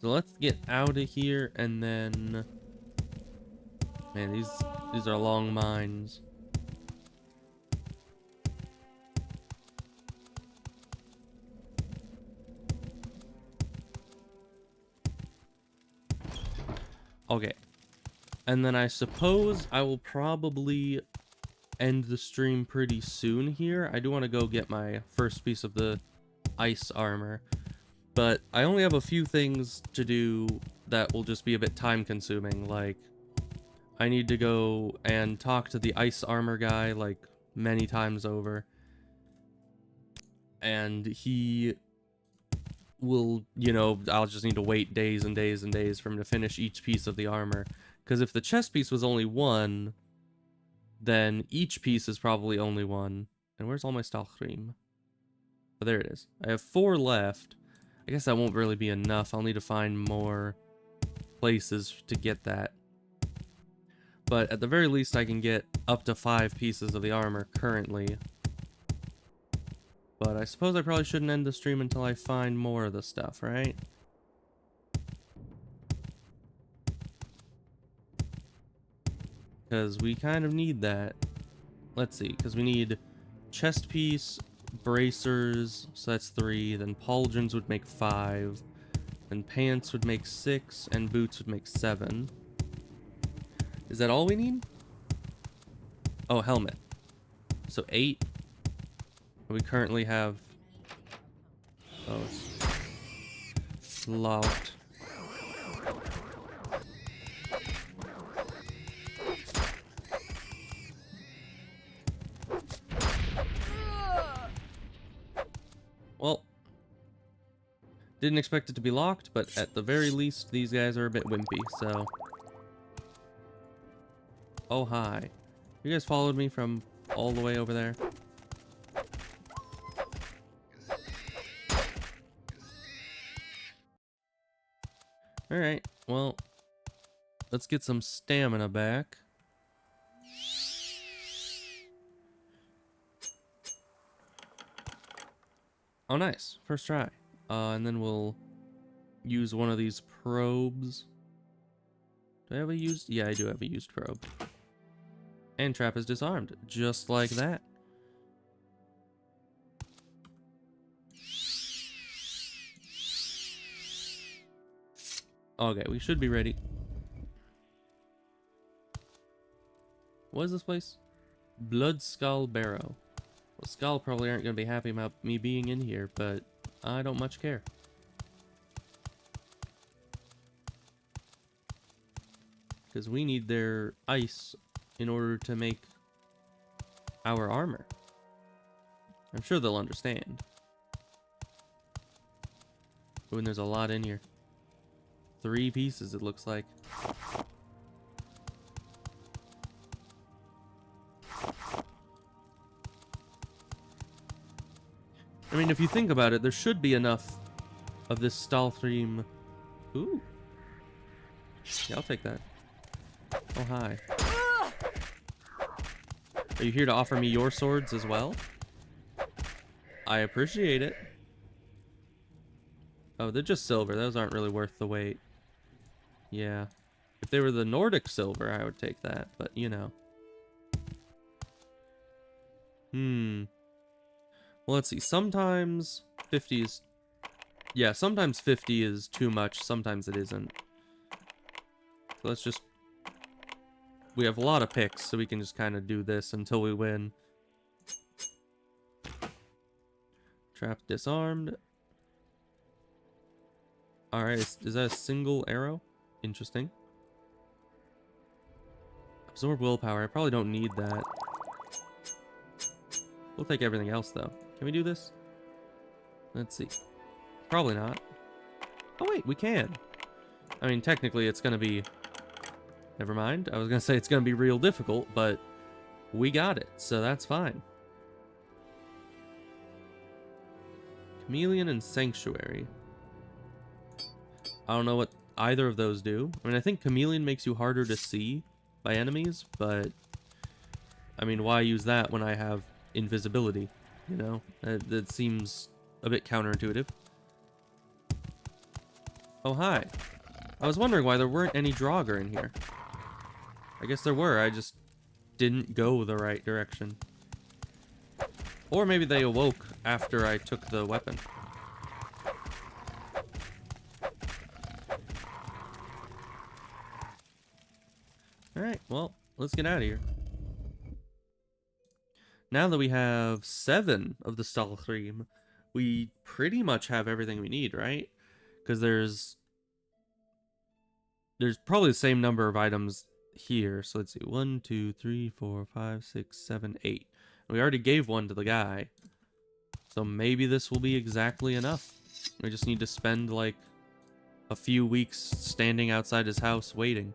Speaker 1: So let's get out of here, and then, man, these are long mines. Okay, and then I suppose I will probably end the stream pretty soon here. I do want to go get my first piece of the ice armor. But I only have a few things to do that will just be a bit time consuming. Like, I need to go and talk to the ice armor guy like many times over. And he will, you know, I'll just need to wait days and days and days for him to finish each piece of the armor. Because if the chest piece was only 1, then each piece is probably only 1. And where's all my Stalchrim? Oh, there it is. I have 4 left. I guess that won't really be enough. I'll need to find more places to get that. But at the very least, I can get up to 5 pieces of the armor currently. But I suppose I probably shouldn't end the stream until I find more of the stuff, right? Because we kind of need that. Let's see, because we need chest piece, bracers, so that's 3, then pauldrons would make 5, then pants would make 6, and boots would make 7. Is that all we need? Oh, helmet. So 8. We currently have... Oh, it's locked. Well, didn't expect it to be locked, but at the very least, these guys are a bit wimpy, so... Oh, hi. You guys followed me from all the way over there? Alright, well, let's get some stamina back. Oh, nice. First try. And then we'll use one of these probes. Do I have a used? Yeah, I do have a used probe. And trap is disarmed. Just like that. Okay, we should be ready. What is this place? Blood Skull Barrow. Well, Skull probably aren't going to be happy about me being in here, but I don't much care. Because we need their ice in order to make our armor. I'm sure they'll understand. Ooh, and there's a lot in here. 3 pieces, it looks like. I mean, if you think about it, there should be enough of this Stalthream. Ooh. Yeah, I'll take that. Oh, hi. Are you here to offer me your swords as well? I appreciate it. Oh, they're just silver. Those aren't really worth the wait. Yeah. If they were the Nordic silver, I would take that, but you know. Well, let's see. Sometimes 50 is... Yeah, sometimes 50 is too much. Sometimes it isn't. So let's just... We have a lot of picks, so we can just kind of do this until we win. Trap disarmed. Alright, is that a single arrow? Interesting. Absorb willpower. I probably don't need that. We'll take everything else, though. Can we do this? Let's see. Probably not. Oh, wait, we can. I mean, technically, it's going to be... Never mind. I was going to say it's going to be real difficult, but we got it, so that's fine. Chameleon and Sanctuary. I don't know what either of those do. I mean, I think Chameleon makes you harder to see by enemies, but... I mean, why use that when I have invisibility? You know? That seems a bit counterintuitive. Oh, hi. I was wondering why there weren't any Draugr in here. I guess there were, I just didn't go the right direction. Or maybe they awoke after I took the weapon. Alright, well, let's get out of here. Now that we have 7 of the Stalthream, we pretty much have everything we need, right? Because there's probably the same number of items here. So let's see. 1, 2, 3, 4, 5, 6, 7, 8. And we already gave one to the guy. So maybe this will be exactly enough. We just need to spend like a few weeks standing outside his house waiting.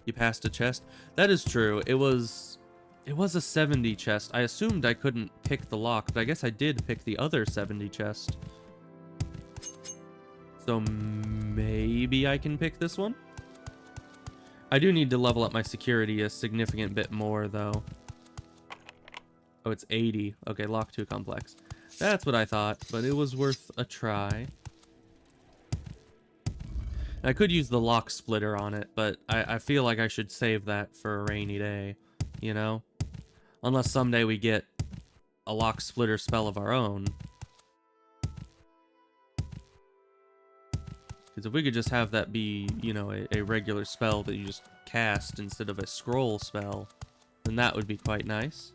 Speaker 1: He passed a chest. That is true. It was a 70 chest. I assumed I couldn't pick the lock, but I guess I did pick the other 70 chest. So maybe I can pick this one? I do need to level up my security a significant bit more, though. Oh, it's 80. Okay, lock 2 complex. That's what I thought, but it was worth a try. I could use the lock splitter on it, but I feel like I should save that for a rainy day, you know? Unless someday we get a lock splitter spell of our own. Because if we could just have that be, you know, a regular spell that you just cast instead of a scroll spell, then that would be quite nice.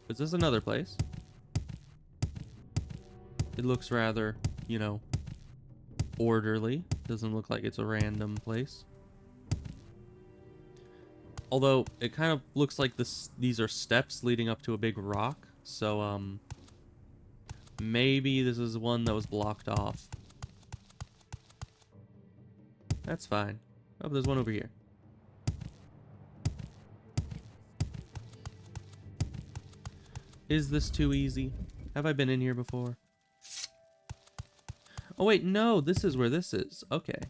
Speaker 1: Is this another place? It looks rather, you know, orderly. Doesn't look like it's a random place. Although, it kind of looks like these are steps leading up to a big rock. So, maybe this is one that was blocked off. That's fine. Oh, there's one over here. Is this too easy? Have I been in here before? Oh wait, no, this is where this is. Okay.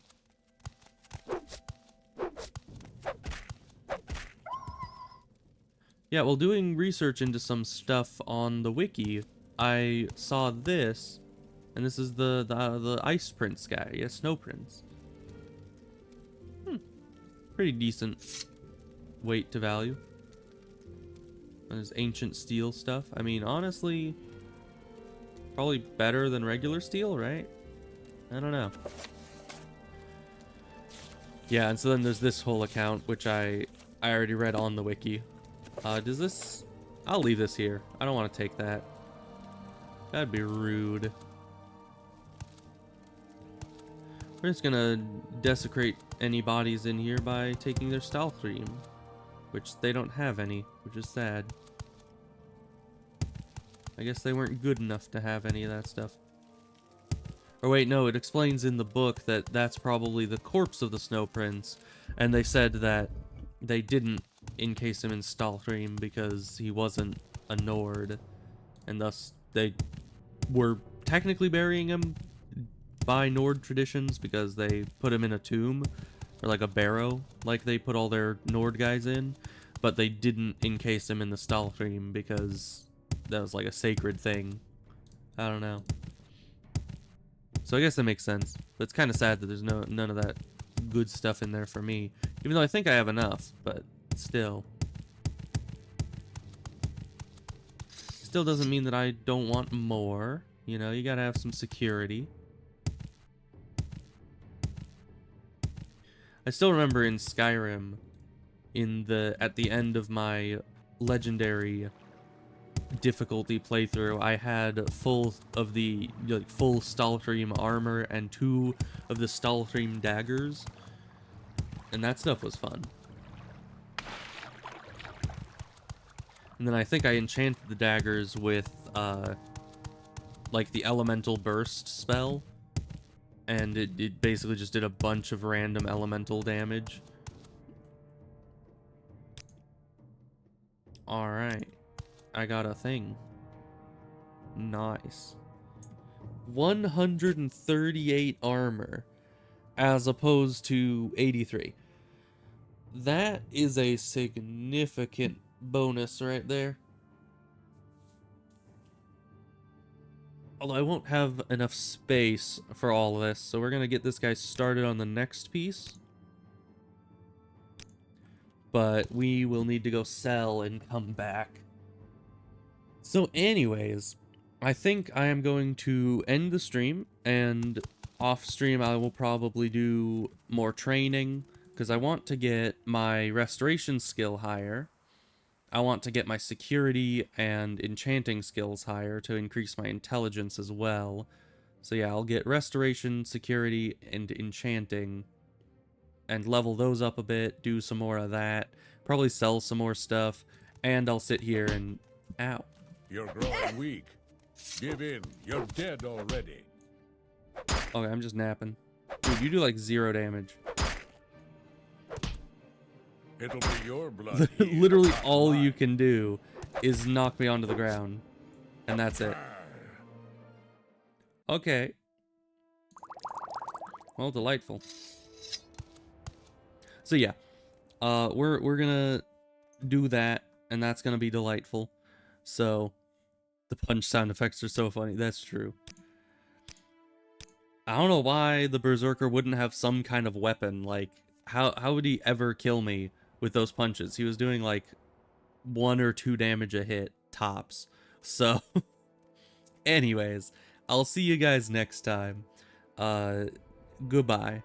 Speaker 1: Yeah, well, doing research into some stuff on the wiki, I saw this, and this is the Ice Prince guy. Yeah, Snow Prince. Pretty decent weight to value. And there's ancient steel stuff. I mean, honestly, probably better than regular steel, right? I don't know. Yeah, and so then there's this whole account, which I already read on the wiki. Does this... I'll leave this here. I don't want to take that. That'd be rude. We're just gonna desecrate any bodies in here by taking their Stalthream, which they don't have any, which is sad. I guess they weren't good enough to have any of that stuff. Or wait, no, it explains in the book that that's probably the corpse of the Snow Prince, and they said that they didn't encase him in Stalthream because he wasn't a Nord, and thus they were technically burying him by Nord traditions because they put him in a tomb, or like a barrow, like they put all their Nord guys in, but they didn't encase him in the Stalthream because that was like a sacred thing. I don't know. So I guess that makes sense. But it's kind of sad that there's none of that good stuff in there for me. Even though I think I have enough, but still. Still doesn't mean that I don't want more. You know, you gotta have some security. I still remember in Skyrim, at the end of my legendary difficulty playthrough, I had full Stalthream armor and 2 of the Stalthream daggers, and that stuff was fun. And then I think I enchanted the daggers with like the elemental burst spell, and it basically just did a bunch of random elemental damage. Alright. I got a thing. Nice. 138 armor as opposed to 83. That is a significant bonus right there. Although I won't have enough space for all of this, so we're going to get this guy started on the next piece. But we will need to go sell and come back. So anyways, I think I am going to end the stream, and off stream I will probably do more training, because I want to get my restoration skill higher. I want to get my security and enchanting skills higher to increase my intelligence as well. So yeah, I'll get restoration, security, and enchanting, and level those up a bit, do some more of that, probably sell some more stuff, and I'll sit here and... Ow.
Speaker 3: You're growing weak. Give in. You're dead already.
Speaker 1: Okay, I'm just napping. Dude, you do like 0 damage.
Speaker 3: It'll be your blood.
Speaker 1: Literally all you can do is knock me onto the ground. And that's it. Okay. Well, delightful. So yeah. We're gonna do that, and that's gonna be delightful. So the punch sound effects are so funny. That's true. I don't know why the Berserker wouldn't have some kind of weapon. Like, how would he ever kill me with those punches? He was doing like 1 or 2 damage a hit, tops. So, anyways, I'll see you guys next time. Goodbye.